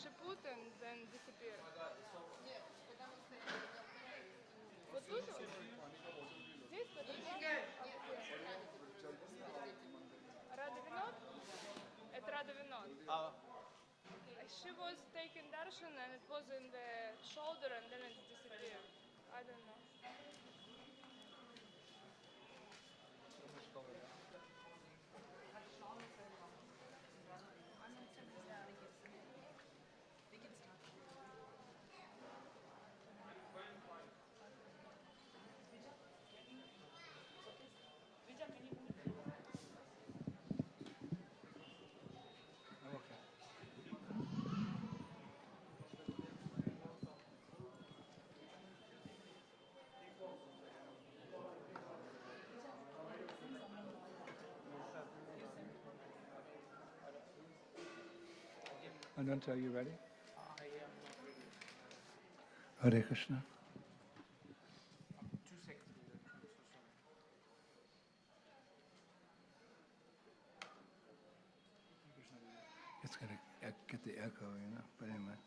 she put and then disappeared. Вот тут вот? Здесь, в этом зале? Рада Винод? Это Рада Винод. She was taking darshan and it was in the shoulder and then it disappeared. I don't know. Ananta, are you ready? Hare Krishna. 2 seconds. It's going to get the echo, but anyway.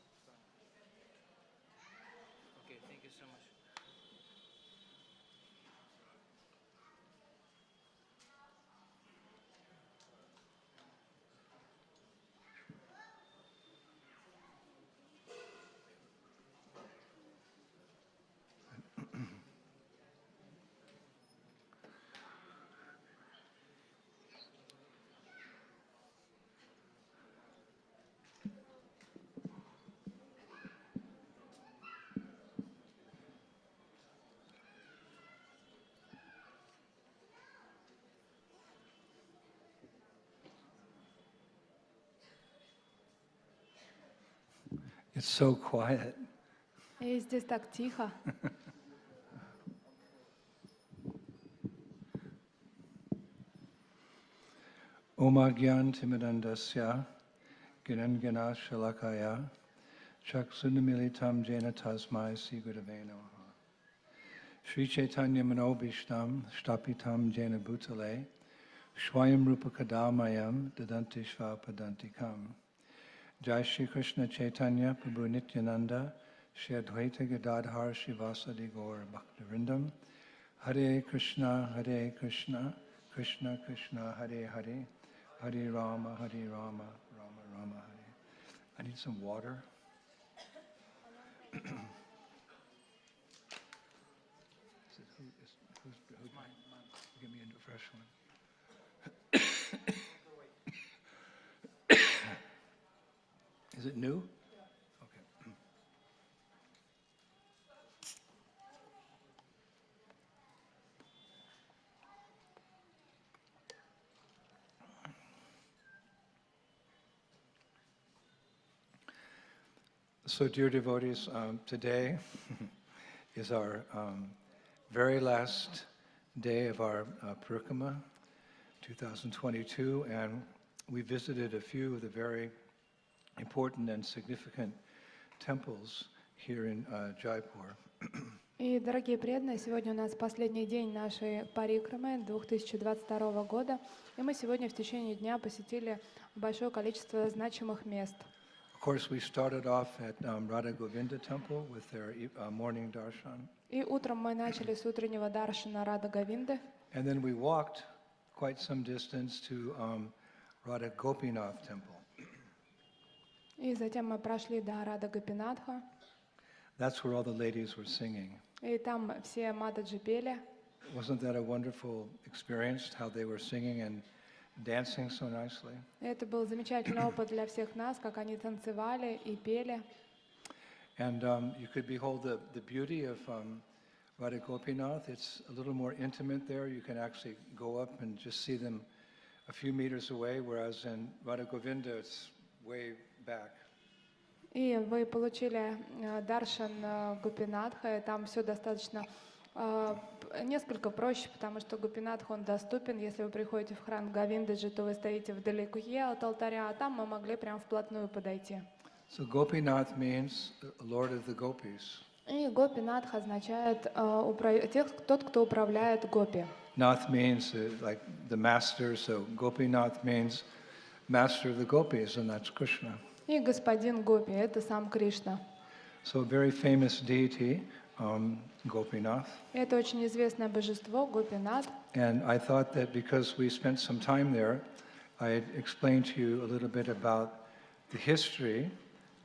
Okay, thank you so much. It's so quiet. И здесь так тихо. Oma Gyan Timidandasya Ginangana Shalakaya Chaksunamilitam Jena Tasmai Sigurave Namaha Sri Chaitanya Manobishtam Stapitam Jena Bhutale Shwayam Rupakadamayam Dadantishva Padantikam Jai Shri Krishna Chaitanya Prabhu Nityananda Shri Advaita Gadadhar Shivasadi Gaur Bhaktivinoda Hare Krishna Krishna Krishna Hare Hare Hare Rama Rama Rama Hare. I need some water. Who's give me a fresh one. Is it new? Okay. So, dear devotees, today is our very last day of our parikrama, 2022, and we visited a few of the very important and significant temples here in Jaipur. И, дорогие преданные, сегодня у нас последний день нашей парикрамы 2022 года, и мы сегодня в течение дня посетили большое количество значимых мест. Of course, we started off at Radha Govinda Temple with their morning darshan. И утром мы начали с утреннего даршана Рада Говинды. And then we walked quite some distance to Radha Gopinath Temple. И затем мы прошли до Рада Гопинатха. That's where all the ladies were singing. И там все матаджи пели. Wasn't that a wonderful experience, how they were singing and dancing so nicely? Это был замечательный опыт для всех нас, как они танцевали и пели. And you could behold the beauty of Radha Gopinath. It's a little more intimate there. You can actually go up and just see them a few meters away, whereas in Radha Govinda it's way back. И вы получили даршан Гопинатха, и там все достаточно несколько проще, потому что Гопинатх, он доступен. Если вы приходите в храм Говиндаджи, то вы стоите вдалеке от алтаря, а там мы могли прям вплотную подойти. So Gopinath means Lord of the Gopis. И Гопинатх означает тот, кто управляет гопи. Nath means like the master, so Gopinath means master of the gopis, and that's Krishna. И господин Гопи — это сам Кришна. So a very famous deity, Gopinath. И это очень известное божество Гопинат. And I thought that because we spent some time there, I'd explain to you a little bit about the history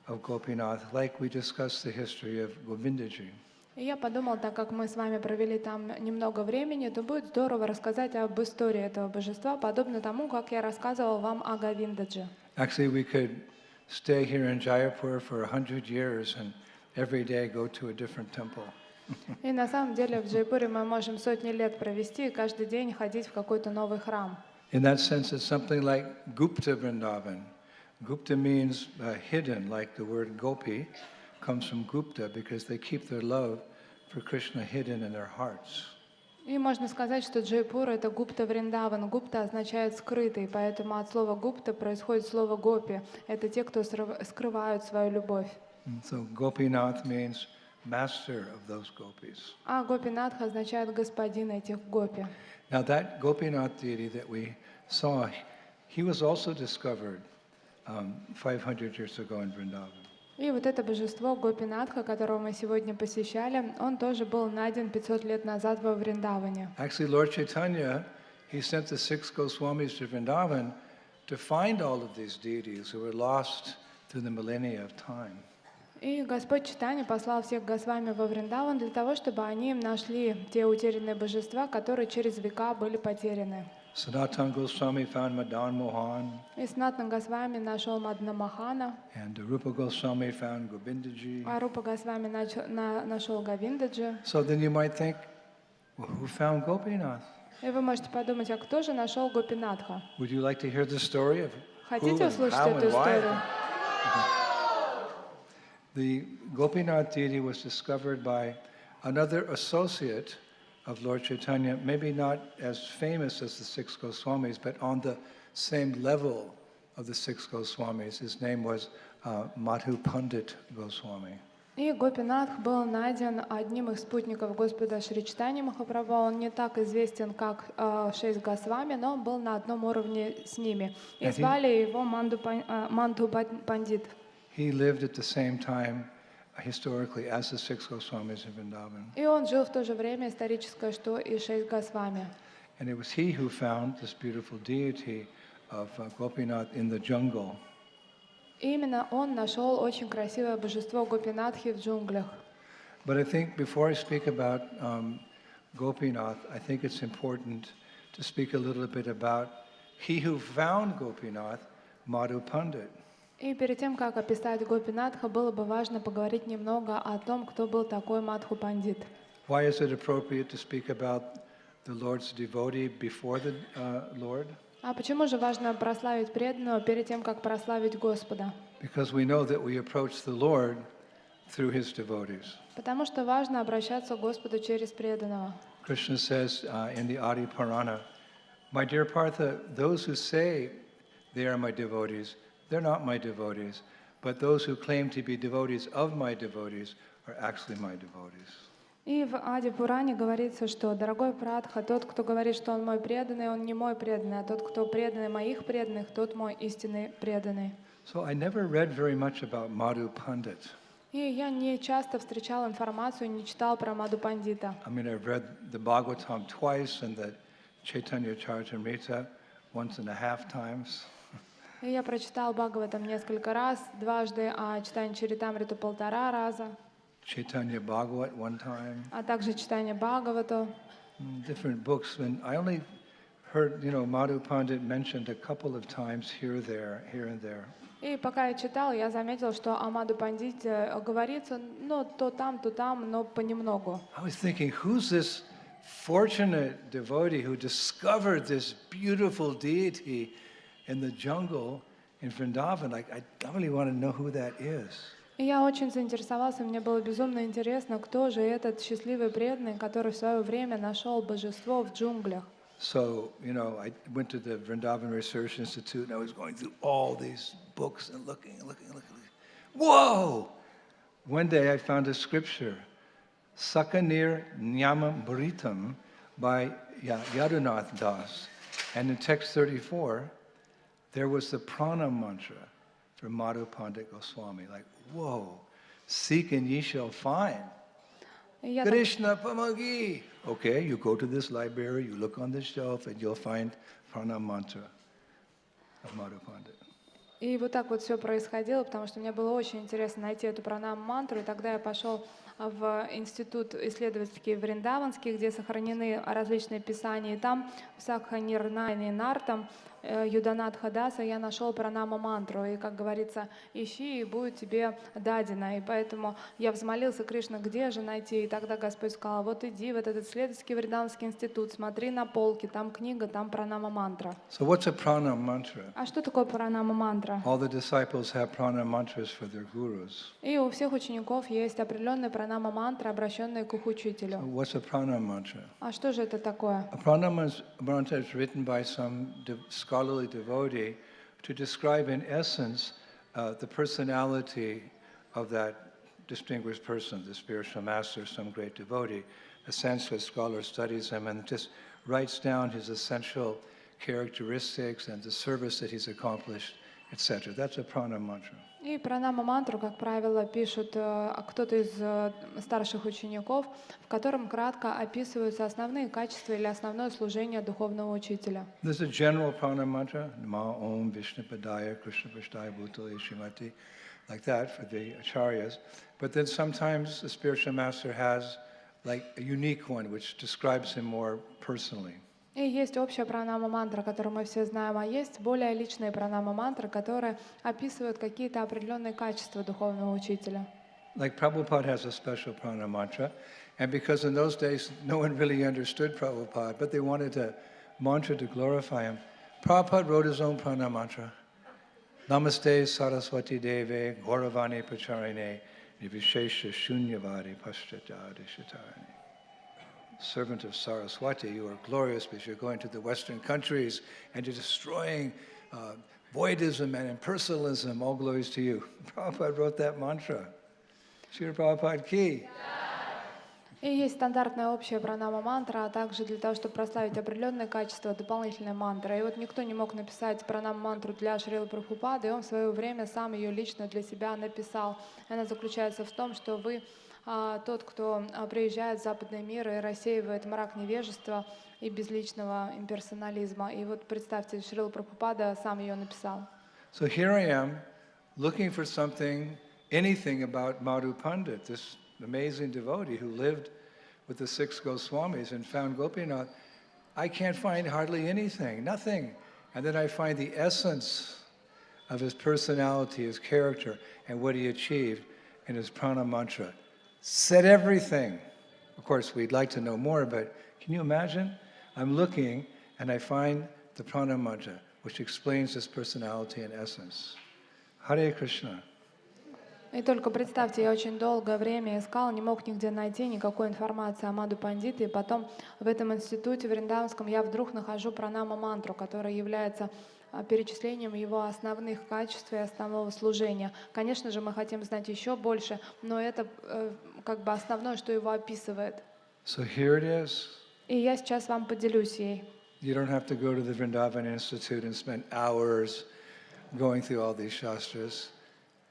of Gopinath, like we discussed the history of Govindaji. И я подумал, так как мы с вами провели там немного времени, то будет здорово рассказать об истории этого божества, подобно тому, как я рассказывал вам о Говиндадже. Actually, we could stay here in Jaipur for 100 years and every day go to a different temple. И на самом деле в Джайпуре мы можем сотни лет провести и каждый день ходить в какой-то новый храм. In that sense, it's something like Gupta Vrindavan. Gupta means hidden, like the word gopi comes from Gupta because they keep their love for Krishna hidden in their hearts. И можно сказать, что Джайпур — это Гупта Вриндаван. Гупта означает «скрытый», поэтому от слова «гупта» происходит слово «гопи». Это те, кто скрывают свою любовь. So Gopinath means master of those gopis. А Гопинатх означает «господин этих гопи». Now that Gopinath deity that we saw, he was also discovered 500 years ago in Vrindavan. И вот это божество Гопинатха, которого мы сегодня посещали, он тоже был найден 500 лет назад во Вриндаване. Actually, Lord Chaitanya, he sent the 6 Goswamis to Vrindavan to find all of these deities who were lost through the millennia of time. И Господь Чайтанья послал всех Госвами во Вриндаван для того, чтобы они нашли те утерянные божества, которые через века были потеряны. Sanatana Goswami found Madan Mohan, И Санатана Госвами нашел Мадана Махана, and Rupa Goswami found Govindaji. а Рупа Госвами нашел Говиндаджи. So then you might think, well, who found Gopinath? И вы можете подумать, а кто же нашел Гопинатха? Would you like to hear the story of who Хотите and услышать how эту and why? историю? The Gopinath deity was discovered by another associate of Lord Chaitanya, maybe not as famous as the 6 Goswamis, but on the same level of the 6 Goswamis. His name was Madhu Pandit Goswami. И Гопинатх был найден одним из спутников Господа Шри Чайтаньи Махапрабху. Он не так известен, как 6 Госвами, но он был на одном уровне с ними. И звали его Мандху Пандит. He lived at the same time historically as the 6 Goswamis in Vrindavan. И он жил в то же время историческое, что и 6 Госвами. And it was he who found this beautiful deity of Gopinath in the jungle. И именно он нашел очень красивое божество Гопинатхи в джунглях. But I think before I speak about Gopinath, I think it's important to speak a little bit about he who found Gopinath, Madhu Pandit. И перед тем, как описать Гопинатха, было бы важно поговорить немного о том, кто был такой Мадху Пандит. Why is it appropriate to speak about the Lord's devotee before the Lord? А почему же важно прославить преданного перед тем, как прославить Господа? Because we know that we approach the Lord through his devotees. Потому что важно обращаться к Господу через преданного. Krishna says in the Adi Purana, "My dear Partha, those who say they are my devotees, they're not my devotees, but those who claim to be devotees of my devotees are actually my devotees." И в Ади Пуране говорится, что «Дорогой Прадха, тот, кто говорит, что он мой преданный, он не мой преданный, а тот, кто преданный моих преданных, тот мой истинный преданный». So I never read very much about Madhu Pandit. И я не часто встречал информацию, не читал про Мадху Пандита. I mean, I've read the Bhagavatam twice and the Chaitanya Charitamrita 1.5 times. И я прочитал Бхагаватам несколько раз, дважды, а читание Чаритамриту 1,5 раза, Chaitanya Bhagavat 1 time. а также читание Бхагавату. Different books. And I only heard, Madhu Pandit mentioned a couple of times here and there. И пока я читал, я заметил, что о Мадху Пандите говорится, то там, но понемногу. I was thinking, who's this fortunate devotee who discovered this beautiful deity in the jungle in Vrindavan? Like, I really want to know who that is. И я очень заинтересовался, мне было безумно интересно, кто же этот счастливый преданный, который в свое время нашел божество в джунглях. So, I went to the Vrindavan Research Institute and I was going through all these books and looking. Whoa! One day I found a scripture, Sakanir Nyama Bharitam by Yadunath Das. And in text 34, there was the prana mantra for Madhu Pandit Goswami. Like, whoa, seek and ye shall find. И я так- Krishna Pamagi. Okay, you go to this library, you look on the shelf, and you'll find pranam mantra of Madhu Pandit. И вот так вот все происходило, потому что мне было очень интересно найти эту пранам-мантру, и тогда я пошел в институт исследовательский Вриндаванский, где сохранены различные писания, и там в Сакханирнайне Нартам Юданатха Даса я нашел пранама-мантру, и, как говорится, ищи, и будет тебе дадено. И поэтому я взмолился: Кришна, где же найти? И тогда Господь сказал: вот иди в этот исследовательский Вриндаванский институт, смотри на полке, там книга, там пранама-мантра. So what's a pranam mantra? А что такое пранама-мантра? All the disciples have pranam mantras for their gurus. И у всех учеников есть определенные пранама-мантры, обращенные к их So учителю. what's a pranam mantra? А что же это такое? A pranam mantra is written by some scholarly devotee to describe in essence the personality of that distinguished person, the spiritual master, some great devotee. A Sanskrit scholar studies him and just writes down his essential characteristics and the service that he's accomplished, etc. That's a pranam mantra. И пранама-мантру, как правило, пишут кто-то из старших учеников, в котором кратко описываются основные качества или основное служение духовного учителя. There's a general pranam mantra, Nama Om Vishnu Padaya Krishna Prasthaya Bhutale Shrimati, like that for the acharyas. But then sometimes the spiritual master has like a unique one which describes him more personally. И есть общая пранама-мантра, которую мы все знаем, а есть более личные пранама-мантры, которые описывают какие-то определенные качества духовного учителя. Like Prabhupada has a special pranam mantra, and because in those days no one really understood Prabhupada, but they wanted a mantra to glorify him, Prabhupada wrote his own pranam mantra. Namaste Saraswati Deve Gauravani Pacharine Nivishesha Shunyavadi Paschatadi Shatarani. Servant of Saraswati, you are glorious because you're going to the Western countries and you're destroying voidism and impersonalism. All glories to you. Prabhupada wrote that mantra. Srila Prabhupada ki. И есть стандартная общая пранама-мантра, а также для того, чтобы прославить определенные качества, дополнительные мантры. И вот никто не мог написать пранам-мантру для Шрилы Прабхупады, и он в свое время сам ее лично для себя написал. И она заключается в том, что вы тот, кто приезжает в западный мир и рассеивает мрак невежества и безличного имперсонализма. И вот представьте, Шрила Прабхупада сам ее написал. So here I am, looking for something, anything about Madhu Pandit, this amazing devotee who lived with the 6 Goswamis and found Gopinath. I can't find hardly anything, nothing. And then I find the essence of his personality, his character, and what he achieved in his prana mantra. Said everything. Of course, we'd like to know more, but can you imagine? I'm looking and I find the prana mantra, which explains his personality and essence. Hare Krishna. И только представьте, я очень долгое время искал, не мог нигде найти никакой информации о Мадху Пандите, и потом в этом институте Вриндаванском я вдруг нахожу пранама-мантру, которая является перечислением его основных качеств и основного служения. Конечно же, мы хотим знать еще больше, но это как бы основное, что его описывает. So here it is. И я сейчас вам поделюсь ей. You don't have to go to the Vrindavan Institute and spend hours going through all these shastras.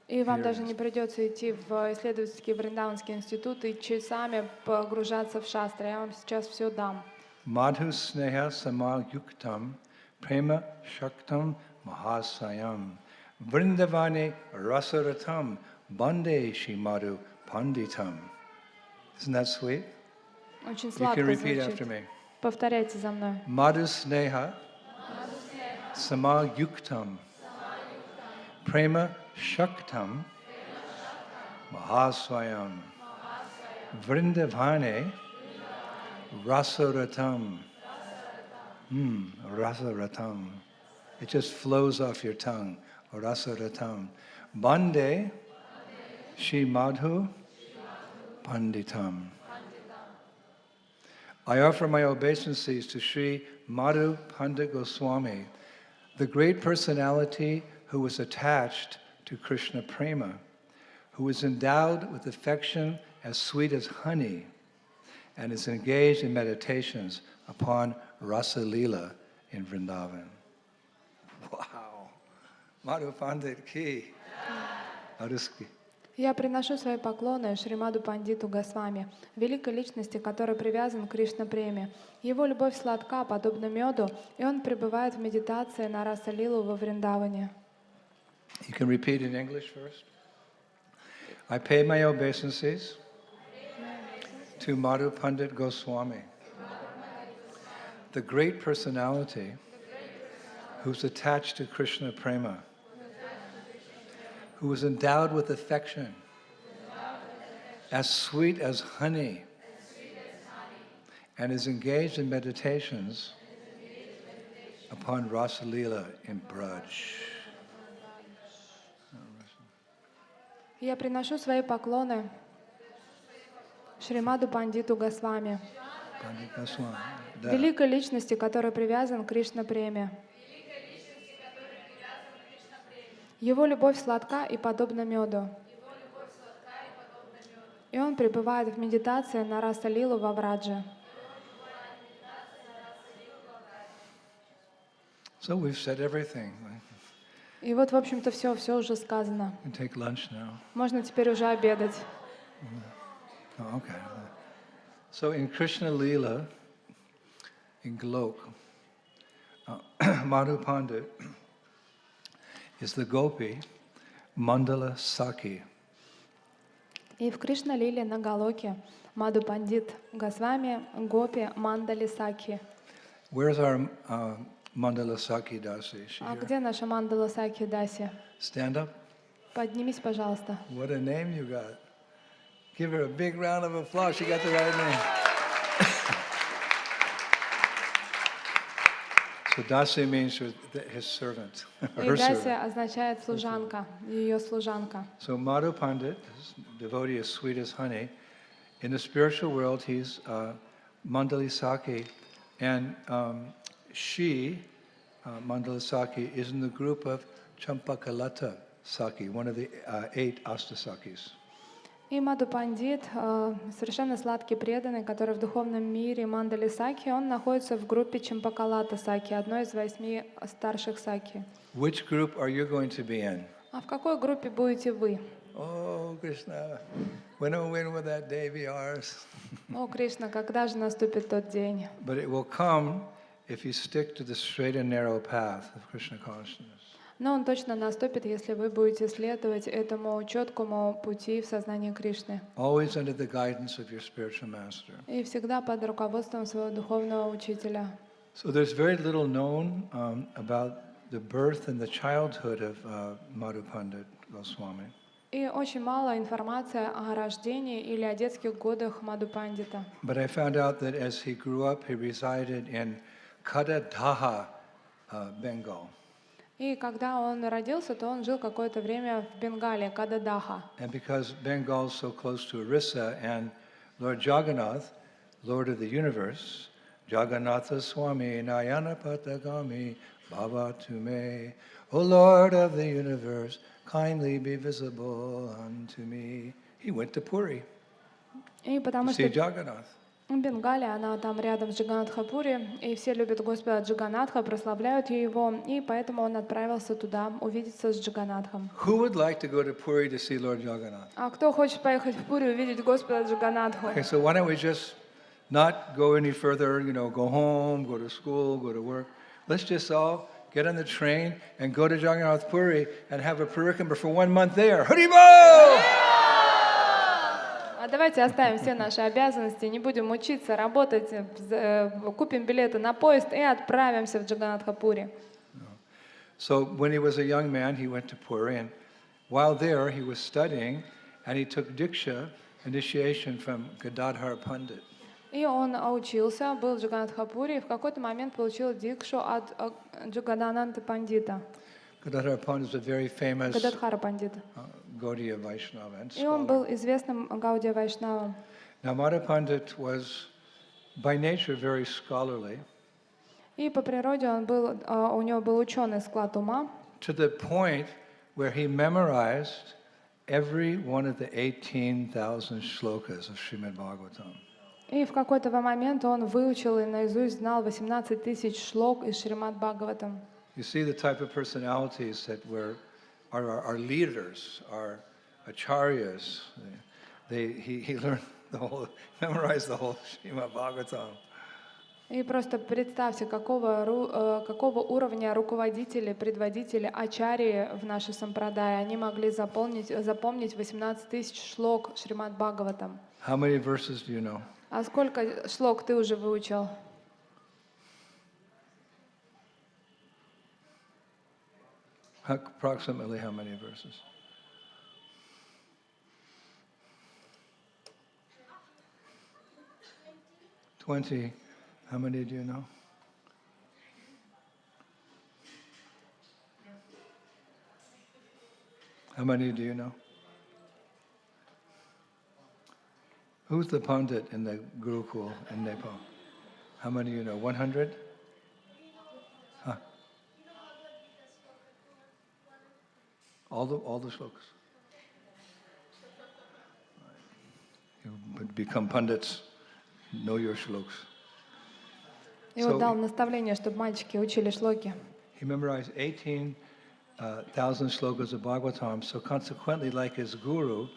И вам даже не придется идти в исследовательский Вриндаванский институт и часами погружаться в шастры. Я вам сейчас все дам. Madhu sneha samayuktam prema shaktam mahasayam vrindavane rasaratam bande shi madhu panditam. Isn't that sweet? Очень You can сладко repeat звучит. after me. Повторяйте за мной. Madhu sneha samayuktam prema shaktam mahasayam vrindavane rasaratam. Rasaratam. It just flows off your tongue. Rasaratam. Bande Shri Madhu Panditam. I offer my obeisances to Sri Madhu Pandit Goswami, the great personality who was attached to Krishna Prema, who is endowed with affection as sweet as honey, and is engaged in meditations upon Rasa Leela in Vrindavan. Wow! Madhu Pandit ki. Aruski. Я приношу свои поклоны Шримаду Пандиту Госвами, великой личности, который привязан к Кришна-преме. Его любовь сладка, подобно меду, и он пребывает в медитации на Раса-лилу во Вриндаване. You can repeat in English first. I pay my obeisances to Madhu Pandit Goswami, the great personality who's attached to Krishna Prema, who is endowed with affection, as sweet as honey, and is engaged in meditations upon Rasa Leela in Braj. Я приношу свои поклоны Шримаду Пандиту Госвами, Pandit Goswami. Да. великой личности, который привязан к Кришна-преме. Его любовь сладка и подобна меду. И он пребывает в медитации на Раса-лилу во Врадже. So we've said everything. И вот, в общем-то, все уже сказано. We can take lunch now. Можно теперь уже обедать. Oh, okay. So in Krishna Leela, in Golok, Madhu Pandit is the gopi Mandala Saki. И в Кришна-лиле на Галоке Маду Пандит Госвами Гопи Мандали Саки. Where's our Mandala Saki Dasi? Is she А here? где наша Мандала Саки Даси? Stand up. Поднимись, пожалуйста. What a name you got. Give her a big round of applause. She got the right name. So Dasi means his servant, И her Даси servant. означает служанка, ее служанка. So Madhu Pandit, this devotee as sweet as honey, in the spiritual world he's Mandali Saki, and she, Mandali Saki, is in the group of Champakalata Saki, one of the 8 Astasakis. И Маду Пандит, совершенно сладкий преданный, который в духовном мире Мандали Саки, он находится в группе Чампакалата Саки, одной из 8 старших Саки. Which group are you going to be in? А в какой группе будете вы? Oh, Krishna, when will that day be ours? О, Кришна, когда же наступит тот день? But it will come if you stick to the straight and narrow path of Krishna consciousness. Но он точно наступит, если вы будете следовать этому четкому пути в сознании Кришны. Always under the guidance of your spiritual master. И всегда под руководством своего духовного учителя. So there's very little known about the birth and the childhood of Madhu Pandit Goswami. И очень мало информации о рождении или о детских годах Маду Пандита. But I found out that as he grew up, he resided in Kadadaha, Bengal. И когда он родился, то он жил какое-то время в Бенгале, Кададаха. And because Bengal is so close to Orissa and Lord Jagannath, Lord of the universe, Jagannatha Swami Nayana Patagami Baba Tume, O Lord of the universe, kindly be visible unto me. He went to Puri И потому to что see Jagannath. Бенгали, она там рядом с Джаганатхапури, и все любят Господа Джаганатха, прославляют его, и поэтому он отправился туда увидеться с Джаганатхом. Who would like to go to Puri to see Lord Jagannath? А кто хочет поехать в Пури увидеть Господа Джаганатху? Okay, so why don't we just not go any further, go home, go to school, go to work. Let's just all get on the train and go to Jagannath Puri and have a parikrama for 1 month there. Haribol! А давайте оставим все наши обязанности, не будем учиться, работать, купим билеты на поезд и отправимся в Джаганатхапури. So when he was a young man, he went to Puri, and while there, he was studying, and he took diksha, initiation from Gadadhar Pandit. И он учился, был в Джаганатхапури, и в какой-то момент получил дикшу от Джагадананта Пандита, Gadadhar Pandit is a very famous Гададхара Пандита. Gaudiya Vaishnava and И он scholar. был известным Гаудия Вайшнавом. Now, Madhu Pandit was by nature very scholarly, И по природе у него был ученый склад ума, to the point where he memorized every one of the 18,000 shlokas of Srimad Bhagavatam. и в какой-то момент он выучил и наизусть знал 18 тысяч шлок из Шримад Бхагаватам. You see the type of personalities that our leaders, our acharyas. He learned memorized the whole Srimad Bhagavatam. И просто представьте, какого уровня руководители, предводители, ачарьи в нашей сампрадае, они могли запомнить 18 тысяч шлок Шримад Бхагаватам. How many verses do you know? А сколько шлок ты уже выучил? Approximately how many verses? $20. How many do you know? How many do you know? Who's the Pandit in the Gurukul in Nepal? How many do you know? 100? Huh? All the shlokas. You would become Pandits, know your shlokas. И вот дал наставление, чтобы мальчики учили шлоки. He memorized 18,000 slokas of Bhagavatam, so consequently, like his guru,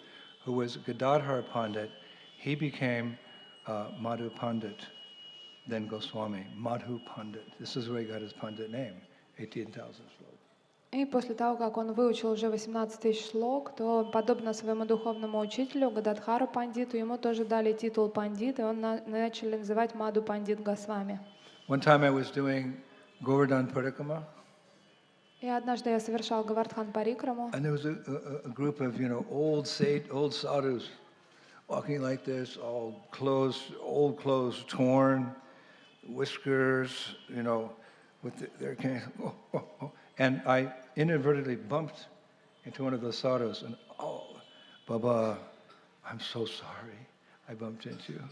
who was Gadadhar Pandit, he became Madhu Pandit, then Goswami, Madhu Pandit. This is where he got his Pandit name, 18,000 slokas. И после того, как он выучил уже 18 тысяч шлок, то, подобно своему духовному учителю, Гададхару Пандиту, ему тоже дали титул Пандит, и он начали называть Мадху Пандит Госвами. One time I was doing Govardhan Parikrama, И однажды я совершал Говардхан парикраму, and there was a group of, old sadhus walking like this, all old clothes torn, whiskers, with their cane. And I inadvertently bumped into one of those sadhus, and Baba, I'm so sorry I bumped into you.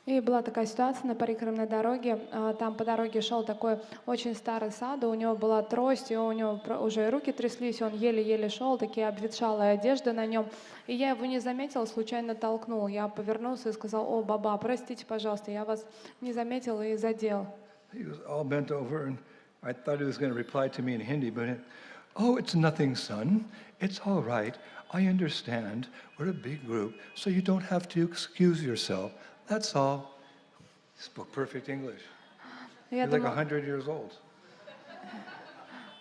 И была такая ситуация на парикрамной дороге. Там по дороге шел такой очень старый саду, у него была трость, и у него уже руки тряслись, он еле-еле шел, такие обветшалые одежды на нем. И я его не заметила, случайно толкнул. Я повернулся и сказал: «О, Баба, простите, пожалуйста, я вас не заметил и задел». He was all bent over, and I thought he was going to reply to me in Hindi, but it's nothing, son. It's all right. I understand. We're a big group, so you don't have to excuse yourself. That's all. He spoke perfect English. He's like 100 years old.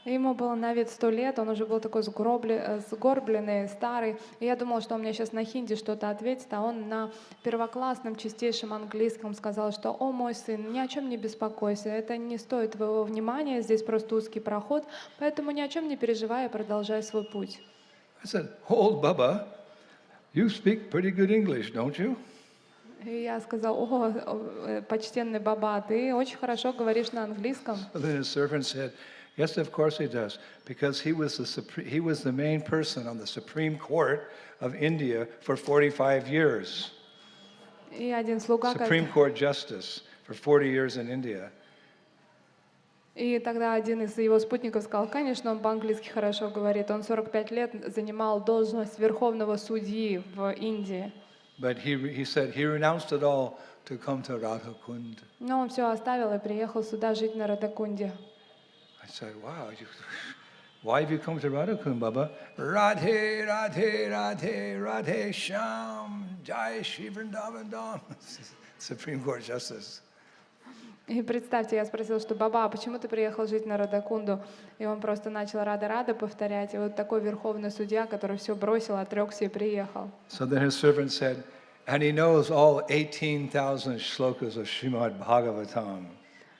Ему было на вид 100 лет, он уже был такой сгорбленный, старый. И я думала, что он мне сейчас на хинди что-то ответит, а он на первоклассном, чистейшем английском сказал, что: «О, мой сын, ни о чем не беспокойся, это не стоит твоего внимания, здесь просто узкий проход, поэтому ни о чем не переживай и продолжай свой путь». I said, "Old Baba, you speak pretty good English, don't you?" И я сказал: «О, почтенный Баба, ты очень хорошо говоришь на английском». So then his servant said, "Yes, of course he does, because he was the main person on the Supreme Court of India for 45 years. И один слуга, Supreme Court Justice for 40 years in India. И тогда один из его спутников сказал: «Конечно, он по-английски хорошо говорит. Он 45 лет занимал должность верховного судьи в Индии». But he said he renounced it all to come to Radhakund. Но он все оставил и приехал сюда жить на Радакунде. I said, "Wow, why have you come to Radhakund, Baba?" Radhe, Radhe, Radhe, Radhe Sham, Jai Shri Vrindavan Dham. Supreme Court Justice. И представьте, я спросила, что: «Баба, а почему ты приехал жить на Радакунду?» И он просто начал Рада-Рада повторять. И вот такой верховный судья, который все бросил, отрекся и приехал. So then his servant said, and he knows all 18,000 shlokas of Srimad Bhagavatam.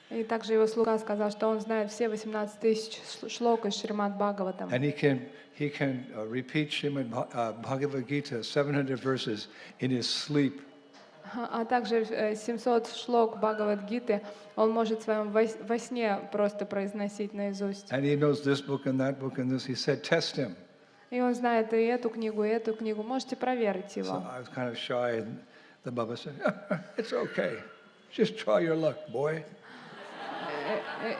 И также его слуга сказал, что он знает все 18 тысяч шлок из Шримад Бхагаватам. And he can repeat Srimad Bhagavad Gita, 700 verses, in his sleep. А также 700 шлок Бхагавад-гиты он может в своем во сне просто произносить наизусть. And he knows this book and that book and this. He said, test him. И он знает и эту книгу, и эту книгу. Можете проверить его. So I was kind of shy, and the Baba said, "It's okay. Just try your luck, boy."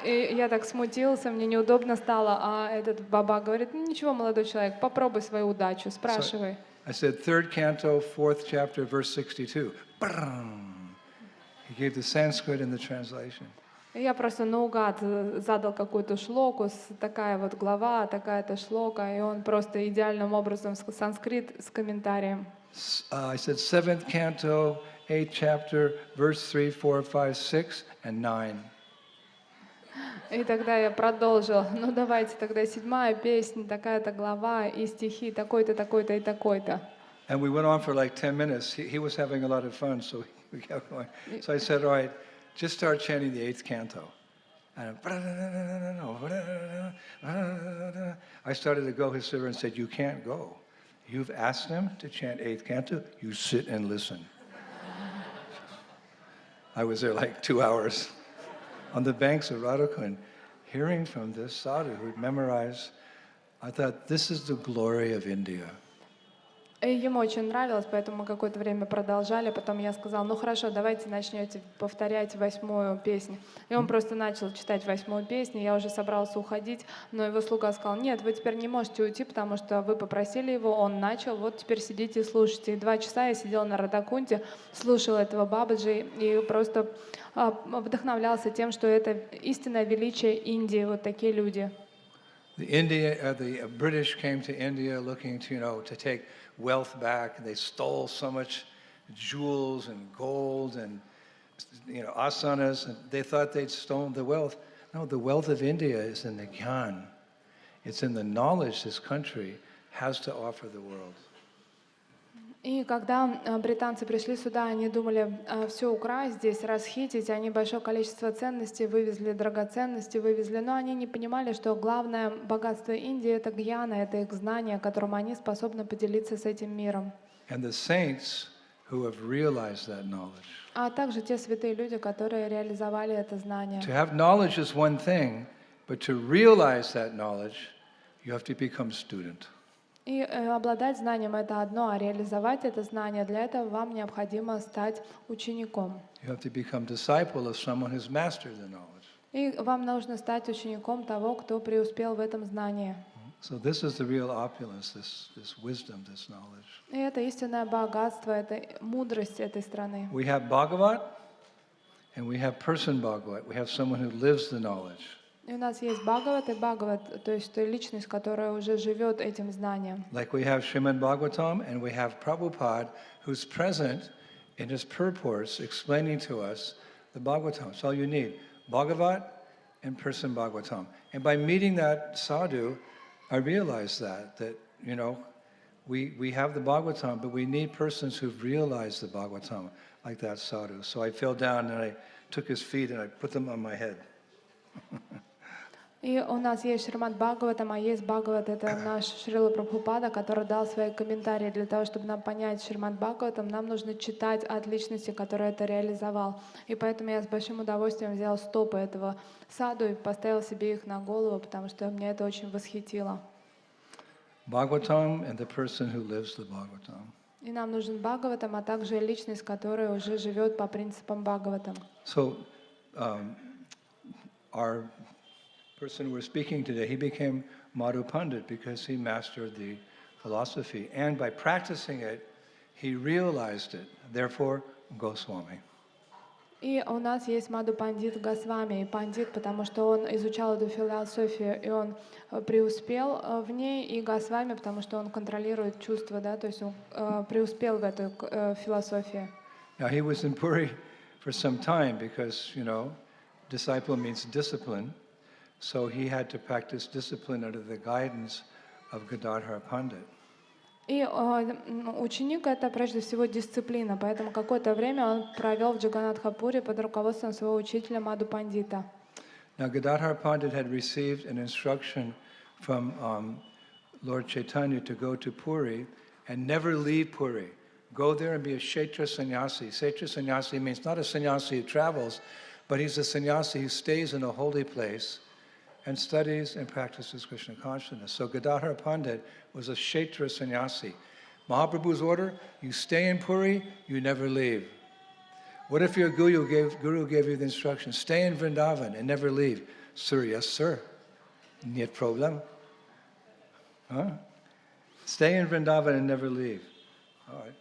И я так смутился, мне неудобно стало, а этот Баба говорит: «Ничего, молодой человек, попробуй свою удачу, спрашивай». I said, 3rd canto, 4th chapter, verse 62. He gave the Sanskrit and the translation. Я просто наугад задал какую-то шлоку, такая вот глава, такая-то шлока, и он просто идеальным образом санскрит с комментарием. I said 7th canto, 8th chapter, verse 3, 4, 5, 6, and 9. И тогда я продолжил. Ну давайте тогда 7-я песня, такая-то глава и стихи такой-то, такой-то и такой-то. And we went on for like 10 minutes. He was having a lot of fun, so we kept going. So I said, all right, just start chanting the 8th canto. And I started to go. His servant said, you can't go. You've asked him to chant 8th canto. You sit and listen. I was there like 2 hours on the banks of Radhakund, hearing from this sadhu who'd memorized. I thought, this is the glory of India. И ему очень нравилось, поэтому мы какое-то время продолжали. Потом я сказала, ну хорошо, давайте начнете повторять 8-ю песню. И он просто начал читать 8-ю песню. Я уже собрался уходить, но его слуга сказал, нет, вы теперь не можете уйти, потому что вы попросили его, он начал, вот теперь сидите и слушайте. И 2 часа я сидела на Радакунте, слушала этого Бабаджи и просто вдохновлялся тем, что это истинное величие Индии, вот такие люди. The British came to India looking to, to take wealth back. They stole so much jewels and gold and, asanas. And they thought they'd stolen the wealth. No, the wealth of India is in the gyan. It's in the knowledge this country has to offer the world. И когда британцы пришли сюда, они думали все украсть здесь, расхитить, они большое количество ценностей вывезли, драгоценности вывезли, но они не понимали, что главное богатство Индии — это гьяна, это их знание, которым они способны поделиться с этим миром. And the saints who have realized that knowledge. А также те святые люди, которые реализовали это знание. To have knowledge is one thing, but to realize that knowledge, you have to become student. И обладать знанием — это одно, а реализовать это знание, для этого вам необходимо стать учеником. You have to become disciple of someone who's mastered the knowledge. И вам нужно стать учеником того, кто преуспел в этом знании. So this is the real opulence, this wisdom, this knowledge. И это истинное богатство, это мудрость этой страны. We have Bhagavat, and we have person Bhagavat. We have someone who lives the knowledge. И у нас есть Бхагават и Бхагават, то есть личность, которая уже живет этим знанием. Like we have Srimad Bhagavatam, and we have Prabhupada, who's present in his purports, explaining to us the Bhagavatam. That's all you need, Bhagavat and person Bhagavatam. And by meeting that sadhu, I realized that we have the Bhagavatam, but we need persons who've realized the Bhagavatam, like that sadhu. So I fell down and I took his feet and I put them on my head. И у нас есть Шримад Бхагаватам, а есть Бхагават, это наш Шрила Прабхупада, который дал свои комментарии. Для того, чтобы нам понять Шримад Бхагаватам, нам нужно читать от личности, которая это реализовал. И поэтому я с большим удовольствием взяла стопы этого саду и поставила себе их на голову, потому что меня это очень восхитило. Bhagavatam and the person who lives the Bhagavatam. И нам нужен Бхагаватам, а также личность, которая уже живет по принципам Бхагаватам. So our person we're speaking today, he became Madhu Pandit because he mastered the philosophy. And by practicing it, he realized it. Therefore, Goswami. И у нас есть Мадху Пандит Госвами, и пандит, потому что он изучал эту философию, и он преуспел в ней, и Госвами, потому что он контролирует чувства, да, то есть он преуспел в этой философии. Now, he was in Puri for some time because, disciple means discipline. So he had to practice discipline under the guidance of Gadadhar Pandit. И ученик — это прежде всего дисциплина, поэтому какое-то время он провел в Джаганнатхапуре под руководством своего учителя Мадху Пандита. Now Gadadhar Pandit had received an instruction from Lord Chaitanya to go to Puri and never leave Puri. Go there and be a Kshetra sannyasi. Kshetra sannyasi means not a sannyasi who travels, but he's a sannyasi who stays in a holy place and studies and practices Krishna consciousness. So Gadadhar Pandit was a Kshetra sannyasi. Mahaprabhu's order, you stay in Puri, you never leave. What if your guru gave you the instruction, stay in Vrindavan and never leave? Sir, yes, sir. Нет problem. Huh? Stay in Vrindavan and never leave. All right.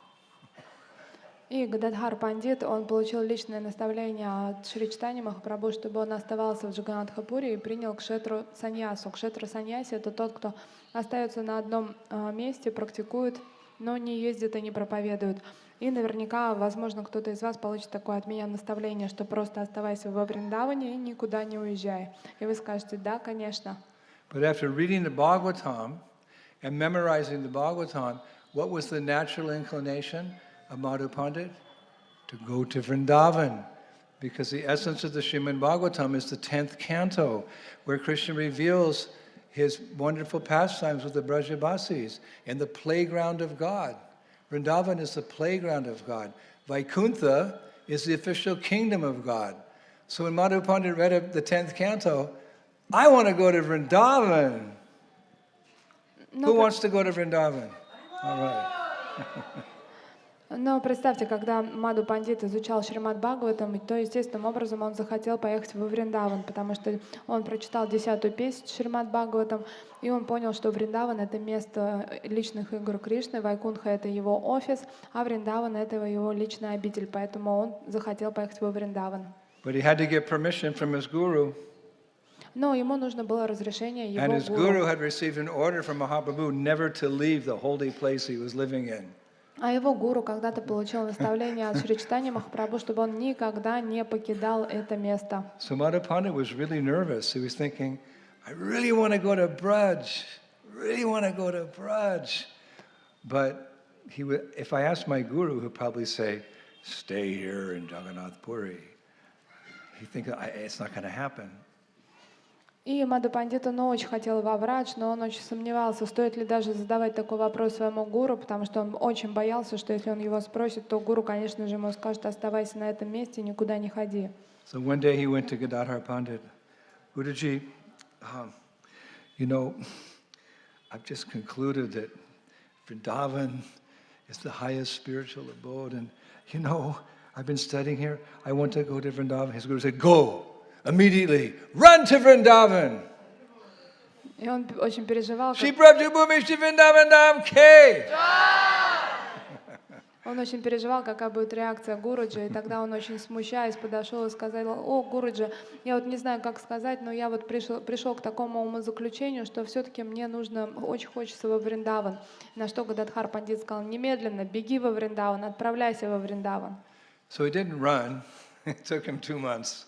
И Гададхар Пандит, он получил личное наставление от Шри Чайтаньи Махапрабху, чтобы он оставался в Джаганнатхапуре и принял кшетру саньясу. Кшетра саньяси — это тот, кто остается на одном месте, практикует, но не ездит и не проповедует. И наверняка, возможно, кто-то из вас получит такое от меня наставление, что просто оставайся во Вриндаване и никуда не уезжай. И вы скажете: да, конечно. But after reading the Bhagavatam and memorizing the Bhagavatam, what was the natural inclination of Madhu Pandit? To go to Vrindavan. Because the essence of the Srimad Bhagavatam is the 10th canto, where Krishna reveals his wonderful pastimes with the Brajabasis in the playground of God. Vrindavan is the playground of God. Vaikuntha is the official kingdom of God. So when Madhu Pandit read the 10th canto, I want to go to Vrindavan. Who wants to go to Vrindavan? All right. Но представьте, когда Мадху Пандит изучал Шримад Бхагаватам, то естественным образом он захотел поехать во Вриндаван, потому что он прочитал 10-ю песнь Шримад Бхагаватам, и он понял, что Вриндаван — это место личных игр Кришны, Вайкунха — это его офис, а Вриндаван — это его личная обитель, поэтому он захотел поехать во Вриндаван. But he had to get permission from his guru. Но ему нужно было разрешение его And his гуру. guru had received an order from Mahaprabhu never to leave the holy place he was living in. А его гуру когда-то получил наставление от Шри Чайтаньи Махапрабху, чтобы он никогда не покидал это место. So Madhu Pandit was really nervous. He was thinking, I really want to go to Braj. Really want to go to Braj. But if I asked my guru, he'd probably say, stay here in Jagannath Puri. He'd think, it's not going to happen. И Мадху Пандит, он очень хотел во Врадж, но он очень сомневался, стоит ли даже задавать такой вопрос своему гуру, потому что он очень боялся, что если он его спросит, то гуру, конечно же, ему скажет: оставайся на этом месте, никуда не ходи. So one day he went to Gadadhar Pandit. Guruji, I've just concluded that Vrindavan is the highest spiritual abode, and I've been studying here. I want to go to Vrindavan. His guru said, go. Immediately, run to Vrindavan. И он очень переживал. Он очень переживал, какая будет реакция Гуруджи, и тогда он, очень смущаясь, подошел и сказал: о, Гуруджи, я вот не знаю, как сказать, но я вот пришел к такому умозаключению, что все-таки мне нужно, очень хочется во Вриндаван. На что Гададхар Пандит сказал: немедленно, беги во Вриндаван, отправляйся во Вриндаван. So he didn't run. It took him 2 months.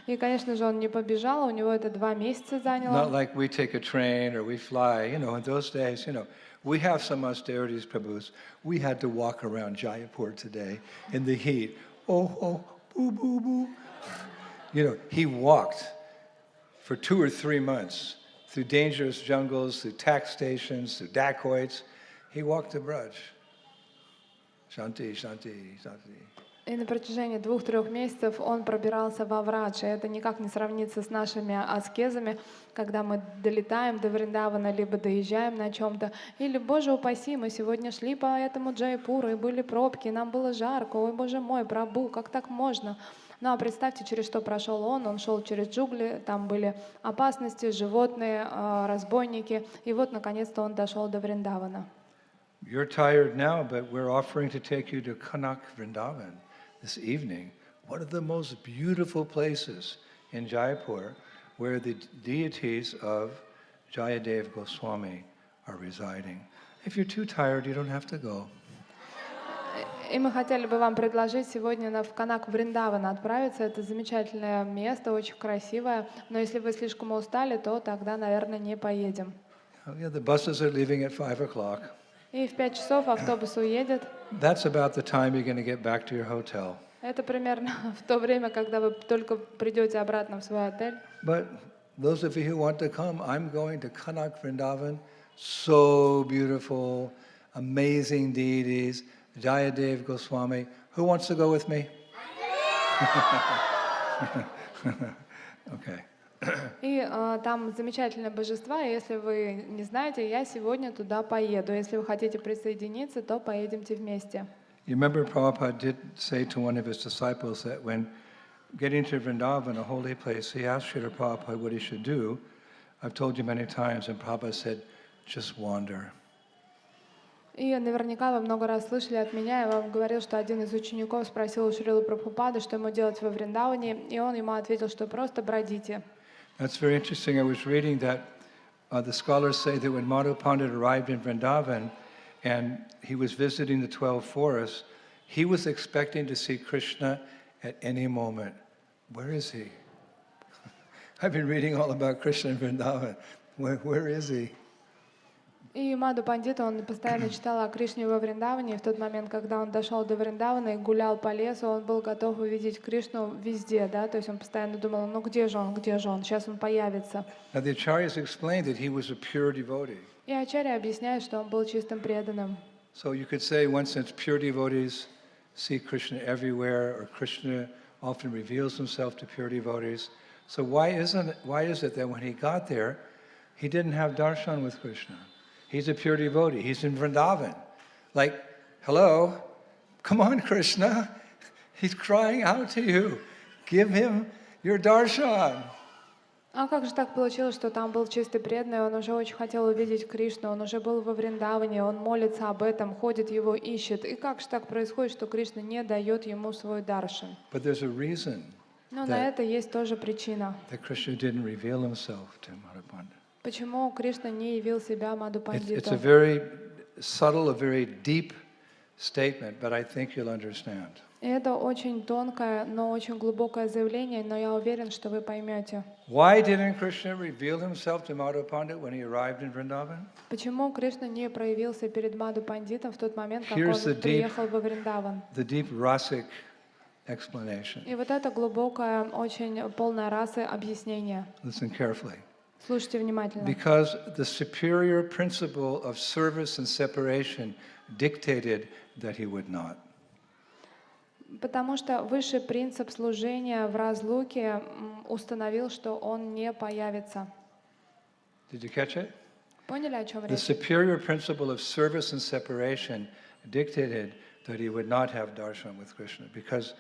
И, конечно же, он не побежал, у него это 2 месяца заняло. Not like we take a train or we fly. In those days, we have some austerities, Prabhus. We had to walk around Jaipur today in the heat. Oh, boo, boo, boo. He walked for 2 or 3 months through dangerous jungles, through tax stations, through dacoits. He walked to Braj. Shanti, Shanti, Shanti. И на протяжении 2-3 месяцев он пробирался во Врадж. И это никак не сравнится с нашими аскезами, когда мы долетаем до Вриндавана, либо доезжаем на чем-то. Или, Боже упаси, мы сегодня шли по этому Джайпуру, и были пробки, и нам было жарко. Ой, Боже мой, Прабху, как так можно? Ну а представьте, через что прошел он шел через джунгли, там были опасности, животные, разбойники. И вот, наконец-то, он дошел до Вриндавана. You're tired now, but we're offering to take you to Kanak Vrindavan. This evening, one of the most beautiful places in Jaipur, where the deities of Jayadev Goswami are residing. If you're too tired, you don't have to go. И мы хотели бы вам предложить сегодня в Канак Вриндаван отправиться. Это замечательное место, очень красивое. Но если вы слишком устали, то тогда, наверное, не поедем. The buses are leaving at 5 o'clock. И в 5 часов автобус уедет. That's about the time you're going to get back to your hotel. Это примерно в то время, когда вы только придете обратно в свой отель. But those of you who want to come, I'm going to Kanak Vrindavan. So beautiful, amazing deities, Jayadev Goswami. Who wants to go with me? Okay. И там замечательные божества, и если вы не знаете, я сегодня туда поеду. Если вы хотите присоединиться, то поедемте вместе. You remember Prabhupada did say to one of his disciples that when getting to Vrindavan, a holy place, he asked Srila Prabhupada what he should do. I've told you many times, and Prabhupada said, just wander. И наверняка вы много раз слышали от меня, я вам говорил, что один из учеников спросил у Шрилы Прабхупады, что ему делать во Вриндаване, и он ему ответил, что просто бродите. That's very interesting. I was reading that the scholars say that when Madhu Pandit arrived in Vrindavan and he was visiting the 12 forests, he was expecting to see Krishna at any moment. Where is he? I've been reading all about Krishna in Vrindavan. Where is he? И Мадху Пандит, он постоянно читал о Кришне во Вриндаване, и в тот момент, когда он дошел до Вриндавана и гулял по лесу, он был готов увидеть Кришну везде, да, то есть он постоянно думал, ну где же он, сейчас он появится. Now the acharyas explained that he was a pure devotee. И Ачарья объясняет, что он был чистым преданным. So you could say, in one sense, pure devotees see Krishna everywhere, or Krishna often reveals himself to pure devotees. So why is it that when he got there, he didn't have darshan with Krishna? He's a pure devotee. He's in Vrindavan. Like, hello, come on, Krishna. He's crying out to you. Give him your darshan. А как же так получилось, что там был чистый преданный, он уже очень хотел увидеть Кришну, он уже был во Вриндаване, он молится об этом, ходит, его ищет. И как же так происходит, что Кришна не дает ему свой даршан? But there's a reason Но на это есть тоже причина. that Krishna didn't reveal himself to Madhupanda. Почему Кришна не явил себя Мадху It's a Пандиту? very subtle, a very deep statement, but I think you'll understand. И это очень тонкое, но очень глубокое заявление, но я уверен, что вы поймете. Why didn't Krishna reveal himself to Madhupanda when he arrived in Vrindavan? Почему Кришна не проявился перед Мадху Пандитом в тот момент, как Here's the он приехал во Вриндаван? The deep rasic explanation. И вот это глубокое, очень полное расы объяснение. Listen carefully. Слушайте внимательно. Because the superior principle of service and separation dictated that he would not. Потому что высший принцип служения в разлуке установил, что он не появится. Did you catch it? Поняли, о чем The речь? superior principle of service and separation dictated that he would not have darshan with Krishna, because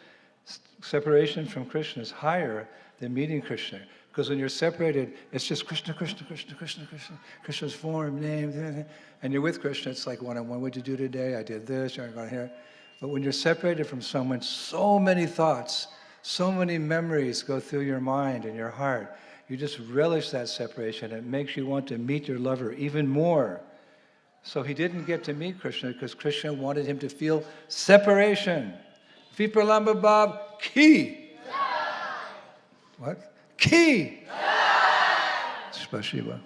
separation from Krishna is higher than meeting Krishna. Because when you're separated, it's just Krishna, Krishna, Krishna, Krishna, Krishna, Krishna's form, name, and you're with Krishna, it's like one-on-one, what'd you do today? I did this, you're going here. But when you're separated from someone, so many thoughts, so many memories go through your mind and your heart. You just relish that separation. It makes you want to meet your lover even more. So he didn't get to meet Krishna because Krishna wanted him to feel separation. Vipralamba Bhav ki. What? Ki. Spasiba.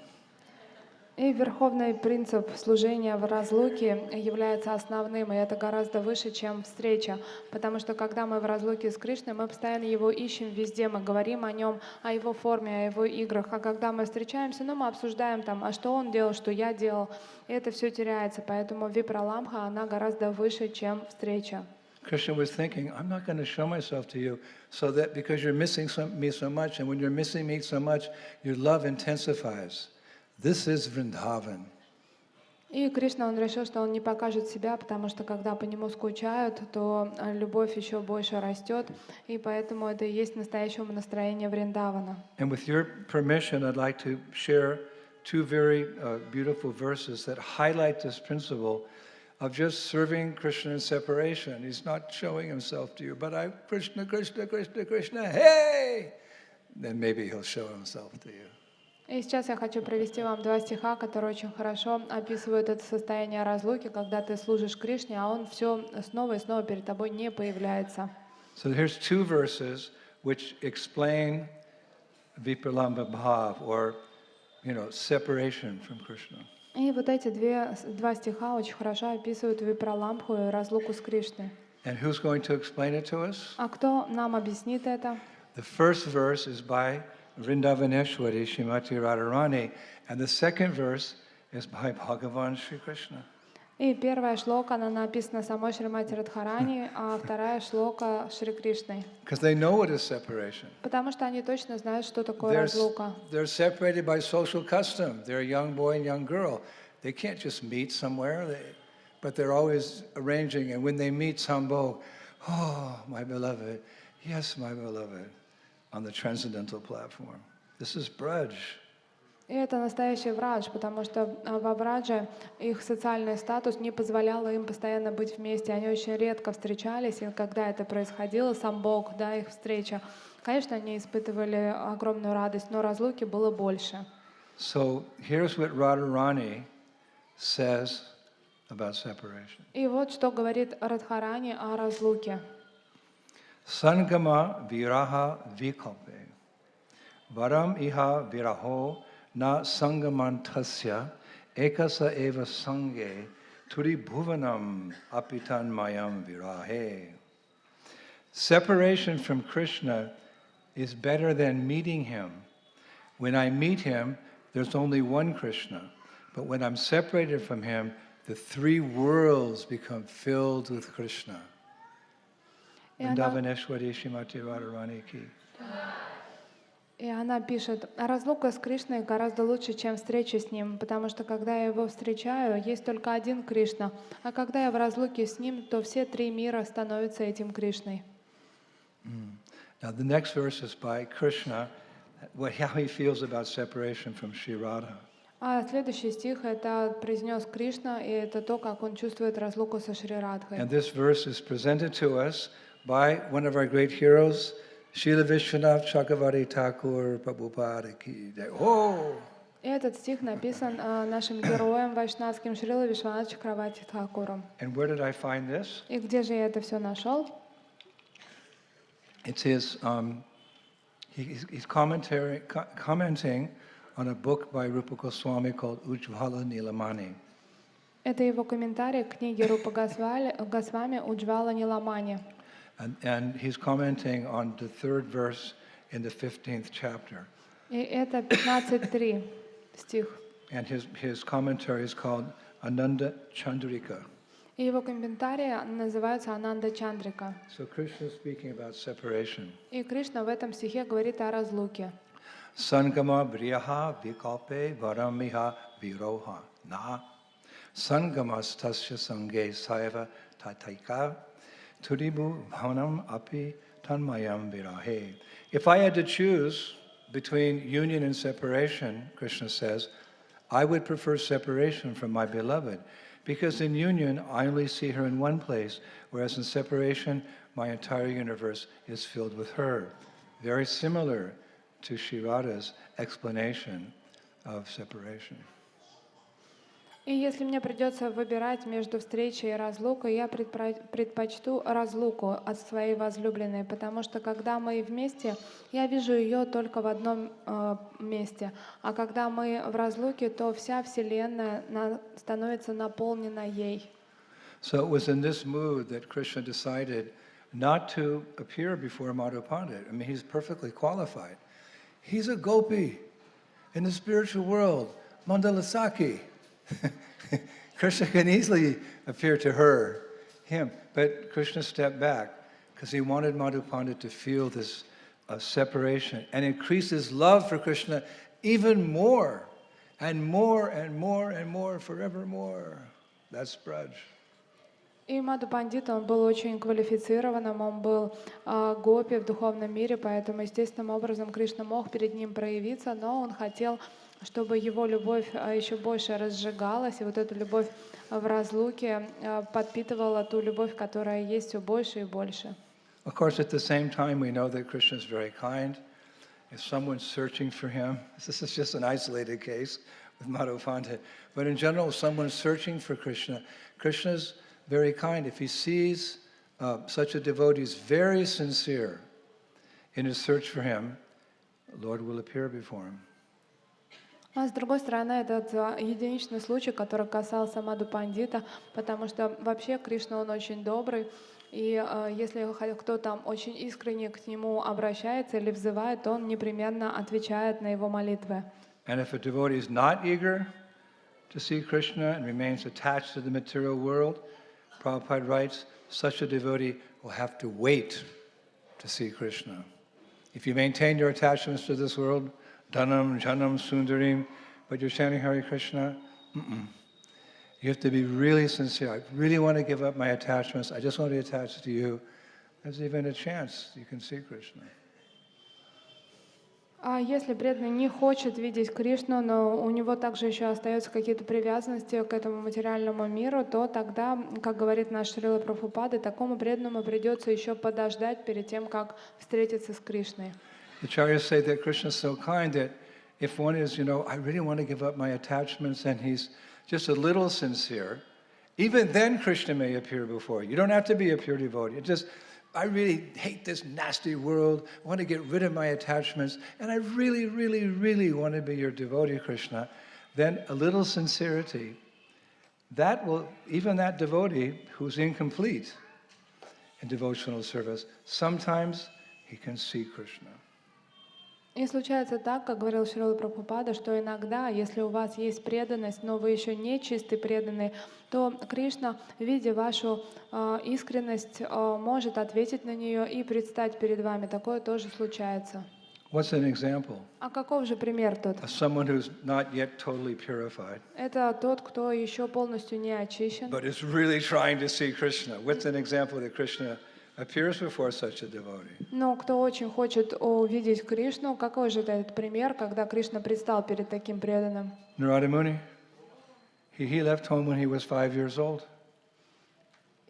И верховный принцип служения в разлуке является основным, и это гораздо выше, чем встреча. Потому что когда мы в разлуке с Кришной, мы постоянно его ищем везде, мы говорим о нем, о его форме, о его играх. А когда мы встречаемся, мы обсуждаем там, а что он делал, что я делал. И это все теряется. Поэтому випраламха, она гораздо выше, чем встреча. Krishna was thinking, I'm not going to show myself to you so that because you're missing me so much, and when you're missing me so much, your love intensifies. This is Vrindavan. И Кришна, он решил, что он не покажет себя, потому что когда по нему скучают, то любовь еще больше растет, и поэтому это и есть настоящее настроение Вриндавана. And with your permission, I'd like to share two very beautiful verses that highlight this principle of just serving Krishna in separation. He's not showing himself to you, but I, Krishna, Krishna, Krishna, Krishna, hey! Then maybe he'll show himself to you. И сейчас я хочу провести вам два стиха, которые очень хорошо описывают это состояние разлуки, когда ты служишь Кришне, а он все снова и снова перед тобой не появляется. So here's two verses which explain Vipralamba Bhav, or, separation from Krishna. И вот эти два стиха очень хорошо описывают випраламбху и разлуку с Кришной. And who's going to explain it to us? А кто нам объяснит это? The first verse is by Vrindavaneshwari, Srimati Radharani, and the second verse is by Bhagavan Sri Krishna. И первая шлока, она написана самой Шримати Радхарани, а вторая шлока Шри Кришной. Because they know what is separation. Потому что они точно знают, что такое разлука. They're separated by social custom. They're a young boy and young girl. They can't just meet somewhere, but they're always arranging. And when they meet Sambho, oh, my beloved, yes, my beloved, on the transcendental platform. This is Braj. И это настоящий врадж, потому что во врадже их социальный статус не позволял им постоянно быть вместе. Они очень редко встречались, и когда это происходило, сам Бог, да, их встреча, конечно, они испытывали огромную радость, но разлуки было больше. So here's what Radharani says about separation. И вот что говорит Радхарани о разлуке. Sangama viraha vikalpe. Varam iha viraho na sangamantasya ekasa eva sange turi bhuvanam apitan mayam virahe. Separation from Krishna is better than meeting him. When I meet him, there's only one Krishna. But when I'm separated from him, the three worlds become filled with Krishna. Vrindavaneshwari Shrimati Radharani ki. И она пишет, разлука с Кришной гораздо лучше, чем встреча с ним, потому что когда я его встречаю, есть только один Кришна, а когда я в разлуке с ним, то все три мира становятся этим Кришной. Now the next verse is by Krishna, how he feels about separation from Sri Radha. А следующий стих это произнес Кришна, и это то, как он чувствует разлуку со Шри Радхой. And this verse is presented to us by one of our great heroes, Srila Vishwanath Chakravarti Thakur Prabhupada ki jai. Oh! И этот стих написан нашим героем вайшнавским Шрила Вишванат Чакраварти Тхакуром. And where did I find this? И где же я это все нашел? It's his, he's commenting on a book by Rupa Goswami called Ujjvala Nilamani. Это его комментарий к книге Рупа Госвами Уджвала Ниламани. And he's commenting on the third verse in the 15th chapter. И это 15.3 стих. And his commentary is called Ananda Chandrika. И его комментарий называется Ананда Чандрика. So Krishna is speaking about separation. И Кришна в этом стихе говорит о разлуке. Sangama vriyaha vikalpe varamiha viroha na. Sangamas tasya sange saiva tataika turibu bhavanam api tanmayam virahe. If I had to choose between union and separation, Krishna says, I would prefer separation from my beloved. Because in union, I only see her in one place, whereas in separation, my entire universe is filled with her. Very similar to Sri Radha's explanation of separation. И если мне придется выбирать между встречей и разлукой, я предпочту разлуку от своей возлюбленной, потому что когда мы вместе, я вижу ее только в одном месте, а когда мы в разлуке, то вся Вселенная становится наполнена ей. So it was in this mood that Krishna decided not to appear before Madhu Pandit. I mean, he's perfectly qualified. He's a gopi in the spiritual world, Mandalasaki. Krishna can easily appear to him, but Krishna stepped back because he wanted Madhu Pandit to feel this separation and increase his love for Krishna even more and more and more and more forevermore. That's Braj. И Мадху Пандит, он был очень квалифицированным, он был гопи в духовном мире, поэтому естественным образом Кришна мог перед ним проявиться, но он хотел, чтобы его любовь еще больше разжигалась, и вот эту любовь в разлуке подпитывала ту любовь, которая есть все больше и больше. Of course, at the same time, we know that Krishna is very kind. If someone's searching for him, this is just an isolated case with Madhu Pandit, but in general, if someone's searching for Krishna, Krishna's very kind. If he sees such a devotee is very sincere in his search for him, the Lord will appear before him. А с другой стороны, этот единичный случай, который касался Мадху Пандита, потому что вообще Кришна, он очень добрый, и если кто-то очень искренне к нему обращается или взывает, то он непременно отвечает на его молитвы. And if a devotee is not eager to see Krishna and remains attached to the material world, Prabhupada writes, such a devotee will have to wait to see Krishna. If you maintain your attachments to this world, Dhanam, Janam, Sundarim, but you're chanting Hare Krishna, you have to be really sincere. I really want to give up my attachments. I just want to be attached to you. There's even a chance you can see Krishna. А если преданный не хочет видеть Кришну, но у него также еще остаются какие-то привязанности к этому материальному миру, то тогда, как говорит наш Шрила Прабхупада, такому преданному придется еще подождать перед тем, как встретиться с Кришной. The Acharyas say that Krishna is so kind that if one is, I really want to give up my attachments and he's just a little sincere, even then Krishna may appear before you. You don't have to be a pure devotee. It just, I really hate this nasty world, I want to get rid of my attachments, and I really, really, really want to be your devotee, Krishna. Then a little sincerity, that will, even that devotee who's incomplete in devotional service, sometimes he can see Krishna. И случается так, как говорил Шрила Прабхупада, что иногда, если у вас есть преданность, но вы еще не чистый преданный, то Кришна, видя вашу искренность, может ответить на нее и предстать перед вами. Такое тоже случается. What's an example? А каков же пример тот? Of someone who's not yet totally purified, Это тот, кто еще полностью не очищен, but is really trying to see Krishna. What's an example that Krishna appears before such a devotee? но кто очень хочет увидеть Кришну. Какой же этот пример, когда Кришна предстал перед таким преданным? Narada Muni, he left home when he was 5 years old.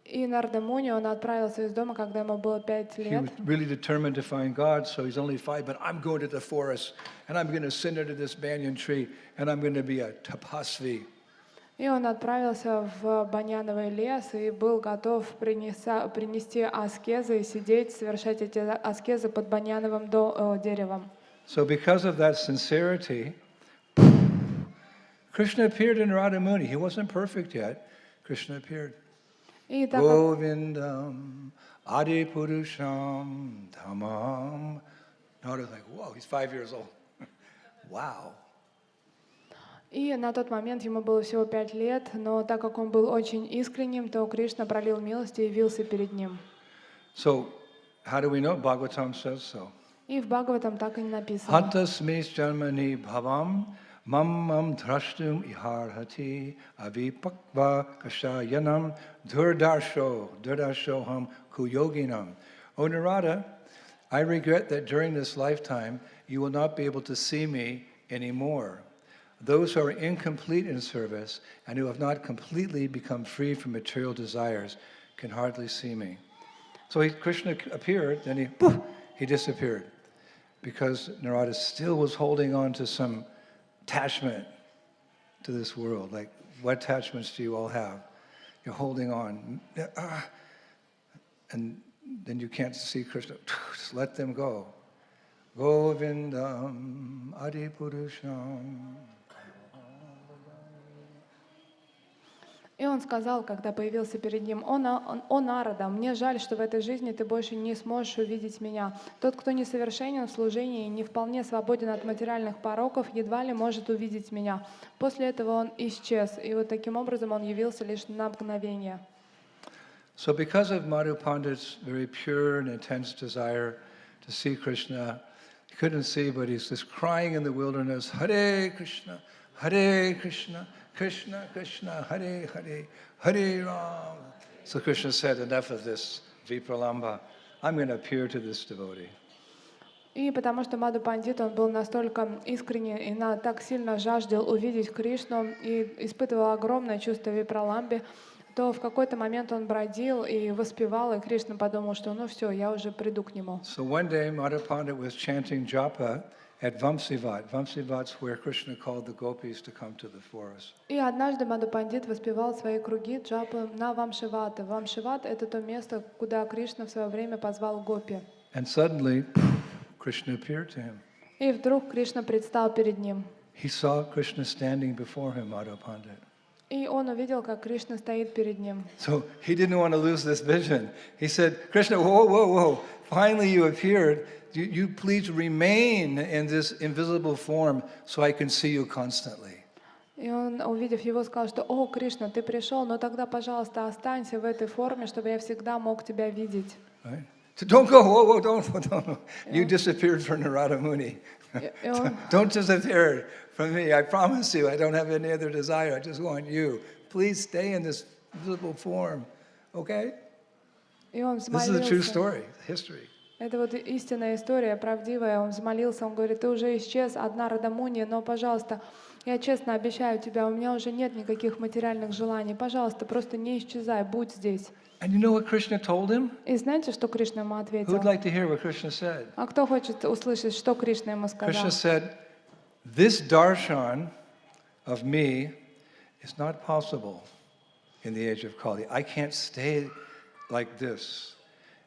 И Нарада Муни, он отправился из дома, когда ему было 5 He лет. was really determined to find God, so he's only 5, but I'm going to the forest, and I'm going to sit under this banyan tree, and I'm going to be a tapasvi. И он отправился в баньяновый лес и был готов принести аскезы и сидеть, совершать эти аскезы под баньяновым деревом. So because of that sincerity, Krishna appeared in Radha Muni. He wasn't perfect yet. Krishna appeared. И так как Govindam Adi Purusham Dhamam. Narada's like, whoa, he's 5 years old. Wow. И на тот момент ему было всего 5 лет, но так как он был очень искренним, то Кришна пролил милость и явился перед ним. So, how do we know? Bhagavatam says so. И в Бхагаватам так и написано. Hantasmis janmani bhavam mamam drashtum iharhati avipakva kashayanam durdarshoham kuyoginam. O Narada, I regret that during this lifetime you will not be able to see me anymore. Those who are incomplete in service and who have not completely become free from material desires can hardly see me. So Krishna appeared, then he disappeared because Narada still was holding on to some attachment to this world. Like, what attachments do you all have? You're holding on. And then you can't see Krishna. Just let them go. Govindam Adipurusham. И он сказал, когда появился перед ним: «О Нарада, мне жаль, что в этой жизни ты больше не сможешь увидеть меня. Тот, кто несовершенен в служении и не вполне свободен от материальных пороков, едва ли может увидеть меня». После этого он исчез, и вот таким образом он явился лишь на мгновение. So because of Madhu Pandit's very pure and intense desire to see Krishna, he couldn't see, but he's just crying in the wilderness, Hare Krishna, Hare Krishna, Krishna Krishna, Hare Hare, Hare Ram. So Krishna said, enough of this vipralamba. I'm going to appear to this devotee. И потому что Мадху Пандит, он был настолько искренен и так сильно жаждал увидеть Кришну и испытывал огромное чувство випраламби, то в какой-то момент он бродил и воспевал, и Кришна подумал, что ну все, я уже приду к нему. So one day Madhu Pandit was chanting japa at Vamsivat. Vamsivat's where Krishna called the gopis to come to the forest. И однажды Мадху Пандит воспевал свои круги джапы на Вамшиваты. Вамшиват — это то место, куда Кришна в свое время позвал гопи. And suddenly, Krishna appeared to him. И вдруг Кришна предстал перед ним. He saw Krishna standing before him, Madhu Pandit. И он увидел, как Кришна стоит перед ним. So he didn't want to lose this vision. He said, Krishna, whoa, whoa, whoa. Finally you appeared. You please remain in this invisible form so I can see you constantly. И он, увидев его, сказал, что «О, Кришна, ты пришел, но тогда, пожалуйста, останься в этой форме, чтобы я всегда мог тебя видеть». Right? So don't go, whoa, whoa, don't. You disappeared from Narada Muni. Don't disappear from me. I promise you, I don't have any other desire. I just want you. Please stay in this visible form, okay? И он This is a true взмолился. story, history. Это вот истинная история, правдивая. Он взмолился, он говорит, ты уже исчез, одна Радамуни, но, пожалуйста, я честно обещаю тебя, у меня уже нет никаких материальных желаний. Пожалуйста, просто не исчезай, будь здесь. And you know what Krishna told him? И знаете, что Кришна ему Who ответил? would like to hear what Krishna said? А кто хочет услышать, что Кришна ему Krishna сказал? said, this darshan of me is not possible in the age of Kali. I can't stay like this.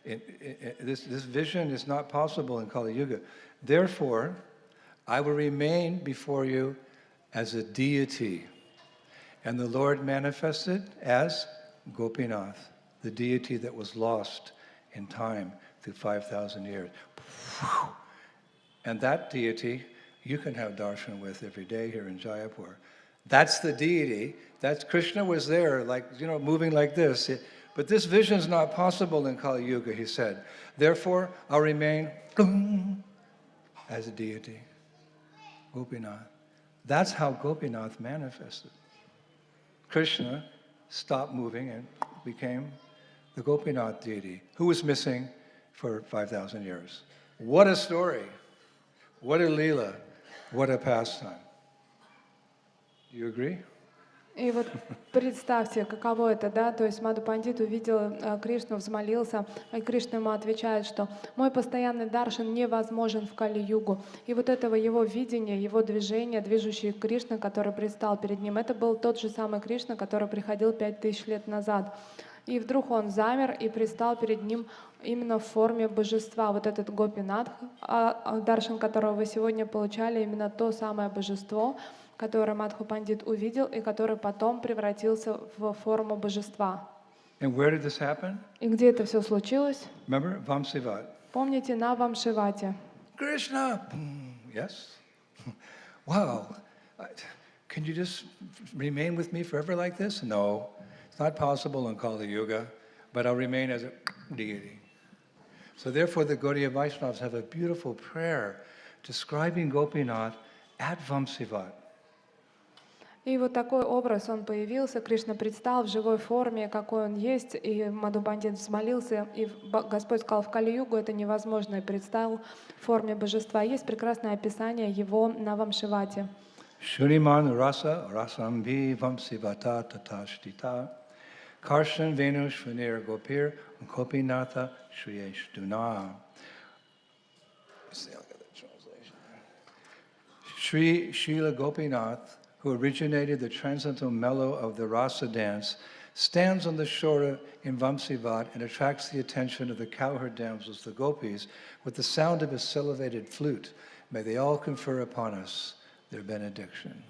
This vision is not possible in Kali Yuga. Therefore, I will remain before you as a deity. And the Lord manifested as Gopinath, the deity that was lost in time through 5,000 years. And that deity you can have darshan with every day here in Jaipur. That's the deity. That's Krishna was there, like, moving like this. But this vision is not possible in Kali Yuga, he said. Therefore, I'll remain as a deity, Gopinath. That's how Gopinath manifested. Krishna stopped moving and became the Gopinath deity, who was missing for 5,000 years. What a story. What a Leela. What a pastime. Do you agree? И вот представьте, каково это, да, то есть Мадху Пандит увидел Кришну, взмолился, и Кришна ему отвечает, что мой постоянный даршан невозможен в Кали-югу. И вот этого его видения, его движения, движущий Кришна, который предстал перед ним, это был тот же самый Кришна, который приходил 5000 лет назад. И вдруг он замер и предстал перед ним именно в форме божества. Вот этот Гопинатх, даршан которого вы сегодня получали, именно то самое божество, который Мадху Пандит увидел и который потом превратился в форму божества. And where did this happen? И где это все случилось? Remember? Vamsivat. Помните, на Вамшивате. Krishna! Yes? Wow. Can you just remain with me forever like this? No. It's not possible in Kali Yuga, but I'll remain as a deity. So therefore the Gaudiya Vaishnavas have a beautiful prayer describing Gopinath at Vamsivat. И вот такой образ он появился, Кришна предстал в живой форме, какой он есть, и Мадху Пандит взмолился, и Господь сказал, в Кали-югу это невозможно, и предстал в форме божества. Есть прекрасное описание его на Вамшивате. Shuriman rasa rasambi vamsivata tatashtita karshan venu shvanir gopir gopinatha shriyeshduna. Sri Srila Gopinath, who originated the transcendental mellow of the rasa dance, stands on the shore in Vamsivat and attracts the attention of the cowherd damsels, the gopis, with the sound of his salivated flute. May they all confer upon us their benediction.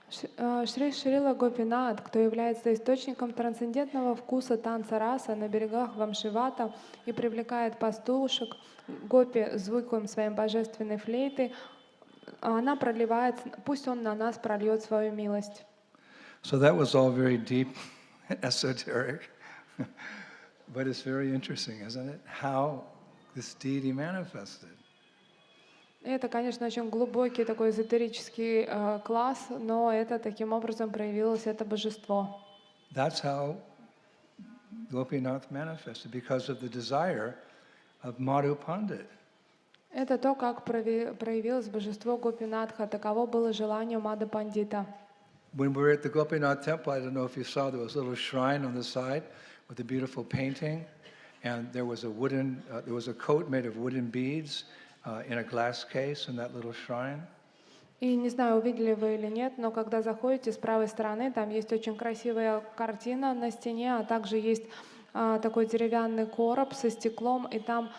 Шри Шрила Гопинат, кто является источником трансцендентного вкуса танца раса на берегах Вамшивата и привлекает пастушек, гопи звуком своей божественной флейты, она проливает, пусть он на нас прольет свою милость. So that was all very deep and esoteric, but it's very interesting, isn't it? How this deity manifested. Это, конечно, очень глубокий такой эзотерический класс, но это таким образом проявилось это божество. That's how Gopinath manifested, because of the desire of Madhu Pandit. Это то, как проявилось божество Гопинатха. Таково было желание Мадху Пандита. When we were at the Gopinath temple, I don't know if you saw, there was a little shrine on the side with a beautiful painting, and there was a coat made of wooden beads in a glass case in that little shrine. И не знаю, увидели вы или нет, но когда заходите с правой стороны, там есть очень красивая картина на стене, а также есть такой деревянный короб со стеклом, и там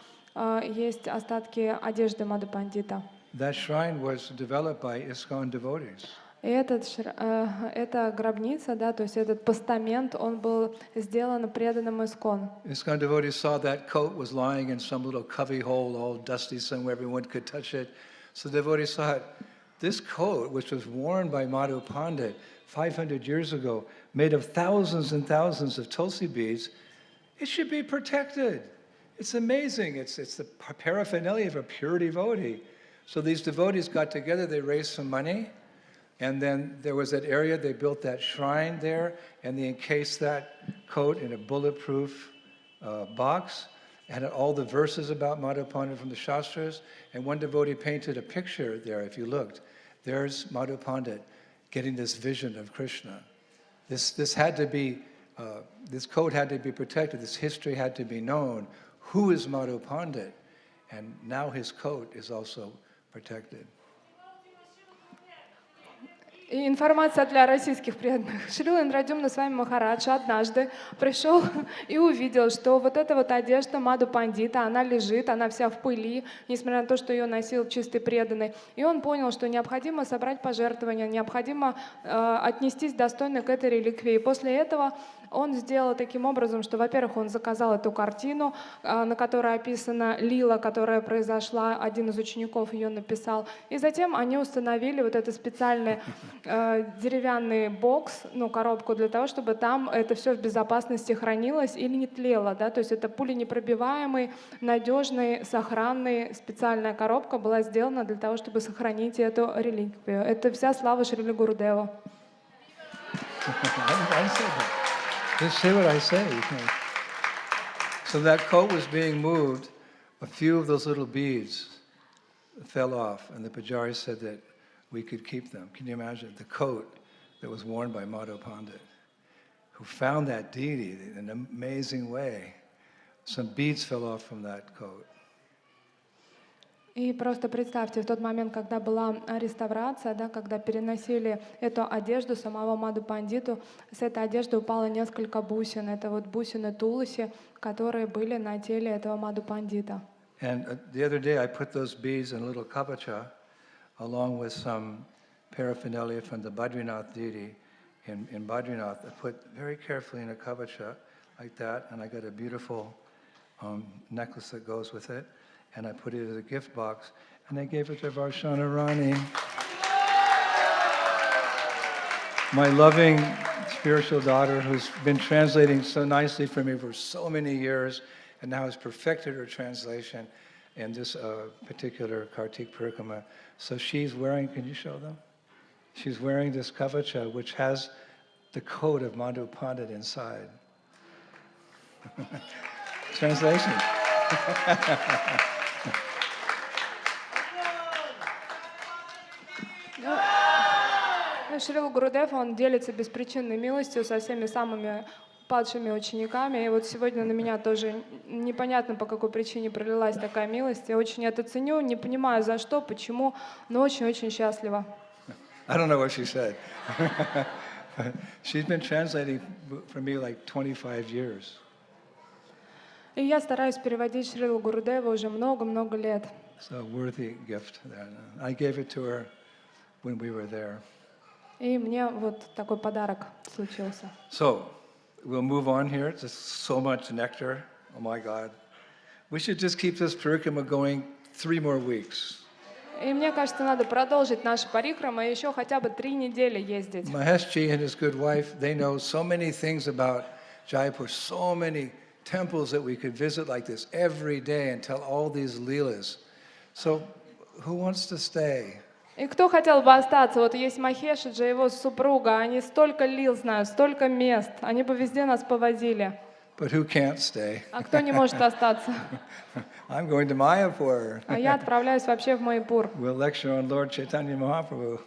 есть остатки одежды Мадху Пандита. That shrine was developed by ISKCON devotees. И эта гробница, да, то есть этот постамент, он был сделан преданным Искон. ISKCON devotees saw that coat was lying in some little cubby hole, all dusty somewhere, everyone could touch it. So the devotees thought, this coat, which was worn by Madhu Pandit 500 years ago, made of thousands and thousands of tulsi beads, it should be protected. It's amazing. It's the paraphernalia of a pure devotee. So these devotees got together, they raised some money, and then there was that area, they built that shrine there, and they encased that coat in a bulletproof box, had all the verses about Madhu Pandit from the Shastras, and one devotee painted a picture there, if you looked. There's Madhu Pandit getting this vision of Krishna. This had to be, this code had to be protected, this history had to be known. Who is Madhu Pandit? And now his coat is also protected. И информация для российских преданных. Шрила Индрадюмна Свами Махарадж однажды пришел и увидел, что вот эта вот одежда Мадху Пандита, она лежит, она вся в пыли, несмотря на то, что ее носил чистый преданный. И он понял, что необходимо собрать пожертвования, необходимо отнестись достойно к этой реликвии. И после этого он сделал таким образом, что, во-первых, он заказал эту картину, на которой описана лила, которая произошла, один из учеников ее написал. И затем они установили вот этот специальный деревянный бокс, коробку, для того, чтобы там это все в безопасности хранилось или не тлело. Да? То есть это пуленепробиваемый, надежный, сохранный, специальная коробка была сделана для того, чтобы сохранить эту реликвию. Это вся слава Шриле Гурудеву. Just say what I say. So that coat was being moved. A few of those little beads fell off, and the Pujari said that we could keep them. Can you imagine the coat that was worn by Madhu Pandit, who found that deity in an amazing way? Some beads fell off from that coat. И просто представьте, в тот момент, когда была реставрация, да, когда переносили эту одежду самого Мадху Пандиту, с этой одежды упало несколько бусин. Это вот бусины Туласи, которые были на теле этого Мадху Пандита. And the other day I put those beads in a little kabacha, along with some paraphernalia from the Badrinath deity in Badrinath. I put very carefully in a kabacha like that, and I got a beautiful necklace that goes with it. And I put it in a gift box, and I gave it to Varshana Rani, my loving spiritual daughter, who's been translating so nicely for me for so many years, and now has perfected her translation in this particular Kartik parikrama. So she's wearing, can you show them? She's wearing this kavacha, which has the code of Madhu Pandit inside. Translation. Шрила Гурудев, он делится беспричинной милостью со всеми самыми падшими учениками. И вот сегодня на меня тоже непонятно, по какой причине пролилась такая милость. Я очень это ценю, не понимаю за что, почему, но очень-очень счастлива. I don't know what she said. She's been translating for me like 25 years. И я стараюсь переводить Шрилу Гурудева уже много-много лет. It's a worthy gift. I gave it to her when we were there. И мне вот такой подарок случился. So, we'll move on here. There's so much nectar. Oh my God. We should just keep this parikrama going 3 more weeks. И мне кажется, надо продолжить наши парикрамы и еще хотя бы 3 недели ездить. Maheshji and his good wife, they know so many things about Jaipur, so many temples that we could visit like this every day and tell all these leelas. So, who wants to stay? И кто хотел бы остаться? Вот есть Махешиджа, его супруга, они столько лил знают, столько мест, они бы везде нас повозили. But who can't stay? А кто не может остаться? I'm going to Mayapur. А я отправляюсь вообще в Майяпур. We'll lecture on Lord Chaitanya Mahaprabhu.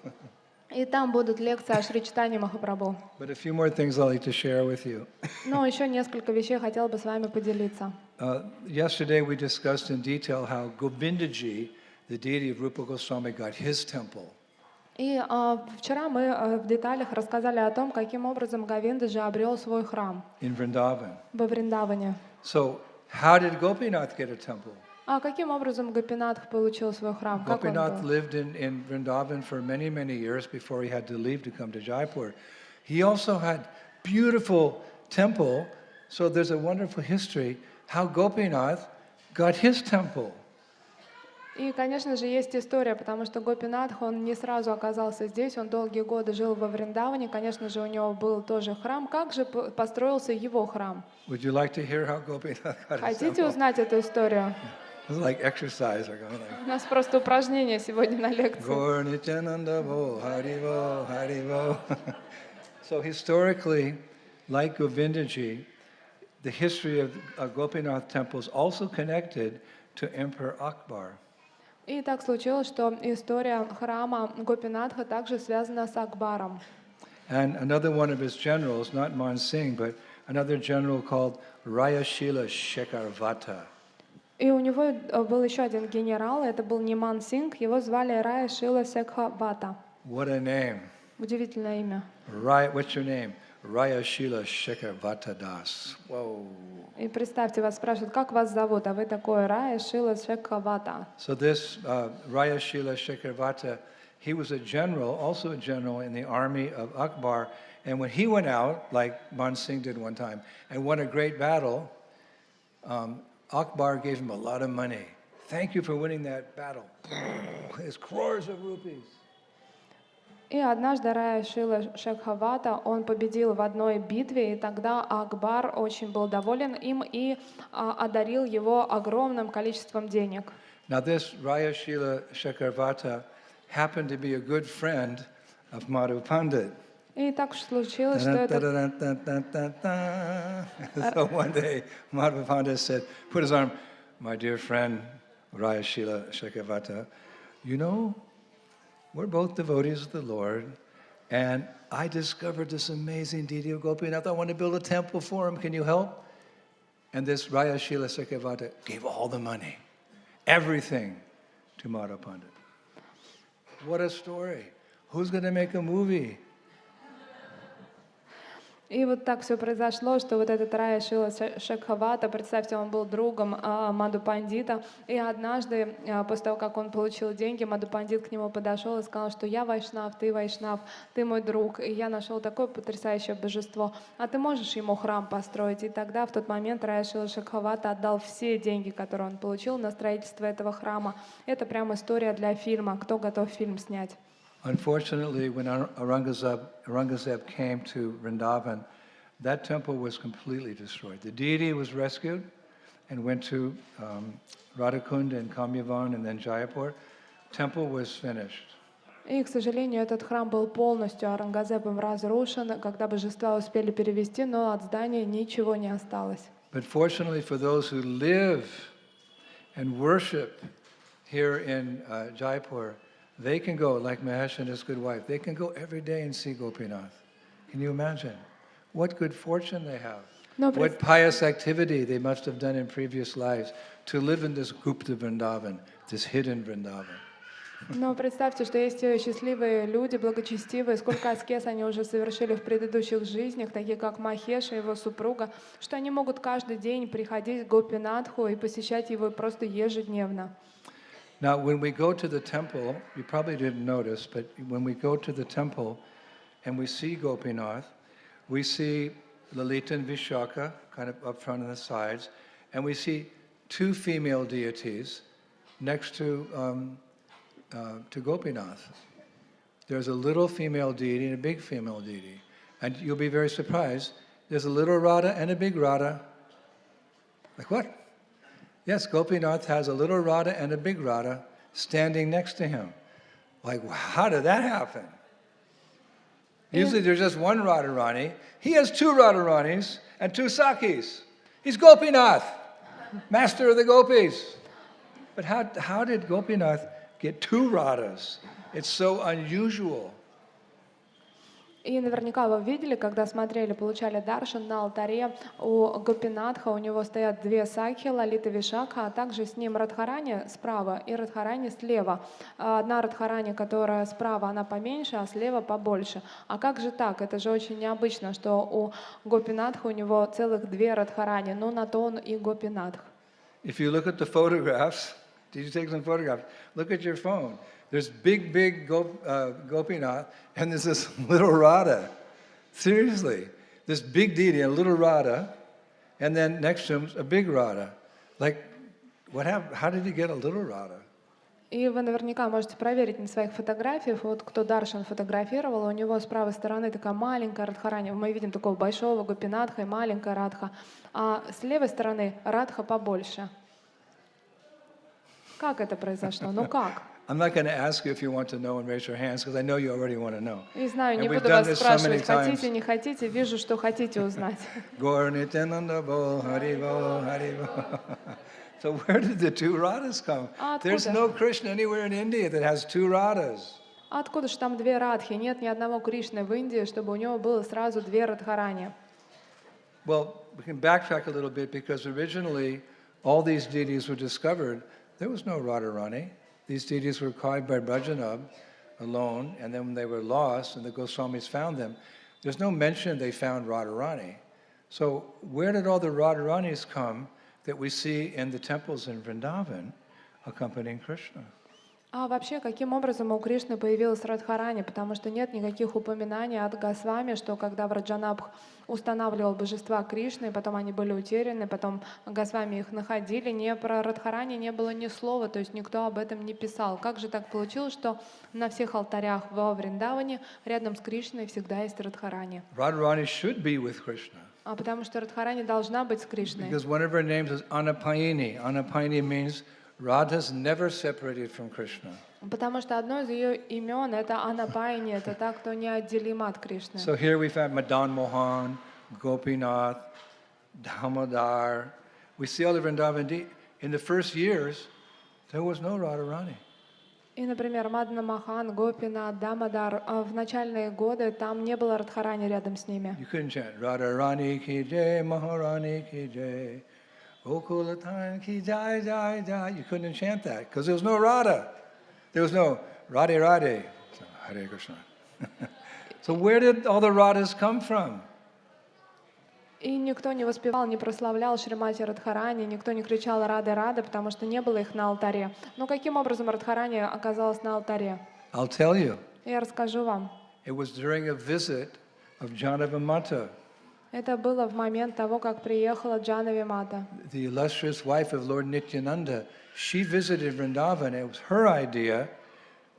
И там будут лекции о Шри Чайтанье Махапрабху. But a few more things I'd like to share with you. Но еще несколько вещей хотела бы с вами поделиться. Yesterday we discussed in detail how Govindaji, the deity of Rupa Goswami, got his temple. И вчера мы в деталях рассказали о том, каким образом Говиндаджи обрел свой храм In Vrindavan. во Вриндаване. So, how did Gopinath get a temple? А каким образом Гопинатх получил свой храм? Как он Gopinath был? lived in Vrindavan for many, many years before he had to leave to come to Jaipur. He also had beautiful temple, so there's a wonderful history how Gopinath got his temple. И, конечно же, есть история, потому что Гопинатх, он не сразу оказался здесь, он долгие годы жил во Вриндаване, конечно же, у него был тоже храм. Как же построился его храм? Would you like to hear how Gopinath got his Хотите temple? узнать эту историю? It's like exercise. Or going like, У нас просто упражнение сегодня на лекции. Gaur Nityananda Bo, Hari Bo, Hari Bo. So historically, like Govindaji, the history of Gopinath temple is also connected to Emperor Akbar. И так случилось, что история храма Гопинатха также связана с Акбаром. And another one of his generals, not Man Singh, but another general called Rayashila Shekarvata. И у него был еще один генерал, это был не Ман Синг, его звали Рая Шила Секхавата. What a name. Удивительное имя. What's your name? Rayashila Shekarvata Das. Whoa. И представьте, вас спрашивают, как вас зовут, а вы такой Рая Шила Секхавата. So this Rayashila Shekarvata, he was a general, also a general in the army of Akbar. And when he went out, like Man Singh did one time, and won a great battle, Akbar gave him a lot of money. Thank you for winning that battle. It's crores of rupees. И однажды Рая Шила Шекхавата, он победил в одной битве, и тогда Акбар очень был доволен им и одарил его огромным количеством денег. Now this Rayashila Shekarvata happened to be a good friend of Madhu Pandit. И так уж случилось, что это... So one day Madhu Pandit said, put his arm, my dear friend Rayashila Shekarvata, you know, we're both devotees of the Lord, and I discovered this amazing deity of Gopinath. I want to build a temple for him. Can you help? And this Rayashila Shekarvata gave all the money, everything, to Madhu Pandit. What a story. Who's going to make a movie? И вот так все произошло, что вот этот Рая Шила Шекхавата, представьте, он был другом Мадху Пандита, и однажды, после того, как он получил деньги, Мадху Пандит к нему подошел и сказал, что я вайшнав, ты мой друг, и я нашел такое потрясающее божество, а ты можешь ему храм построить? И тогда, в тот момент, Рая Шила Шекхавата отдал все деньги, которые он получил на строительство этого храма. Это прям история для фильма, кто готов фильм снять. Unfortunately, when Aurangzeb came to Vrindavan, that temple was completely destroyed. The deity was rescued and went to Radhakund and Kamyavan and then Jaipur. Temple was finished. И, к сожалению, этот храм был полностью Аурангзебом разрушен, когда божества успели перевести, но от здания ничего не осталось. But fortunately for those who live and worship here in Jaipur, they can go, like Mahesh and his good wife, they can go every day and see Gopinath. Can you imagine? What good fortune they have. What pious activity they must have done in previous lives to live in this Gupta Vrindavan, this hidden Vrindavan. Но представьте, что есть счастливые люди, благочестивые, сколько аскез они уже совершили в предыдущих жизнях, такие как Махеш и его супруга, что они могут каждый день приходить к Гопинатху и посещать его просто ежедневно. Now, when we go to the temple, you probably didn't notice, but when we go to the temple and we see Gopinath, we see Lalita and Vishaka kind of up front on the sides, and we see two female deities next to Gopinath. There's a little female deity and a big female deity. And you'll be very surprised, there's a little Radha and a big Radha. Like what? Yes, Gopinath has a little Radha and a big Radha standing next to him. Like, how did that happen? Usually there's just one Radharani. He has two Radharanis and two Sakis. He's Gopinath, master of the gopis. But how did Gopinath get two Radhas? It's so unusual. И наверняка вы видели, когда смотрели, получали даршан на алтаре у Гопинатха, у него стоят две сакхи, Лалита Вишакха, а также с ним Радхарани справа и Радхарани слева. Одна Радхарани, которая справа, она поменьше, а слева побольше. А как же так? Это же очень необычно, что у Гопинатха у него целых две Радхарани, но на то он и Гопинатх. If you look at the photographs, did you take some photographs? Look at your phone. There's big Gopinath, and there's this little Radha. Seriously, this big deity, a little Radha, and then next to him a big Radha. Like, what happened? How did he get a little Radha? И вы наверняка можете проверить на своих фотографиях, вот кто Даршан фотографировал, у него с правой стороны такая маленькая Радхарани, мы видим такого большого Гопинатха и маленькая Радха, а с левой стороны Радха побольше. Как это произошло? Ну как? I'm not going to ask you if you want to know and raise your hands, because I know you already want to know. И знаю, не And we've буду done вас this so many спрашивать, хотите, times. не хотите, вижу, что хотите узнать. Gaur Nityananda Bo, Hari Bo, Hari Bo. So where did the two Radhas come? А There's откуда? no Krishna anywhere in India that has two Radhas. А откуда же там две Радхи? Нет ни одного Кришны в Индии, чтобы у него было сразу две Радхарани. Well, we can backtrack a little bit because originally all these deities were discovered. There was no Radharani. These deities were caught by Bhajanab alone, and then when they were lost and the Goswamis found them, there's no mention they found Radharani. So where did all the Radharanis come that we see in the temples in Vrindavan accompanying Krishna? А вообще, каким образом у Кришны появилась Радхарани? Потому что нет никаких упоминаний от Госвами, что когда Враджанабх устанавливал божества Кришны, потом они были утеряны, потом Госвами их находили, не про Радхарани не было ни слова, то есть никто об этом не писал. Как же так получилось, что на всех алтарях во Вриндаване рядом с Кришной всегда есть Радхарани? Radharani should be with Krishna. А потому что Радхарани должна быть с Кришной. Because one of her names is Anapayini. Anapayini means Radha's never separated from Krishna. Потому что одно из ее имен это Анапайни, это та, кто неотделим от Кришны. So here we've had Madan Mohan, Gopinath, Damodar. We see all the Vrindavan. In the first years, there was no Radharani. И, например, Мадна Махан, Гопина, Дамодар, в начальные годы там не было Радхарани рядом с ними. You couldn't chant Radharani ki jai, Maharani ki jai, Gokulathan ki jai, jai, jai. You couldn't chant that because there was no Radha. There was no Radhe Radhe. So, Hare Krishna. So where did all the Radhas come from? И никто не воспевал, не прославлял Шримати Радхарани, никто не кричал Рады Рады, потому что не было их на алтаре. Но каким образом Радхарани оказалась на алтаре? I'll tell you. Я расскажу вам. It was during a visit of Janavamata, Это было в момент того, как приехала Джанави Мата. the illustrious wife of Lord Nityananda. She visited Vrindavan. It was her idea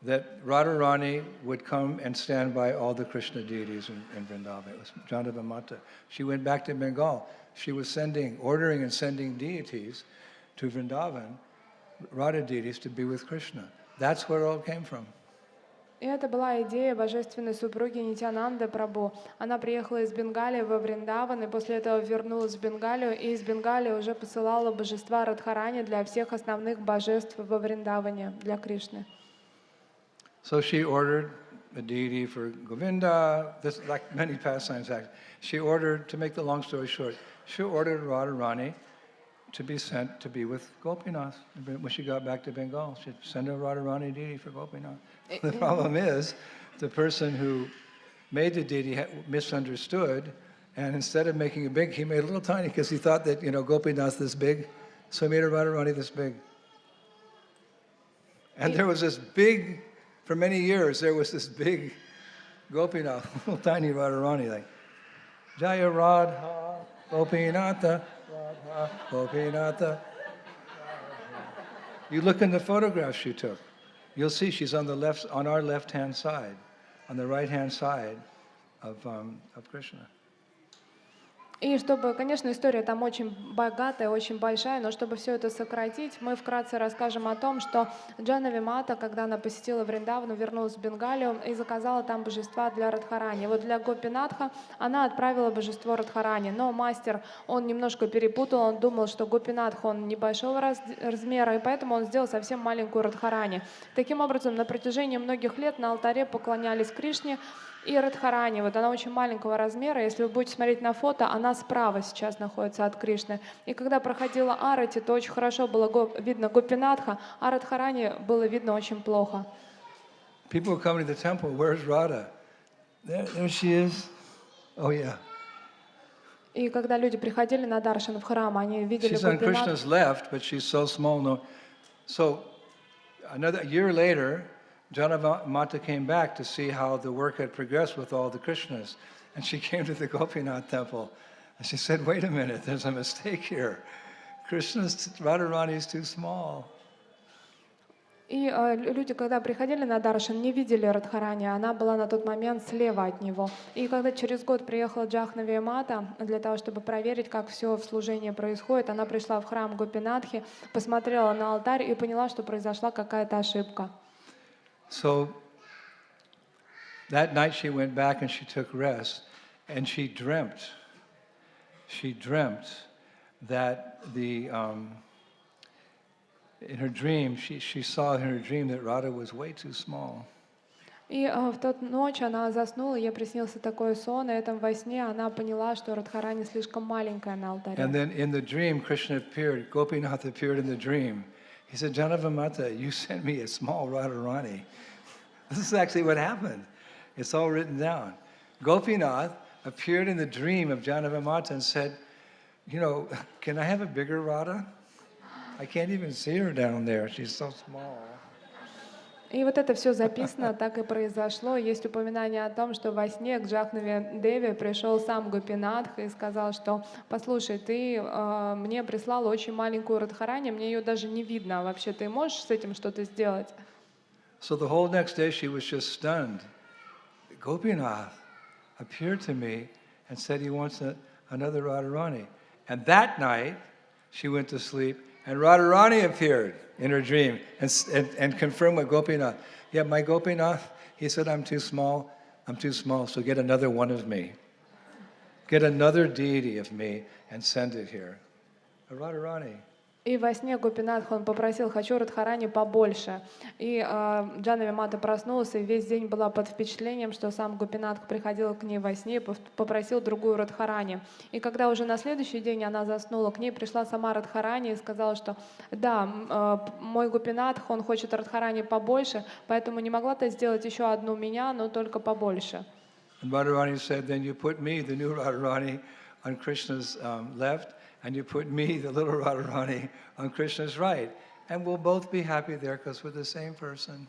that Radharani would come and stand by all the Krishna deities in Vrindavan. It was Janavamata. She went back to Bengal. She was ordering and sending deities to Vrindavan, Radha deities, to be with Krishna. That's where it all came from. И это была идея божественной супруги Нитянанды Прабху. Она приехала из Бенгалии во Вриндаван, и после этого вернулась в Бенгалию, и из Бенгалии уже посылала божества Радхарани для всех основных божеств во Вриндаване, для Кришны. So she ordered a deity for Govinda, this, like many pastimes act. She ordered, to make the long story short, she ordered Radharani to be sent to be with Gopinath. When she got back to Bengal, she'd send a Radharani deity for Gopinath. The problem is, the person who made the deity misunderstood, and instead of making it big, he made it a little tiny because he thought that, Gopinath this big, so he made a Radharani this big. And there was this big, for many years, there was this big Gopinath, little tiny Radharani, like, Jaya Radha, Gopinatha, Radha, Gopinatha. You look in the photographs she took, you'll see she's on our left-hand side, on the right-hand side of Krishna. И чтобы, конечно, история там очень богатая, очень большая, но чтобы все это сократить, мы вкратце расскажем о том, что Джанави Мата, когда она посетила Вриндавану, вернулась в Бенгалию и заказала там божества для Радхарани. Вот для Гопинатха она отправила божество Радхарани, но мастер, он немножко перепутал, он думал, что Гопинатх, он небольшого размера, и поэтому он сделал совсем маленькую Радхарани. Таким образом, на протяжении многих лет на алтаре поклонялись Кришне, и Радхарани, вот она очень маленького размера, если вы будете смотреть на фото, она справа сейчас находится от Кришны. И когда проходила Арати, то очень хорошо было видно Гопинатха, а Радхарани было видно очень плохо. People come to the temple, where's Radha? There she is. Oh yeah. И когда люди приходили на даршан в храм, они видели She's on Гопинатха. Krishna's left, but she's so small. No. So another year later, Janavamata came back to see how the work had progressed with all the Krishnas. And she came to the Gopinath temple. And she said, wait a minute, there's a mistake here. Radharani is too small. И люди, когда приходили на даршан, не видели Радхарани, она была на тот момент слева от него. И когда через год приехала Джахнави Мата для того, чтобы проверить, как все в служении происходит, она пришла в храм Гопинатхи, посмотрела на алтарь и поняла, что произошла какая-то ошибка. So that night she went back and she took rest, and she dreamt that in her dream, she saw in her dream that Radha was way too small. И в тот ночь она заснула, ей приснился такой сон, и этом во сне она поняла, что Радхарани слишком маленькая на алтаре. And then in the dream, Krishna appeared, Gopinath appeared in the dream. He said, Janavamata, you sent me a small Radharani. This is actually what happened. It's all written down. Gopinath appeared in the dream of Janavamata and said, can I have a bigger Radha? I can't even see her down there. She's so small. И вот это все записано, так и произошло. Есть упоминание о том, что во сне к Джахнаве Деве пришел сам Гопинатх и сказал, что послушай, ты мне прислал очень маленькую Радхарани, мне ее даже не видно. Вообще ты можешь с этим что-то сделать? So the whole next day she was just stunned. Gopinath appeared to me and said he wants another Radharani. And that night she went to sleep and Radharani appeared in her dream and confirmed with Gopinath. Yeah, my Gopinath, he said, I'm too small, so get another one of me. Get another deity of me and send it here. A Radharani. И во сне Гопинатх, он попросил, хочу Радхарани побольше. И Джанави Мата проснулась, и весь день была под впечатлением, что сам Гопинатх приходил к ней во сне и попросил другую Радхарани. И когда уже на следующий день она заснула, к ней пришла сама Радхарани и сказала, что да, мой Гопинатх, он хочет Радхарани побольше, поэтому не могла ты сделать еще одну меня, но только побольше. And Radharani said, then you put me, the new Radharani, on Krishna's left, and you put me, the little Radharani, on Krishna's right. And we'll both be happy there because we're the same person.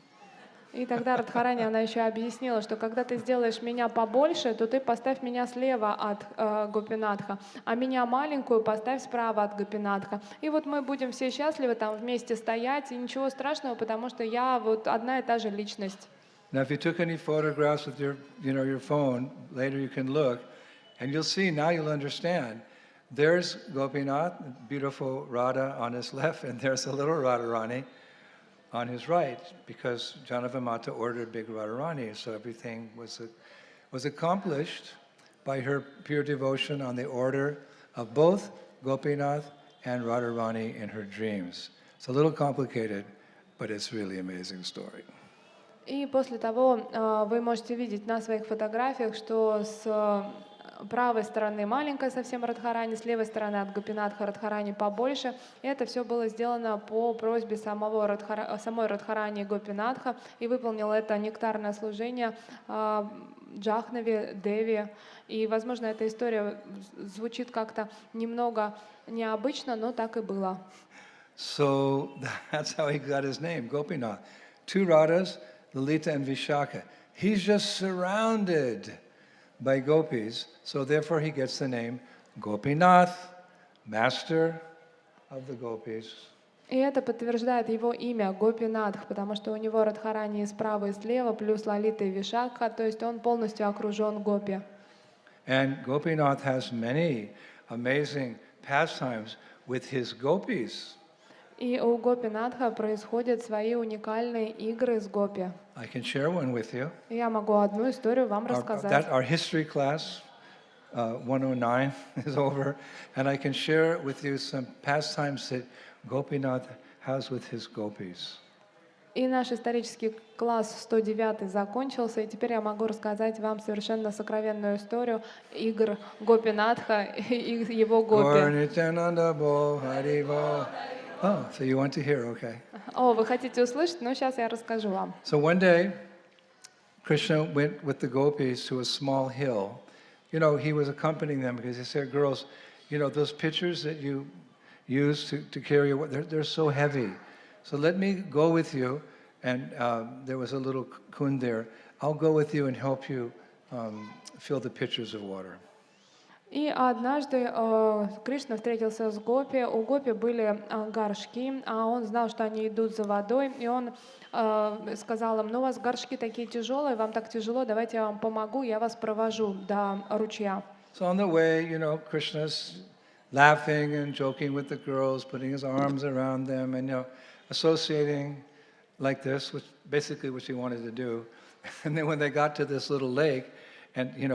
И тогда Радхарани, она еще объяснила, что когда ты сделаешь меня побольше, то ты поставь меня слева от Гопинатха, а меня маленькую поставь справа от Гопинатха. И вот мы будем все счастливы там вместе стоять, и ничего страшного, потому что я вот одна и та же личность. Now, if you took any photographs with your phone, later you can look, and you'll see, now you'll understand. There's Gopinath, beautiful Radha on his left, and there's a little Radharani on his right, because Janavamata ordered big Radharani, so everything was accomplished by her pure devotion on the order of both Gopinath and Radharani in her dreams. It's a little complicated, but it's really an amazing story. И после того вы можете видеть на своих фотографиях, что с правой стороны маленькая совсем Радхарани, с левой стороны от Гопинатха Радхарани побольше. И это все было сделано по просьбе самой Радхарани Гопинатха, и выполнил это нектарное служение Джахнави Деви. И, возможно, эта история звучит как-то немного необычно, но так и было. So that's how he got his name, Gopinath. Two Radhas, Lalita and Vishaka. He's just surrounded by gopis, so therefore he gets the name Gopinath, master of the gopis. И это подтверждает его имя Гопинатх, потому что у него Радхарани справа и слева, плюс Лалита и Вишакха, то есть он полностью окружен гопи. And Gopinath has many amazing pastimes with his gopis. И у Гопинатха происходят свои уникальные игры с гопи. I can share one with you. Я могу одну историю вам рассказать. Our history class, 109, is over, and I can share with you some pastimes that Gopinath has with his gopis. И наш исторический класс 109 закончился, и теперь я могу рассказать вам совершенно сокровенную историю игр Гопинатха и его гопи. Oh, so you want to hear, okay. О, вы хотите услышать? Ну, сейчас я расскажу вам. So one day, Krishna went with the gopis to a small hill. He was accompanying them because he said, girls, those pitchers that you use to carry your water, they're so heavy. So let me go with you. And there was a little kund there. I'll go with you and help you fill the pitchers of water. И однажды Кришна встретился с гопи. У гопи были горшки, а он знал, что они идут за водой. И он сказал им, у вас горшки такие тяжелые, вам так тяжело, давайте я вам помогу, я вас провожу до ручья. So on the way, Krishna's laughing and joking with the girls, putting his arms around them and, associating like this, which basically what she wanted to do. And then when they got to this little lake, and he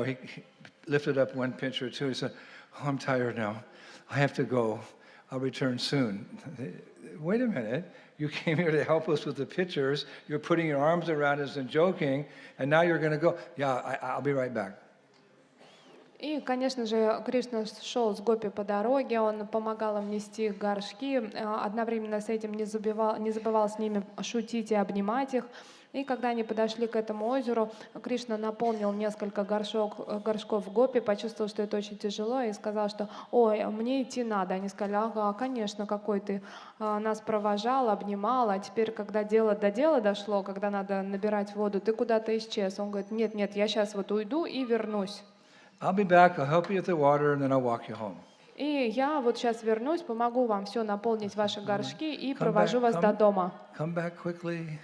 lifted up one pinch or two, he said, "Oh, I'm tired now. I have to go. I'll return soon." Wait a minute. You came here to help us with the pictures. You're putting your arms around us and joking, and now you're going to go. Yeah, I'll be right back. И, конечно же, Кришна шел с гопи по дороге, он помогал им нести их горшки, одновременно с этим не забывал с ними шутить и обнимать их. И когда они подошли к этому озеру, Кришна наполнил несколько горшков гопи, почувствовал, что это очень тяжело, и сказал, что «Ой, мне идти надо». Они сказали: «Ага, конечно, какой ты нас провожал, обнимал, а теперь, когда дело до дела дошло, когда надо набирать воду, ты куда-то исчез». Он говорит: «Нет, нет, я сейчас вот уйду и вернусь. I'll be back. I'll help you with the water, and then I'll walk you home. И я вот сейчас вернусь, помогу вам все наполнить ваши горшки и провожу вас до дома». Come back quickly.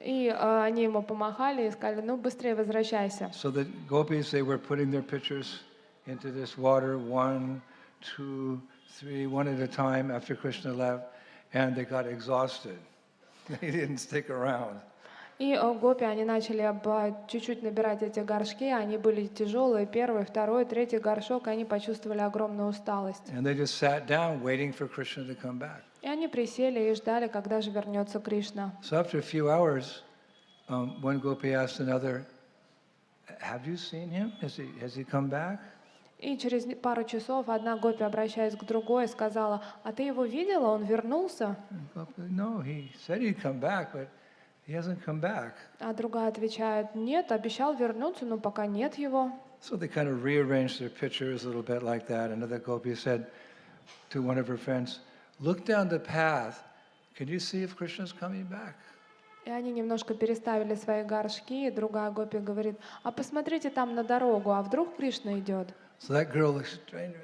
И они ему помахали и сказали: «Ну, быстрее возвращайся». So the gopis, they were putting their pitchers into this water, 1, 2, 3, one at a time after Krishna left, and they got exhausted. They didn't stick around. И гопи, они начали чуть-чуть набирать эти горшки, они были тяжелые, первый, второй, третий горшок, и они почувствовали огромную усталость. And they just sat down waiting for Krishna to come back. И они присели и ждали, когда же вернется Кришна. So after a few hours, one gopi asked another, "Have you seen him? Has he come back?" И через пару часов одна гопи, обращаясь к другой, сказала: «А ты его видела? Он вернулся?» No, he said he'd come back, but he hasn't come back. А другая отвечает: «Нет, обещал вернуться, но пока нет его». So they kind of rearranged their pictures a little bit like that. Another gopi said to one of her friends, "Look down the path. Can you see if Krishna's coming back?" И они немножко переставили свои горшки, и другая гопи говорит: «А посмотрите там на дорогу, а вдруг Кришна идет?» So that girl looks strange.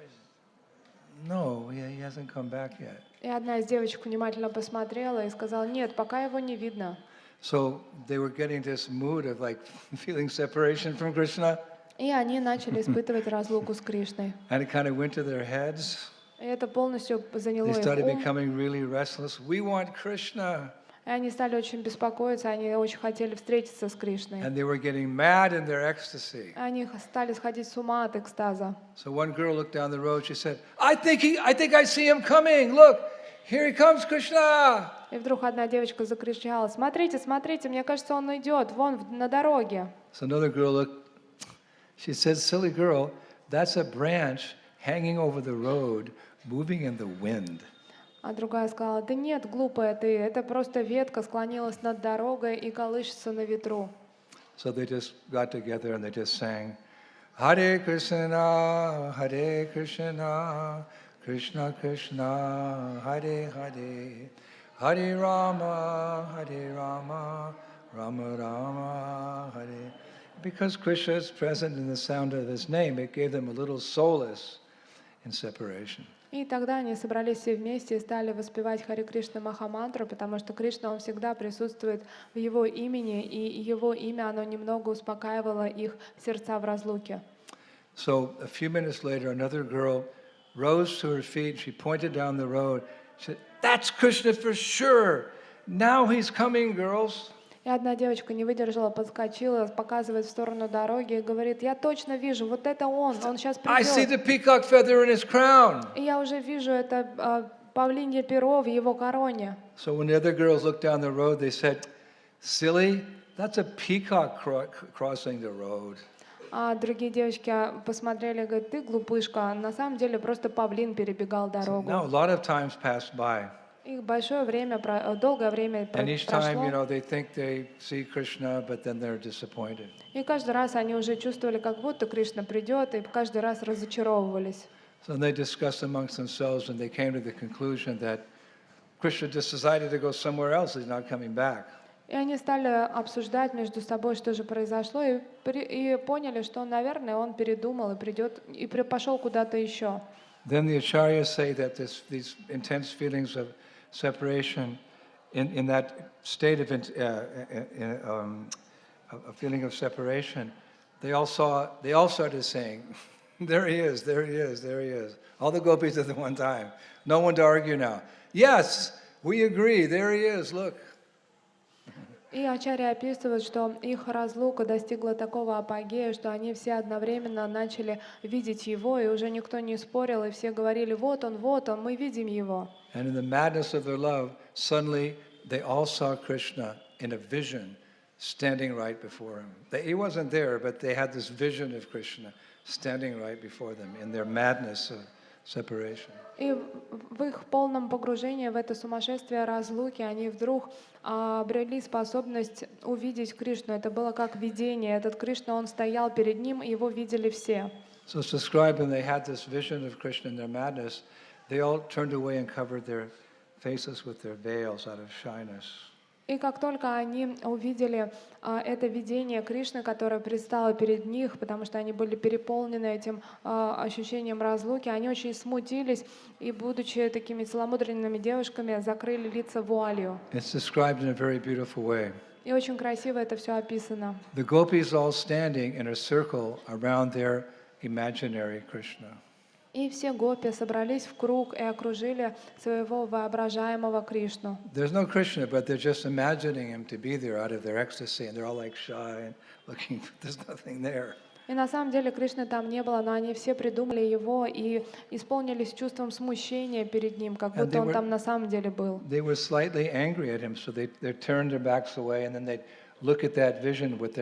No, he hasn't come back yet. И одна из девочек внимательно посмотрела и сказала: «Нет, пока его не видно». So they were getting this mood of like feeling separation from Krishna. И они начали испытывать разлуку с Кришной. And it kind of went to their heads. И это полностью заняло They их started ум. becoming really restless. We want Krishna. И они стали очень беспокоиться, они очень хотели встретиться с Кришной. And they were getting mad in their ecstasy. И они стали сходить с ума от экстаза. So one girl looked down the road. She said, I think I see him coming. Look, here he comes, Krishna." И вдруг одна девочка закричала: «Смотрите, смотрите, мне кажется, он идет, вон на дороге». So another girl looked. She said, "Silly girl, that's a branch hanging over the road, moving in the wind." А другая сказала: «Да нет, глупая ты, это просто ветка склонилась над дорогой и колышется на ветру». So they just got together and they just sang, Hare Krishna, Krishna Krishna, Hare Hare, Hare Rama, Rama Rama, Hare. Because Krishna is present in the sound of his name, it gave them a little solace in separation. И тогда они собрались все вместе и стали воспевать Харе Кришна Махамантру, потому что Кришна, он всегда присутствует в его имени, и его имя, оно немного успокаивало их сердца в разлуке. So a few minutes later, another girl rose to her feet. She pointed down the road. She said, "That's Krishna for sure. Now he's coming, girls." И одна девочка не выдержала, подскочила, показывает в сторону дороги и говорит: «Я точно вижу, вот это он сейчас I see придет». the peacock feather in his crown. И я уже вижу это павлинье перо в его короне. So when the other girls looked down the road, they said, "Silly, that's a peacock crossing the road." А другие девочки посмотрели и говорят: «Ты глупышка, на самом деле просто павлин перебегал So дорогу». now a lot of times passed by. И большое время, долгое время And each time, прошло. they think they see Krishna, but then they're disappointed. И каждый раз они уже чувствовали, как будто Кришна придет, и каждый раз разочаровывались. So they discussed amongst themselves, and they came to the conclusion that Krishna just decided to go somewhere else. He's not coming back. И они стали обсуждать между собой, что же произошло, и поняли, что, наверное, он передумал и придет, и пошел куда-то еще. Then the acharyas say that these intense feelings of separation, in that state of a feeling of separation, they all started saying, "There he is, there he is, there he is." All the gopis at the one time. No one to argue now. Yes, we agree. There he is. Look. И ачарьи описывают, что их разлука достигла такого апогея, что они все одновременно начали видеть его, и уже никто не спорил, и все говорили: вот он, мы видим его. And in the madness of their love, suddenly they all saw Krishna in a vision standing right before him. He wasn't there, but they had this vision of Krishna standing right before them in their madness of separation. И в их полном погружении в это сумасшествие разлуки они вдруг обрели способность увидеть Кришну. Это было как видение. Этот Кришна, он стоял перед ним, и его видели все. So it's described when they had this vision of Krishna in their madness, they all turned away and covered their faces with their veils out of shyness. И как только они увидели это видение Кришны, которое предстало перед них, потому что они были переполнены этим ощущением разлуки, они очень смутились и, будучи такими целомудренными девушками, закрыли лица вуалью. It's described in a very beautiful way. И очень красиво это все описано. The gopis all standing in a circle around their imaginary Krishna. И все гопи собрались в круг и окружили своего воображаемого Кришну. There's no Krishna, but they're just imagining him to be there out of their ecstasy, and they're all like shy and looking, there's nothing there. И на самом деле Кришны там не было, но они все придумали его и исполнились чувством смущения перед ним, как будто он там на самом деле был. They were slightly angry at him, so they turned their backs away, and then they'd look at that vision with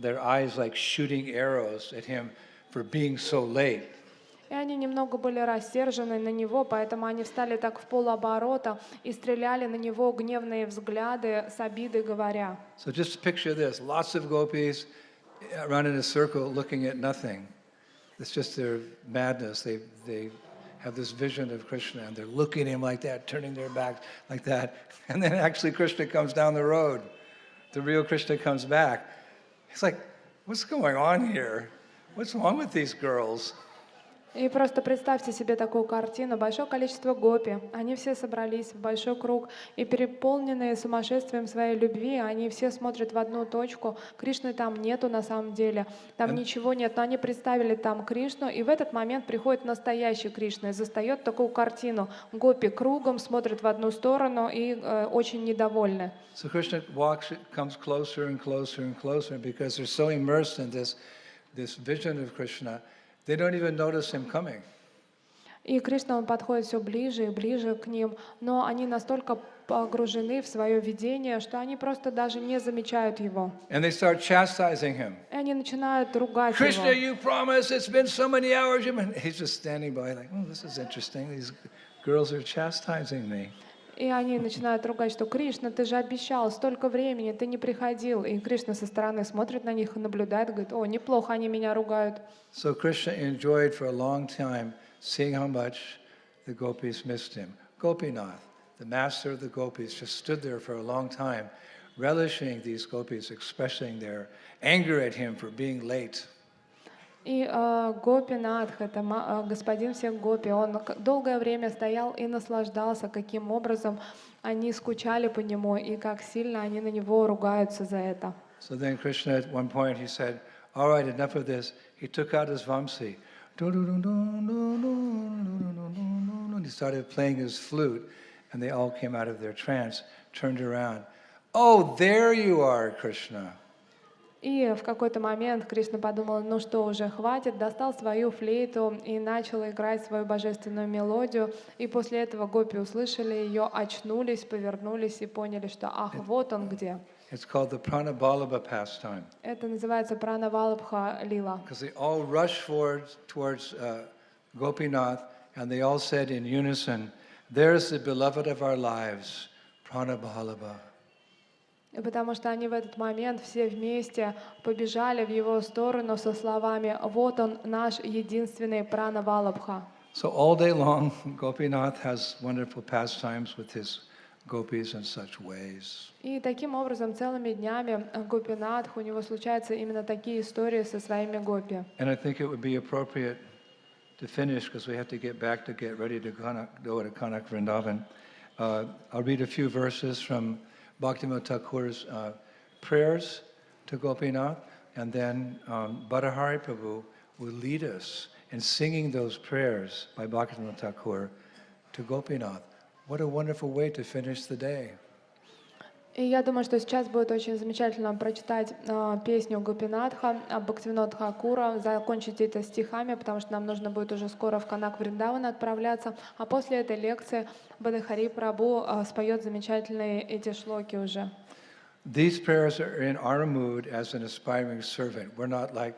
their eyes like shooting arrows at him for being so late. И они немного были рассержены на него, поэтому они встали так в полоборота и стреляли на него гневные взгляды с обидой, говоря. So just picture this, lots of gopis around in a circle looking at nothing. It's just their madness. They have this vision of Krishna, and they're looking at him like that, turning their backs like that. And then actually Krishna comes down the road. The real Krishna comes back. It's like, what's going on here? What's wrong with these girls? И просто представьте себе такую картину. Большое количество гопи. Они все собрались в большой круг. И переполненные сумасшествием своей любви, они все смотрят в одну точку. Кришны там нету на самом деле. Там ничего нет. Но они представили там Кришну. И в этот момент приходит настоящий Кришна и застает такую картину. Гопи кругом смотрят в одну сторону и очень недовольны. So Krishna comes closer and closer and closer because they're so immersed in this vision of Krishna. They don't even notice him coming. И Кришна, он подходит все ближе и ближе к ним, но они настолько погружены в свое видение, что они просто даже не замечают его. And they start chastising him. И они начинают ругать Krishna, его. you promised, it's been so many hours. He's just standing by like, oh, this is interesting. These girls are chastising me. И они начинают ругать, что Кришна, ты же обещал, столько времени, ты не приходил. И Кришна со стороны смотрит на них и наблюдает, говорит: о, неплохо они меня ругают. So Krishna enjoyed for a long time seeing how much the gopis missed him. Gopinath, the master of the gopis, just stood there for a long time, relishing these gopis, expressing their anger at him for being late. И Гопинатх, это господин всех гопи, он долгое время стоял и наслаждался, каким образом они скучали по нему и как сильно они на него ругаются за это. So then Krishna at one point he said, all right, enough of this. He took out his vamsi. He started playing his flute, and they all came out of their trance, turned around. Oh, there you are, Krishna. И в какой-то момент Кришна подумал, ну что, уже хватит, достал свою флейту и начал играть свою божественную мелодию. И после этого гопи услышали ее, очнулись, повернулись и поняли, что ах, вот он где. It's called the Pranabalabha pastime. Это называется Пранавалабха лила. Because they all rushed towards Gopinath, and they all said in unison, there's the beloved of our lives, Pranabalabha. И потому что они в этот момент все вместе побежали в его сторону со словами: «Вот он, наш единственный Пранавалабха». So all day long, Gopinath has wonderful pastimes with his gopis in such ways. И таким образом целыми днями Гопинатх, у него случаются именно такие истории со своими гопи. And I think it would be appropriate to finish, because we have to get ready to go to Kanak Vrindavan. I'll read a few verses from Bhaktivinoda Thakur's prayers to Gopinath, and then Bhattahari Prabhu will lead us in singing those prayers by Bhaktivinoda Thakur to Gopinath. What a wonderful way to finish the day. И я думаю, что сейчас будет очень замечательно прочитать песню Гопинатха, Бхактивинода Thakura, закончить это стихами, потому что нам нужно будет уже скоро в Канак Вриндаван отправляться. А после этой лекции Бадахари Прабhu споет замечательные эти шлоки уже. These prayers are in our mood as an aspiring servant. We're not like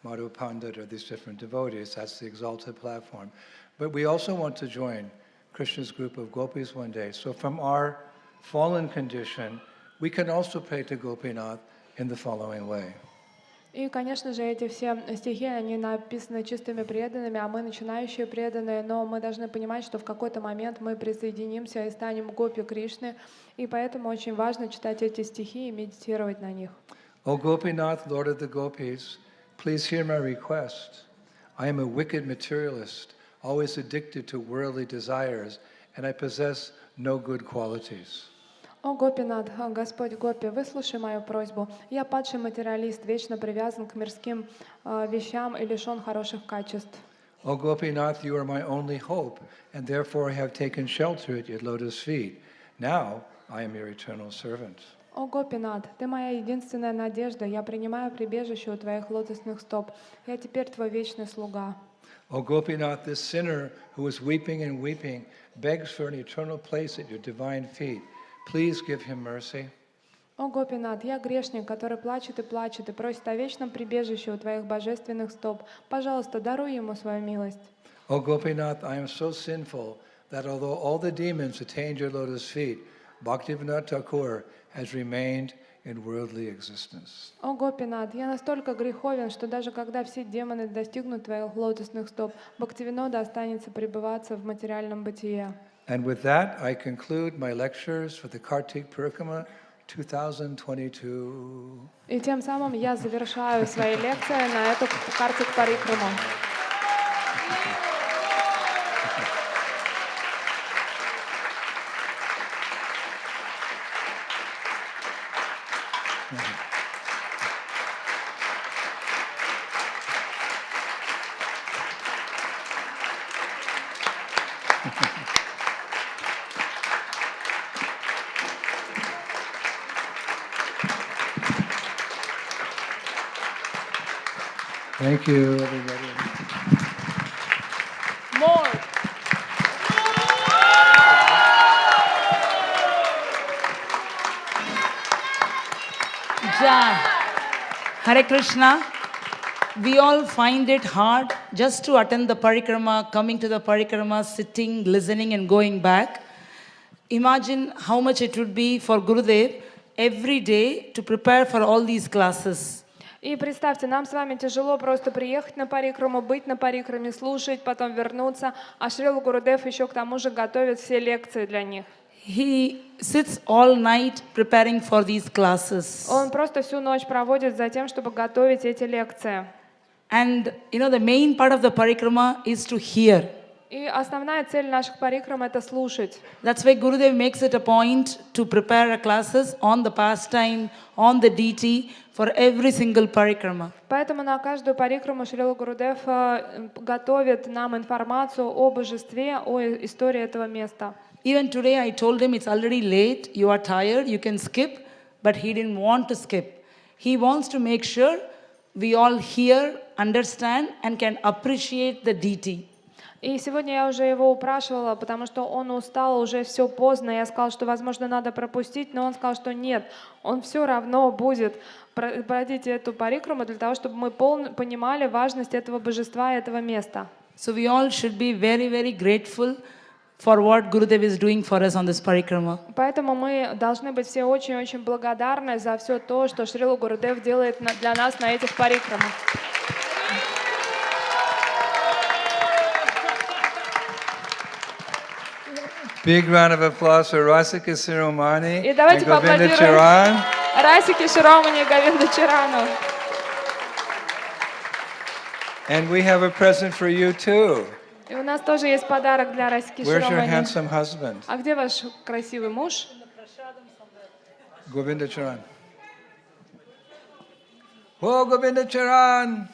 Madhu Pandit or these different devotees. That's the exalted platform. But we also want to join Krishna's group of gopis one day. So from our fallen condition, we can also pray to Gopinath in the following way. И, конечно же, эти все стихи, они написаны чистыми преданными, а мы начинающие преданные, но мы должны понимать, что в какой-то момент мы присоединимся и станем гопи Кришны, и поэтому очень важно читать эти стихи и медитировать на них. O Gopinath, Lord of the Gopis, please hear my request. I am a wicked materialist, always addicted to worldly desires, and I possess no good qualities. О Гопинат, Господь Гопи, выслушай мою просьбу. Я падший материалист, вечно привязан к мирским вещам и лишен хороших качеств. O Gopinath, you are my only hope, and therefore I have taken shelter at your lotus feet. Now I am your eternal servant. О Гопинат, ты моя единственная надежда, я принимаю прибежище у твоих лотосных стоп. Я теперь твой вечный слуга. O Gopinath, this sinner who is weeping and weeping begs for an eternal place at your divine feet. Please give him mercy. О Гопинат, я грешник, который плачет и просит о вечном прибежище у твоих божественных стоп. Пожалуйста, даруй ему свою милость. O Gopinath, I am so sinful that although all the demons attained your lotus feet, Bhaktivinoda Thakur has remained in worldly existence. О Гопинат, я настолько греховен, что даже когда все демоны достигнут твоих лотосных стоп, Бхактивинода останется пребываться в материальном бытие. And with that, I conclude my lectures for the Kartik parikrama 2022. И тем самым я завершаю свои лекции на эту Картик парикраму. Thank you, everybody. More. Jai. Hare Krishna. We all find it hard just to attend the parikrama, coming to the parikrama, sitting, listening and going back. Imagine how much it would be for Gurudev every day to prepare for all these classes. И представьте, нам с вами тяжело просто приехать на парикраму, быть на парикраме, слушать, потом вернуться, а Шрила Гурудев еще к тому же готовит все лекции для них. He sits all night preparing for these classes. Он просто всю ночь проводит за тем, чтобы готовить эти лекции. And the main part of the parikrama is to hear. И основная цель наших парикрам — это слушать. That's why Gurudev makes it a point to prepare classes on the pastime, on the deity, for every single parikrama. Поэтому на каждую парикраму Шрила Гурудев готовит нам информацию о божестве, о истории этого места. Even today I told him it's already late, you are tired, you can skip, but he didn't want to skip. He wants to make sure we all hear, understand and can appreciate the deity. И сегодня я уже его упрашивала, потому что он устал, уже все поздно. Я сказала, что, возможно, надо пропустить, но он сказал, что нет, он все равно будет пройти эту парикраму для того, чтобы мы понимали важность этого божества и этого места. So we all should be very, very grateful for what Gurudev is doing for us on this parikrama. Поэтому мы должны быть все очень-очень благодарны за все то, что Шрила Гурудев делает для нас на этих парикрамах. Big round of applause for Rasika Siromani И давайте and Govinda поаплодируем Charan. Расике Широмани и Говинду Чарану. And we have a present for you too. И у нас тоже есть подарок для Расики Where's your Широмани. handsome husband? А где ваш красивый муж? Govinda Charan. Whoa, Govinda Charan!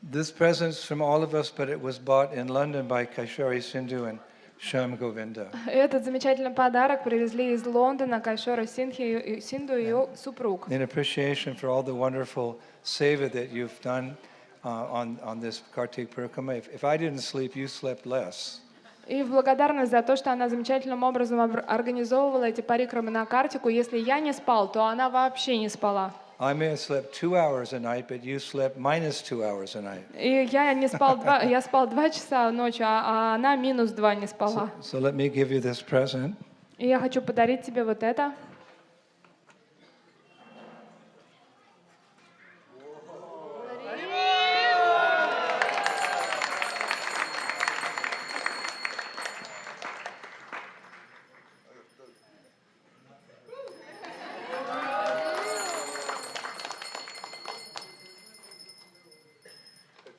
This present's from all of us, but it was bought in London by Kaishari Sindhu and Shyam Govinda. Этот замечательный подарок привезли из Лондона Кайшора Синду и ее супруг. In appreciation for all the wonderful seva that you've done on this Kartik parikrama. If I didn't sleep, you slept less. И в благодарность за то, что она замечательным образом организовывала эти парикрамы на Картику. Если я не спал, то она вообще не спала. I may have slept 2 hours a night, but you slept minus 2 hours a night. И я не спал я спал 2 часа ночью, а она минус 2 не спала. So let me give you this present. И я хочу подарить тебе вот это.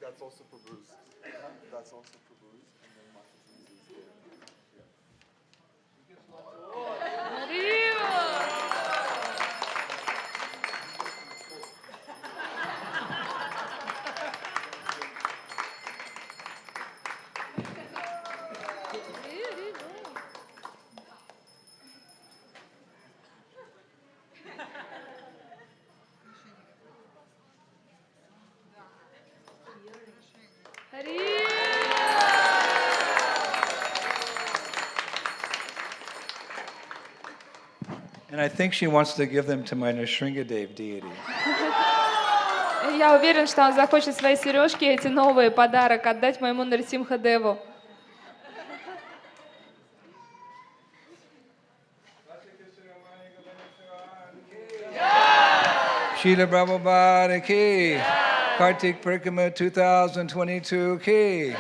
That's also for Bruce. That's also for Bruce. And then Marcus is there. And I think she wants to give them to my Nrsingadev deity. Я уверен, что он захочет свои сережки, эти новые подарок отдать моему Нарсимха-деву. Srila Prabhupada ki. Kartik Parikrama 2022 ki.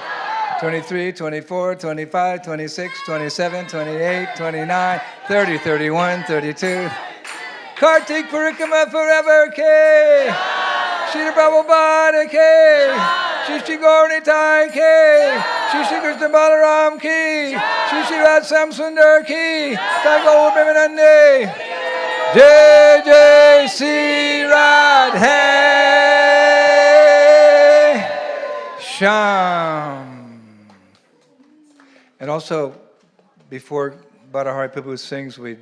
23, 24, 25, 26, 27, 28, 29, 30, 31, 32. Kartik Parikrama forever ki. Srila Prabhupada ki. Shri Shri Gauranitai ki. Shri Shri Krishna Balaram ki. Shri Shri Radha Sundar ki. Jai Gaur Premanande. Jai Jai Sri Radhe Shyam. And also, before Bhattahari Prabhu sings, we'd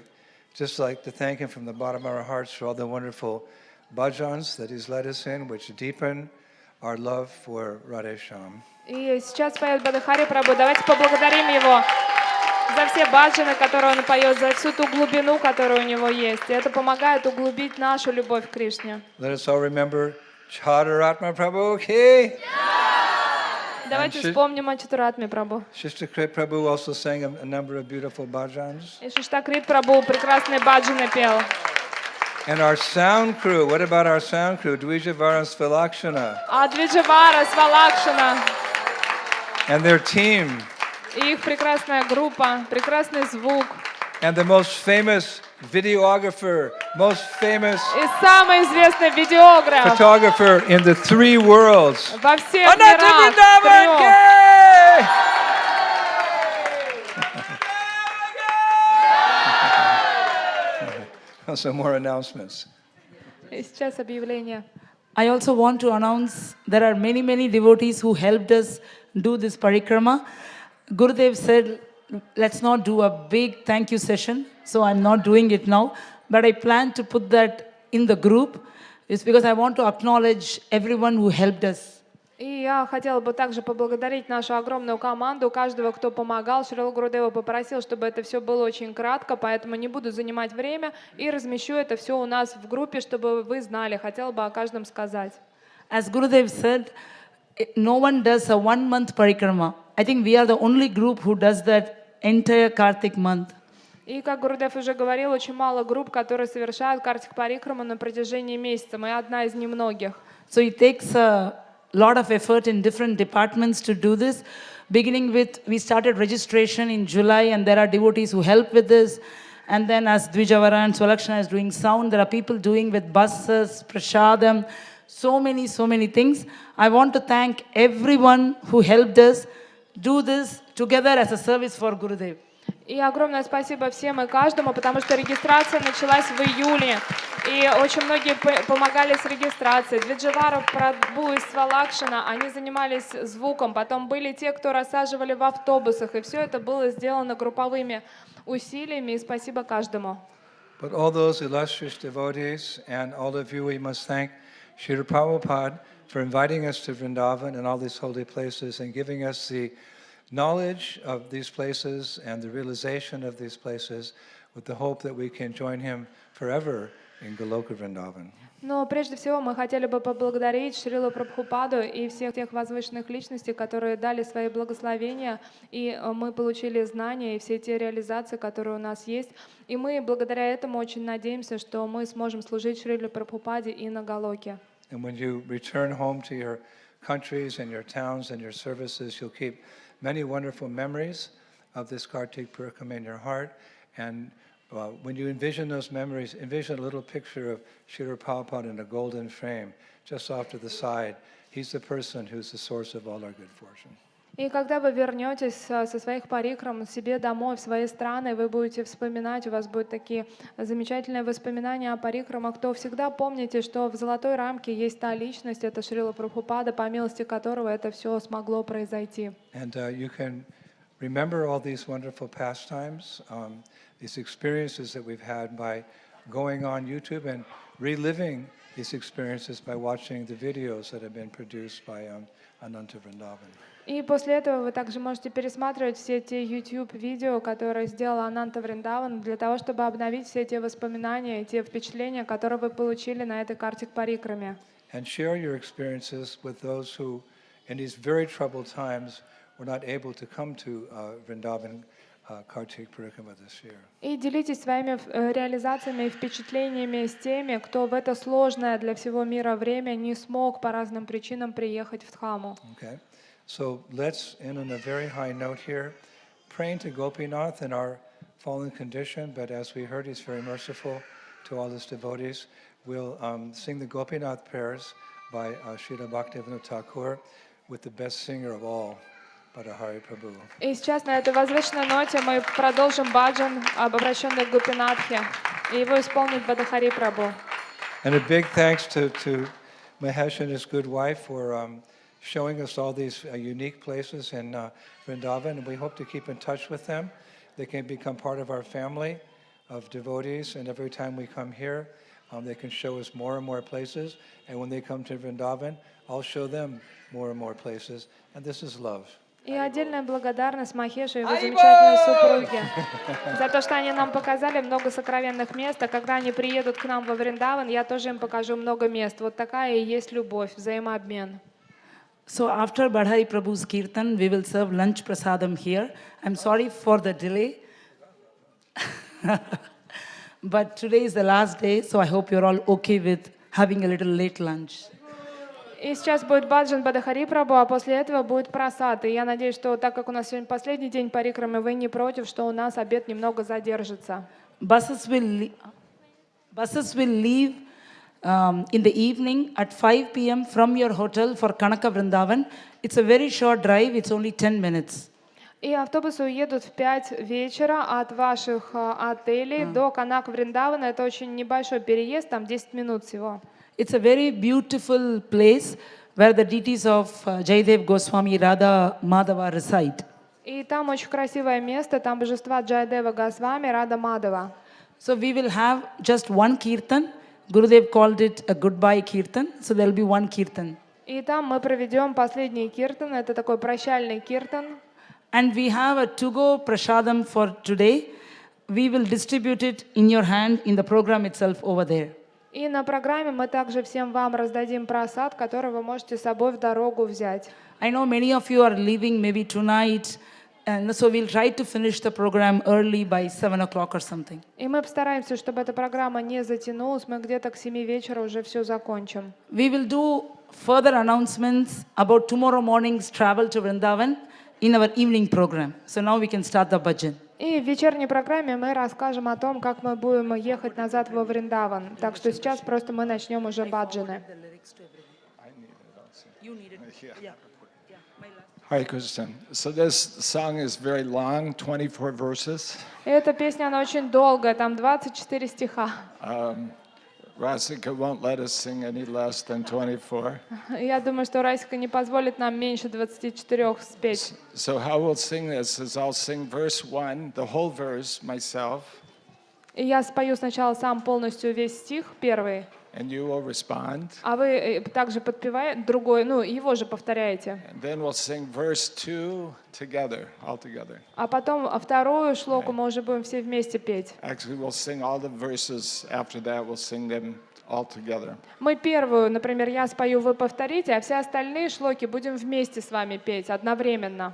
just like to thank him from the bottom of our hearts for all the wonderful bhajans that he's led us in, which deepen our love for Radhe Shyam. И сейчас поет Бхаттахари Прабху. Давайте поблагодарим его за все баджаны, которые он поет, за всю ту глубину, которая у него есть. И это помогает углубить нашу любовь к Кришне. Let us all remember Chadaratma Prabhu ki. Давайте вспомним о Чатуратме Прабху. Shishtakrit Prabhu also sang a number of beautiful bhajans. И Шиштакрит Прабху прекрасные баджаны пел. And our sound crew, what about our sound crew? Dvijavara Svalakshana. А Двиджавара, Свалакшана And their team. и их прекрасная группа, прекрасный звук. And the most famous videographer, most famous И самый известный видеограф photographer in the 3 worlds. во всех Ananta мирах. Vrindavan Трёх. ki! Some more announcements. И сейчас объявление. I also want to announce there are many, many devotees who helped us do this parikrama. Gurudev said, let's not do a big thank you session, so I'm not doing it now. But I plan to put that in the group. It's because I want to acknowledge everyone who helped us. И я хотела бы также поблагодарить нашу огромную команду, каждого, кто помогал. Шрила Гурудева попросил, чтобы это все было очень кратко, поэтому не буду занимать время и размещу это все у нас в группе, чтобы вы знали. Хотела бы о каждом сказать. As Gurudev said, no one does a 1-month parikrama. I think we are the only group who does that entire Kartik month. И, как Гурудев уже говорил, очень мало групп, которые совершают Картик Парикраму на протяжении месяца. Мы одна из немногих. So it takes a lot of effort in different departments to do this. Beginning with, we started registration in July, and there are devotees who help with this. And then as Dvijavara and Swalakshana is doing sound, there are people doing with buses, prasadam, so many things. I want to thank everyone who helped us do this together as a service for Gurudev. И огромное спасибо всем и каждому, потому что регистрация началась в июле. И очень многие помогали с регистрацией. Двиджевара, Прабhu и Свалакшина, они занимались звуком. Потом были те, кто рассаживали в автобусах. И все это было сделано групповыми усилиями. И спасибо каждому. But all those illustrious devotees and all of you, we must thank Srila Prabhupada for inviting us to Vrindavan and all these holy places and giving us the knowledge of these places and the realization of these places with the hope that we can join him forever in Goloka Vrindavan. Но прежде всего мы хотели бы поблагодарить Шрилу Прабхупаду и всех тех возвышенных личностей, которые дали свои благословения, и мы получили знания и все те реализации, которые у нас есть. И мы благодаря этому очень надеемся, что мы сможем служить Шриле Прабхупаде и на Галоке. And when you return home to your countries and your towns and your services, you'll keep many wonderful memories of this Kartik parikrama in your heart. And when you envision those memories, envision a little picture of Srila Prabhupada in a golden frame, just off to the side. He's the person who's the source of all our good fortune. И когда вы вернетесь со своих парикрам себе домой, в свои страны, вы будете вспоминать, у вас будут такие замечательные воспоминания о парикрамах, то всегда помните, что в золотой рамке есть та личность, это Шрила Прабхупада, по милости которого это все смогло произойти. And you can remember all these wonderful pastimes, these experiences that we've had by going on YouTube and reliving these experiences by watching the videos that have been produced by Ananta Vrindavan. И после этого вы также можете пересматривать все те YouTube-видео, которые сделал Ананта Вриндаван, для того, чтобы обновить все те воспоминания и те впечатления, которые вы получили на этой Картик Парикраме. And share your experiences with those who, in these very troubled times, were not able to come to Vrindavan Kartik Parikrama this year. И делитесь своими реализациями и впечатлениями с теми, кто в это сложное для всего мира время не смог по разным причинам приехать в Дхаму. Okay, so let's end on a very high note here, praying to Gopinath in our fallen condition, but as we heard, he's very merciful to all his devotees. We'll sing the Gopinath prayers by Srila Bhaktivinoda Thakur with the best singer of all, Bhattacharya Prabhu. И сейчас на этой возвышенной ноте мы продолжим баджан, обращенный к Гопинатхе, и его исполнит Бхаттacharya Prabhu. And a big thanks to Mahesh and his good wife for showing us all these unique places in Vrindavan, and we hope to keep in touch with them. They can become part of our family of devotees, and every time we come here, they can show us more and more places, and when they come to Vrindavan, I'll show them more and more places, and this is love. И отдельная благодарность Махешу и его замечательной супруге за то, что они нам показали много сокровенных мест, а когда они приедут к нам во Вриндаван, я тоже им покажу много мест. Вот такая и есть любовь, взаимообмен. So after Bhattacharya Prabhu's Kirtan, we will serve lunch prasadam here. I'm sorry for the delay. But today is the last day, so I hope you're all okay with having a little late lunch. И сейчас будет баджан Бхаттacharya Прабху, а после этого будет прасад. И я надеюсь, что так как у нас сегодня последний день парикрамы, вы не против, что у нас обед немного задержится. Buses will leave in the evening at 5 p.m. from your hotel for Kanaka Vrindavan. It's a very short drive, it's only 10 minutes. И автобусы уедут в 5 вечера от ваших отелей до Канак Вриндавана. Это очень небольшой переезд, там 10 минут всего. It's a very beautiful place where the deities of Jayadev Goswami, Radha, Madhava reside. И там очень красивое место, там божества Джайадева Госвами, Рада Мадава. So we will have just one kirtan. Gurudev called it a goodbye kirtan, so there will be one kirtan. И там мы проведем последний киртан, это такой прощальный киртан. And we have a to-go prasadam for today. We will distribute it in your hand in the program itself over there. И на программе мы также всем вам раздадим прасад, который вы можете с собой в дорогу взять. I know many of you are leaving maybe tonight, and so we'll try to finish the program early by 7 o'clock or something. И мы постараемся, чтобы эта программа не затянулась, мы где-то к 7 вечера уже все закончим. We will do further announcements about tomorrow morning's travel to Vrindavan in our evening program. So now we can start the bhajan. И в вечерней программе мы расскажем о том, как мы будем ехать назад во Вриндаван. Так что сейчас просто мы начнем уже баджаны. Hare Krishna. So this song is very long, 24 verses. И эта песня, она очень долгая, там 24 стиха. Rasika won't let us sing any less than 24. Я думаю, что Расика не позволит нам меньше 24 спеть. So how we'll sing this is I'll sing verse 1, the whole verse myself, И я спою сначала сам полностью весь стих, первый, and you will respond. а вы также подпеваете другой, ну, его же повторяете. And then we'll sing verse 2 together, all together. А потом вторую шлоку мы уже будем все вместе петь. Actually, we'll sing all the verses after that. We'll sing them all together. Мы первую, например, я спою, вы повторите, а все остальные шлоки будем вместе с вами петь одновременно.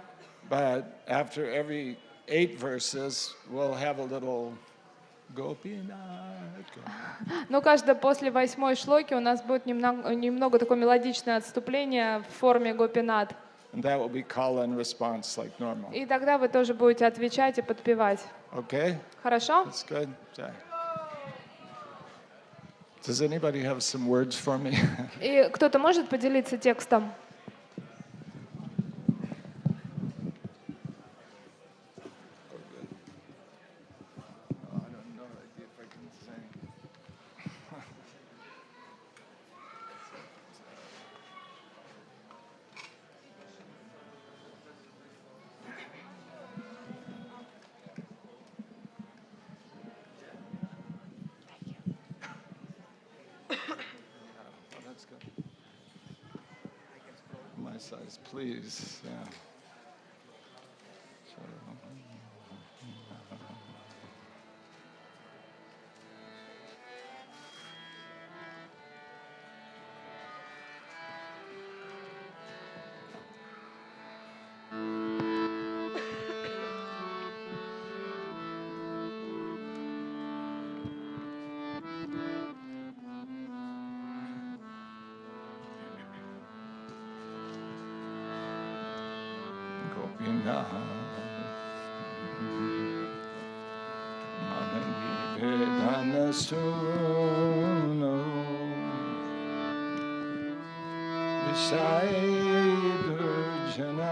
But after every 8 verses, we'll have a little Gopinath. Но каждое после 8 шлоки у нас будет немного такое мелодичное отступление в форме гопинат. And that will be call and response like normal. И тогда вы тоже будете отвечать и подпевать. Okay? Хорошо? That's good. Jai. Does anybody have some words for me? И кто-то может поделиться текстом? I don't know if I can sing. Oh, that's good. My size, please. Yeah. Suno Vishayurjana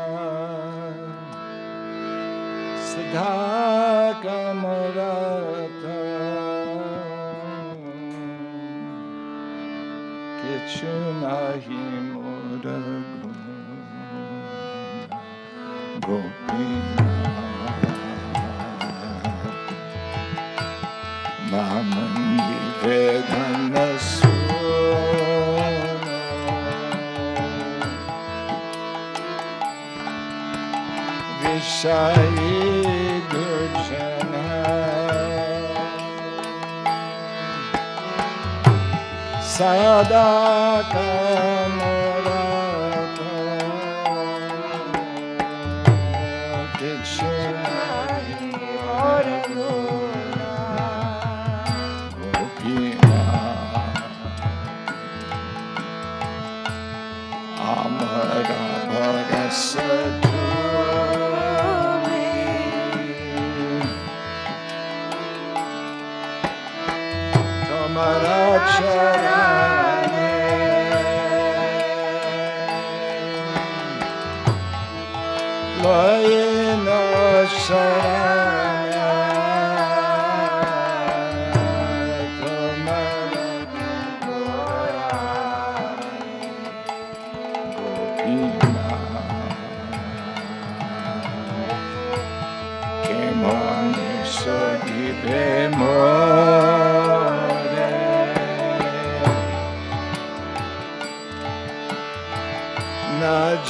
Siddhakamarata Kichunahi Muraguna Gopina Mamani Vedana Suno Vishayurjana Sadakamurata Kichunahi Muraguna Amara Bhagasaturi Tamara Charane Layena Sharana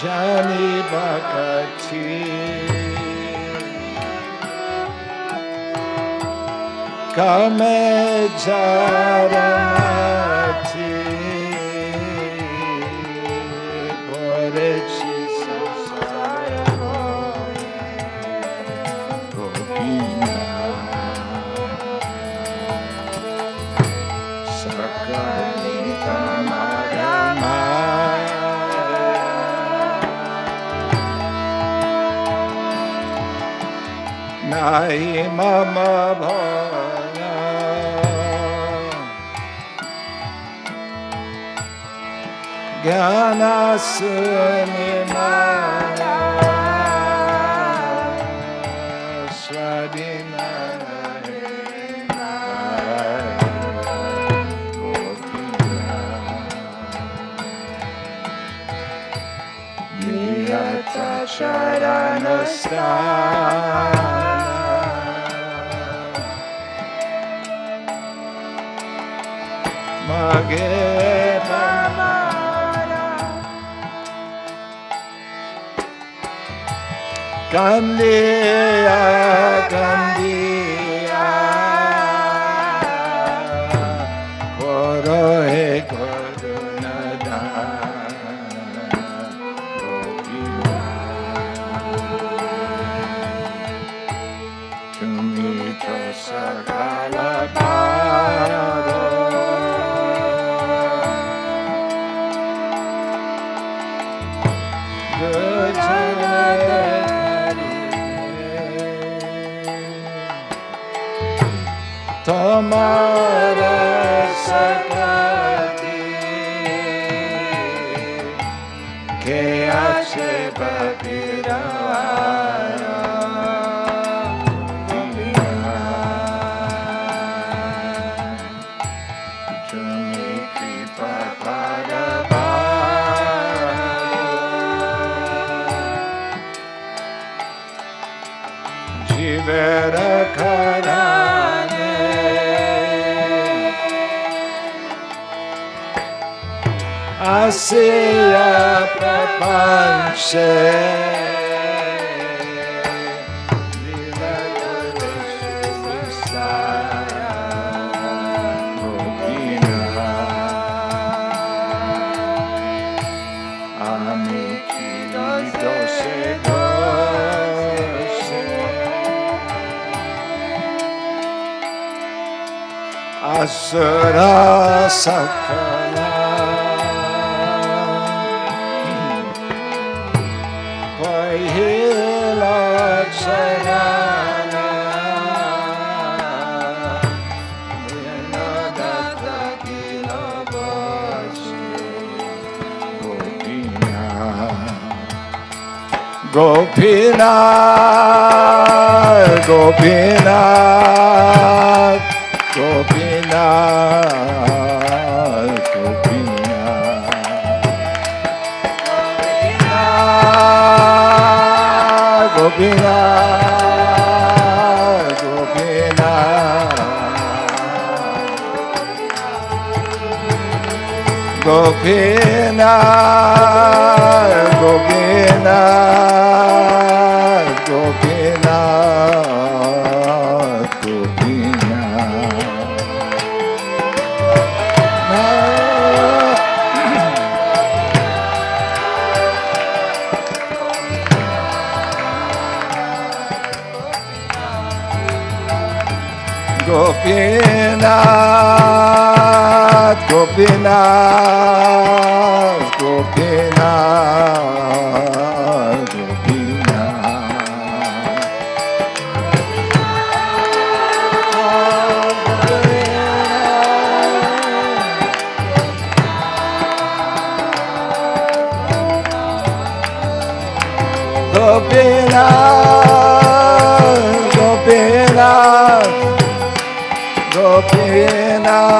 Jani Bhakati Kame Jaramati Borechi Sasara Gopina Sakalita Magamaya Nai Mama Bhana Gyana Sunimana Swadina Kandiya, Kandiya, Koro he Korunadana, Gopina, Tumito Sakala Bhava, Tamara sakati ke ache babirara Jumi kripa padaba Jivera karane Asya prapanche Lila Gopina Amiki dose dose Asura sakala Pahila charana Vinodata kila bashi Gopina Gopina Gopina Gopina Gopina Gopina Gopina Gopina Gopina Gopina Gopina Gopinath, Gopinath, Gopinath, Gopinath, Gopinath, Gopinath, Gopinath, Gopinath.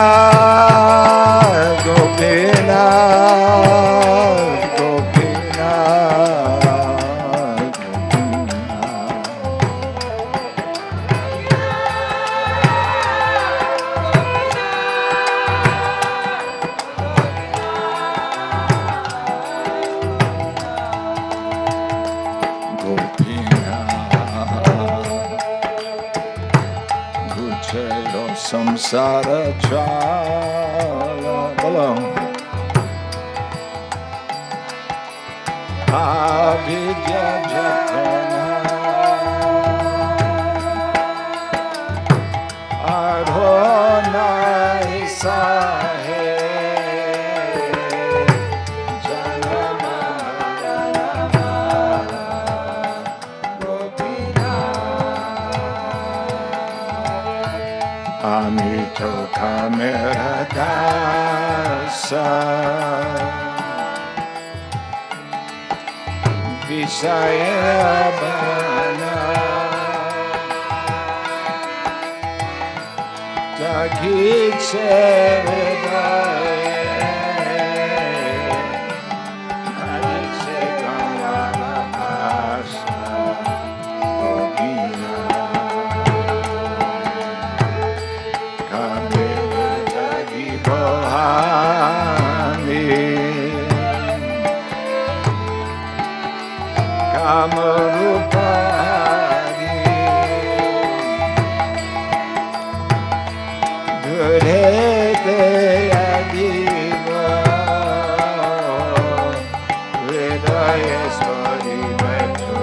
Gopinath, Gopinath, Gopinath, Gopinath, Guchero samsara chala, belum. Avidya jatana, adhonai sahe. to kameradasa Visayabana Jagitsevedaye Adikse Kamalapasa Gopina Kamirajagi Bohami Kamarupari Durete Adiva Vedayeswari Metu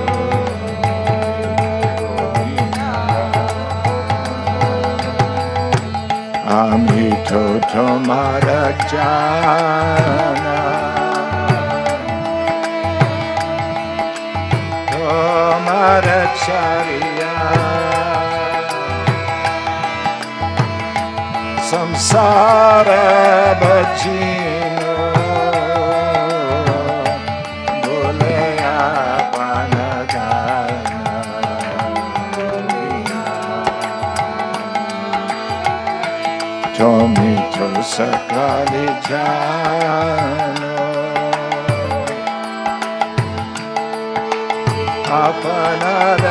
Amito Tomarajana Tomaracharya Samsara Bhajino Boleya Panagana Tomito Sakali Jano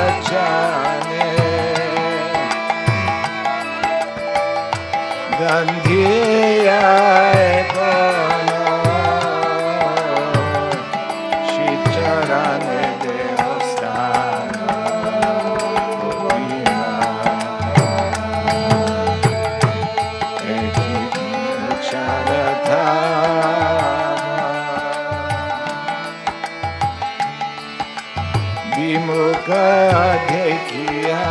Apanarachane Dandiya Ekono Shicharane Devastana Gopina Ekita Charatama Vimukha Dekhiya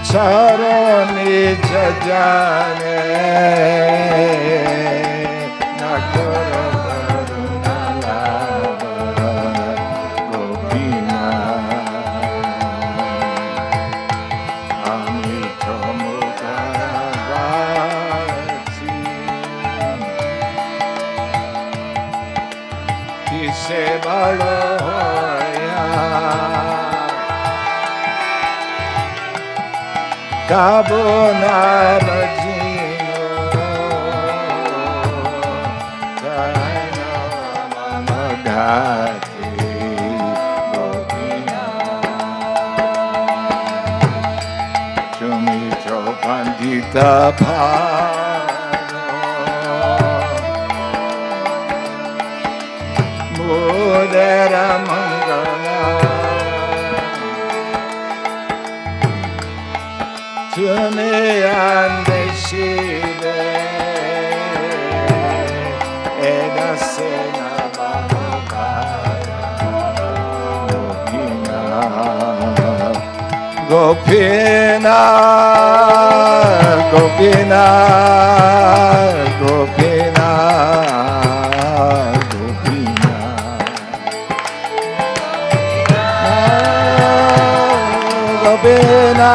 Charani Jajane Nakoro Karunalava Gopina Amito Mukhavati Kise Baloya Kabunabajino Jaino Mamagati Gopina Chumito Pandita Pano Mudera Mangala Tune ande shide edasena babokaya Gopina Gopina Gopina Gopina Gopina Gopina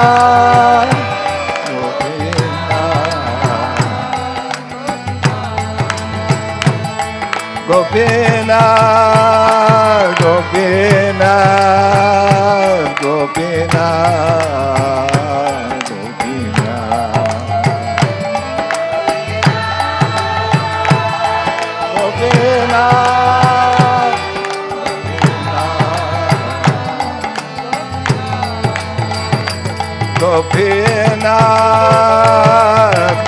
Gopina, Gopina, Gopina, Gopina. Gopina,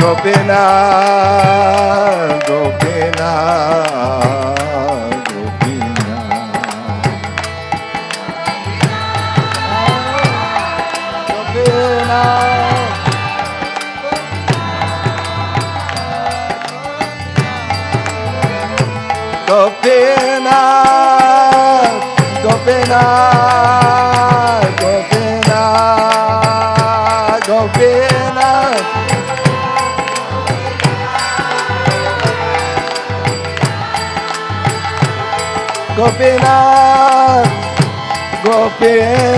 Gopina, Gopina, Gopina, Gopina. Gopina, Gopina, Gopina, Gopina, Gopina,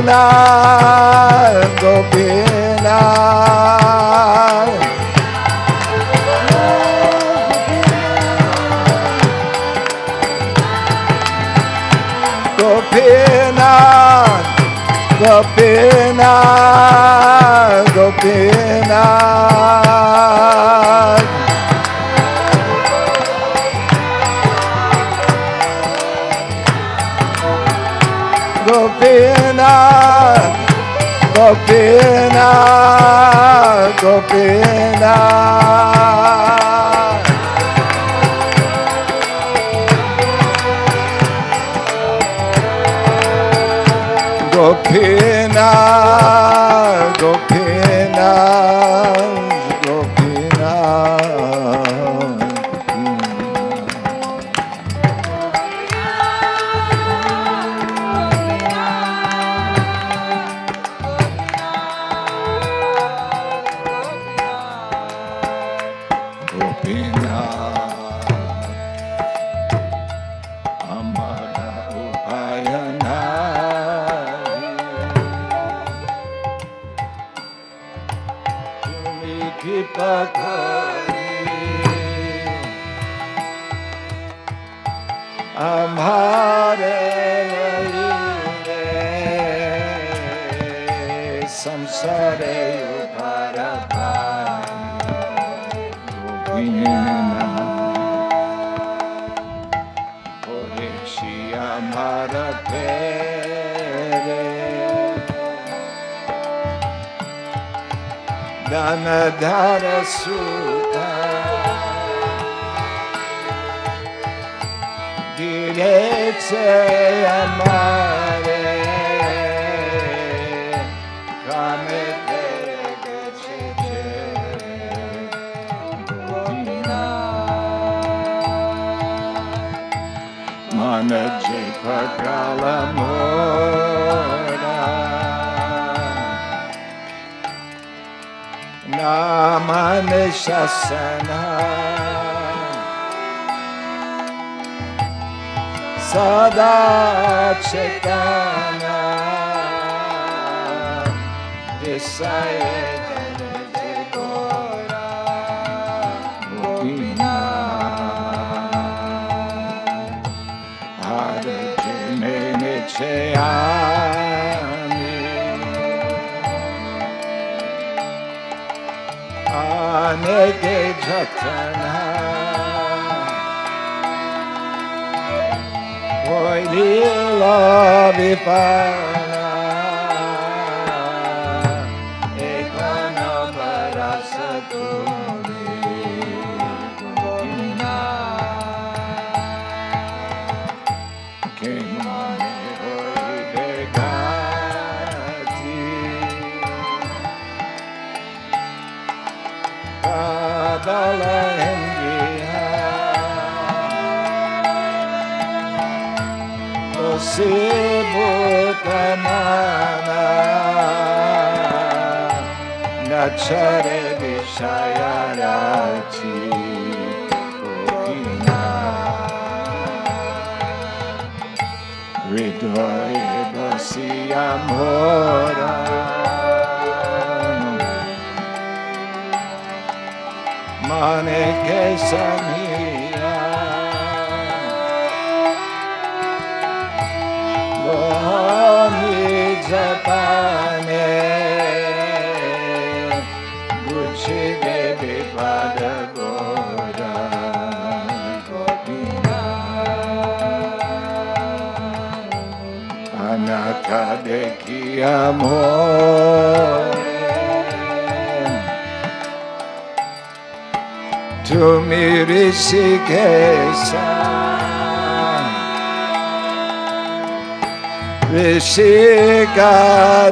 Gopinath, Gopinath. Gopinath, Gopinath, Gopinath. Gopinath, Gopinath, Gopinath. Gopinath, Gopinath, Gopinath. Gopinath, Amara Upayanari, Tumi Kripa Kari, Amhare Laile, Samsare Uparapari, Gopinath, Orishi Amara Pere, Danadhara Sutta, Direce Amare, Kame Tere Geche, Gopinath, Manaje Pakala Mora, Namane Shasana, Sada Chetana, Desaye Jane Gora, Gopinath, Hare Jimene Cheyami, Aneke Jatana, Hoy Lila Vipana, Ekana Parasaturi, Gopinath, Kemane Hoy Begati, Kadala Hendiha, Sibutamana, Nachare Vishayarachi, Gopinath, Hridoye Basi Amora, Maneke Samhiya, Lohami Japane, Gucci Devi Pada Gora, Gopinath, Anaka Deki Amore, Tumi Rishikesha,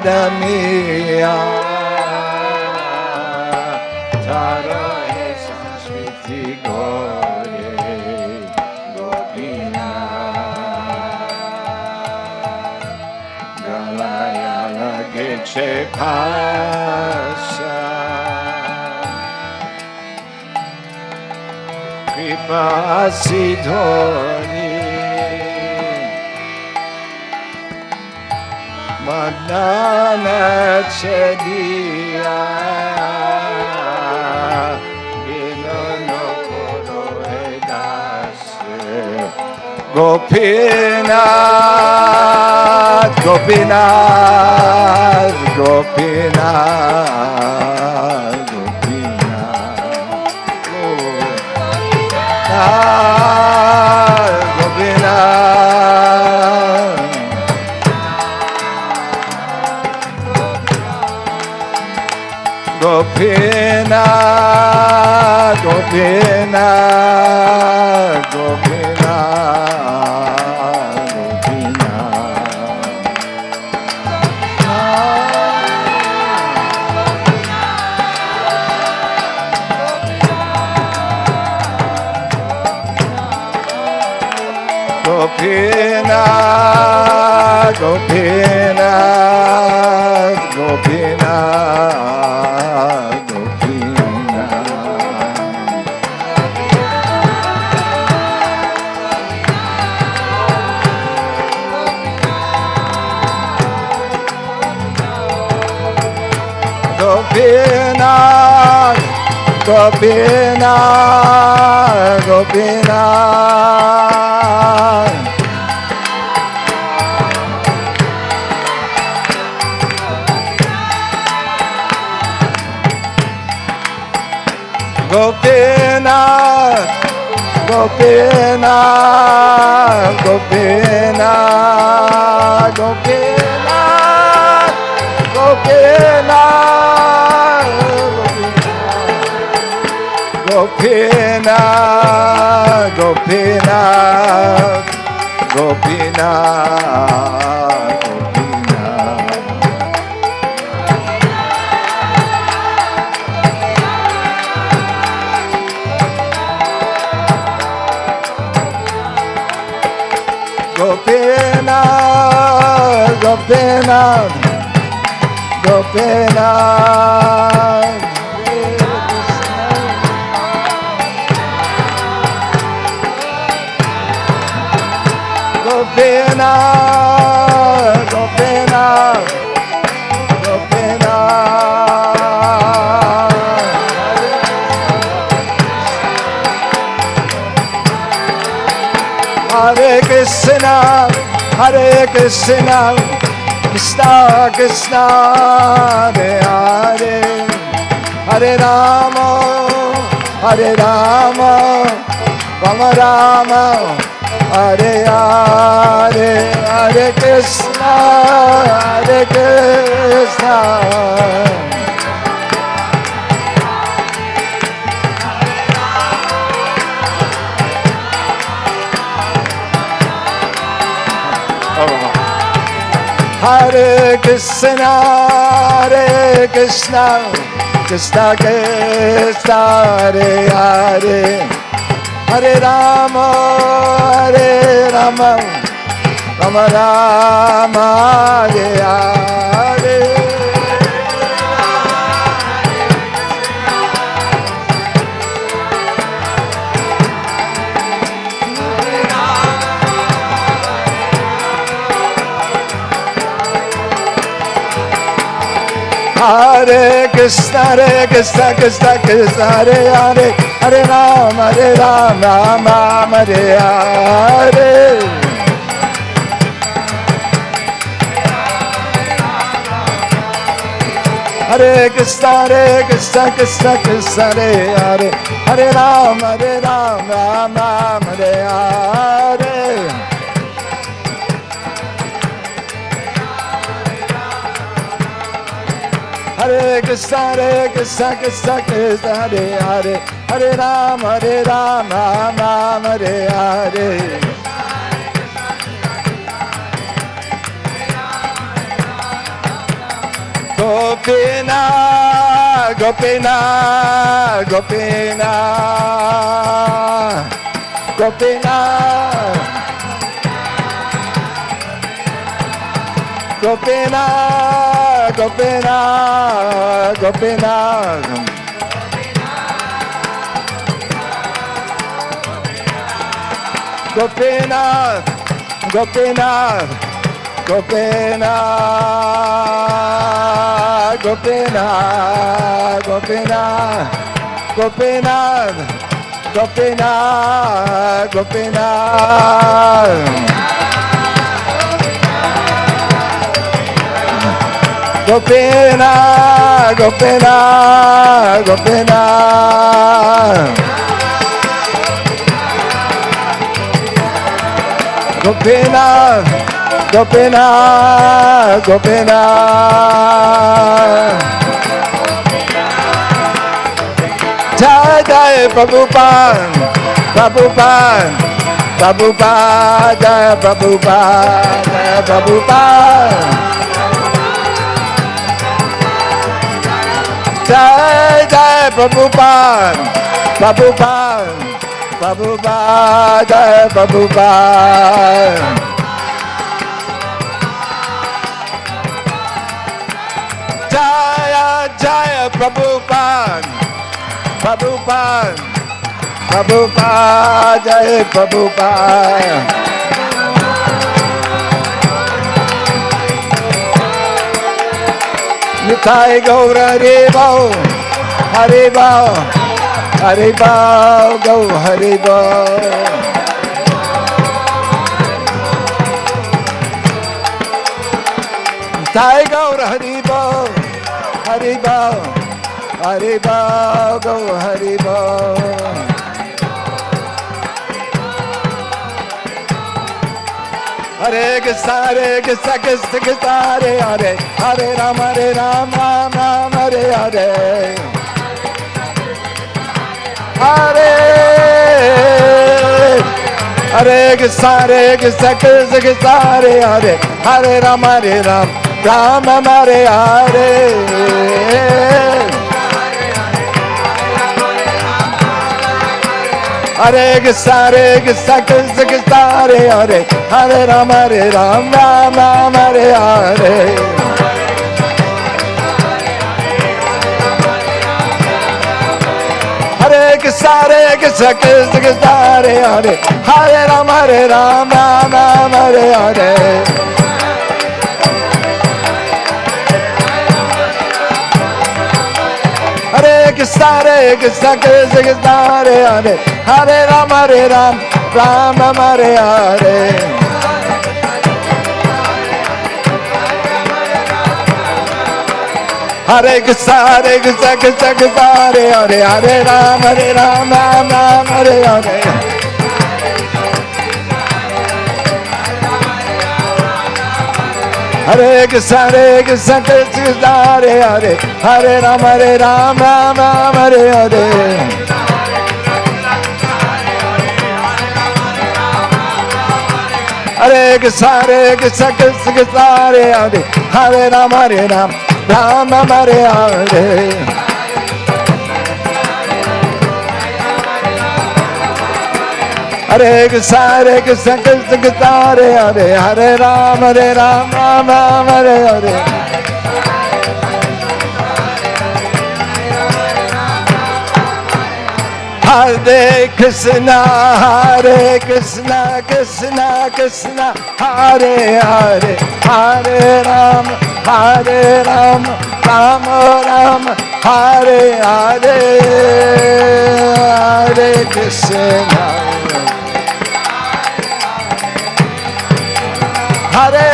Rishikadamiya, Tara He Sanskriti Gore, Gopinath, Galaya Lageche Pasha, Kripa Siddhori, Magnana Chediya Vinono Koro Edase Gopinath, Gopinath, Gopinath, Gopinath, Gopinath, Gopinath, Gopinath, Gopinath, Gopinath, Gopinath, Gopinath, Gopinath, Gopinath. Gopinath, Gopinath, Gopinath, Gopinath, Gopinath, Gopinath, Gopinath, Gopinath, Gopinath, Gopinath, Gopinath, Gopinath, Gopinath, Gopinath. Hare Krishna, Hare Krishna, Krishna Krishna, Hare Hare, Hare Rama, Hare Rama, Rama Rama, Hare Hare, Hare Krishna, Hare Krishna. Hare Krishna, Hare Krishna, Krishna Krishna, Hare Hare, Hare Rama, Hare Rama, Rama Rama, Hare Hare. Hare Krishna, Krishna Krishna, Hare Hare, Hare Rama, Rama, Hare Hare. Hare Krishna, Krishna Krishna, Hare Hare, Hare Rama, Rama, Hare Hare. Hare Krishna, Krishna Krishna, Hare Hare, Hare Rama, Rama, Hare Hare. Gopinath, Gopinath, Gopinath, Gopinath, Gopinath, Gopinath, Gopinath. Gopinath, Gopinath, Gopinath, Gopinath, Gopinath, Gopinath, Gopinath, Gopinath. Gopinath, Gopinath, Gopinath. Gopinath, Gopinath, Gopinath. Jai Jai Prabhupada, Prabhupada, Prabhupada, Jai Prabhupada, Jai Prabhupada. Jai Jai Prabhupada, Prabhupada, Prabhupada, Jai Prabhupada. Jaya Jaya Prabhupada, Prabhupada, Prabhupada, Jai Prabhupada. Nitai Gaur Haribo, Haribo, Haribo, Go Haribo. Nitai Gaur Haribo, Haribo, Haribo, Go Haribo. Hare Krishna, Krishna Krishna, Hare Hare, Hare Rama, Ram Ram, Hare Hare. Hare Hare Krishna, Krishna Krishna, Hare Hare, Hare Rama, Ram Ram, Hare Hare. Hare Krishna, Krishna Krishna, Hare Hare, Hare Rama, Ram Ram, Hare Hare. Hare Krishna, Krishna Krishna, Hare Hare, Hare Rama, Ram Ram, Hare Hare. Hare Krishna, Krishna Krishna, Hare Hare, Hare Rama, Ram Ram, Hare Hare. Hare Krishna, Krishna Krishna, Hare Hare, Hare Ram, Ram Ram, Hare Hare. Hare Krishna, Krishna Krishna, Hare Hare, Hare Ram, Ram Hare Hare. Hare Krishna, Krishna Krishna, Hare Hare, Hare Ram, Ram Hare Hare. Hare Krishna, Krishna Krishna, Hare Hare, Hare Ram, Ram Hare Hare. Hare Krishna, Krishna Krishna, Hare Hare, Hare Ram, Ram Ram, Hare Hare. Hare Krishna, Hare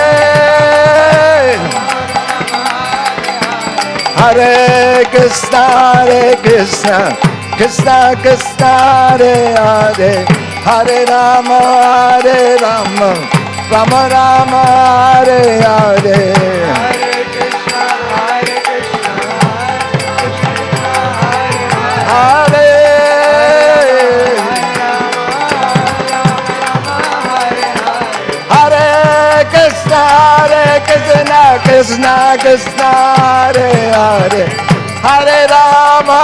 Hare Krishna, Krishna Krishna, Hare Hare, Hare Rama, Rama Rama, Hare Hare. Hare Krishna, Hare Krishna, Krishna Krishna, Hare Hare, Hare Rama,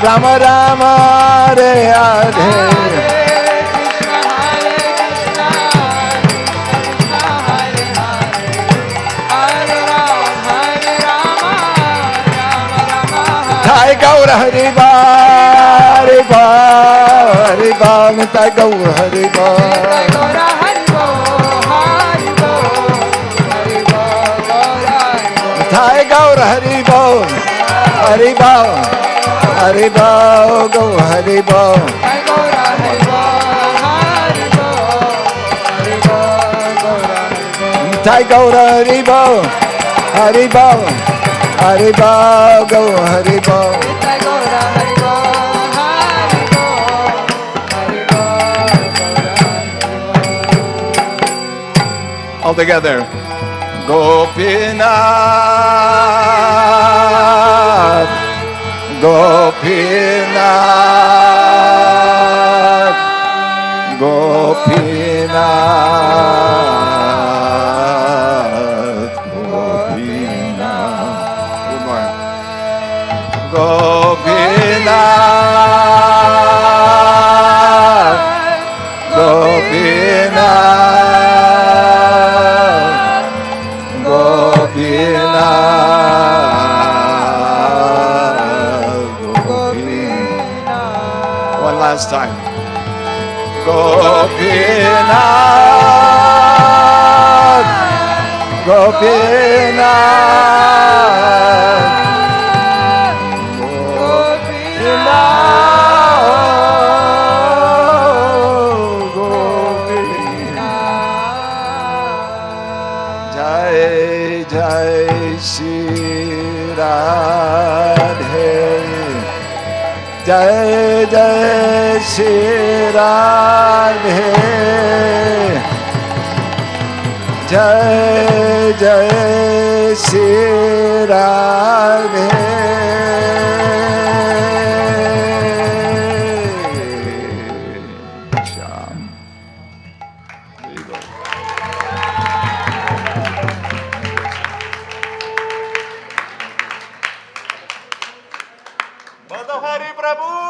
Rama Rama, Hare Hare. Jai Gaur Hari Bal, Hari Bal, Jai Gaur Hari Bal. Gaur Hari Bol, Hari Bol, Hari Bol, Go Hari Bol. Nitai Gaur Hari Bol, Hari Bol, Hari Bol, Go Hari Bol. All together. Gopinath, Gopinath, Gopinath, Gopinath. One more. Gopinath, Gopinath, Gopinath, Gopinath. One last time. Gopinath, Gopinath, Gopinath, Gopinath. Jai Jai Shri Radhe, Jai Jai Shri Radhe, Jai Jai Shri Radhe. Sham. There you go. Hari Prabhu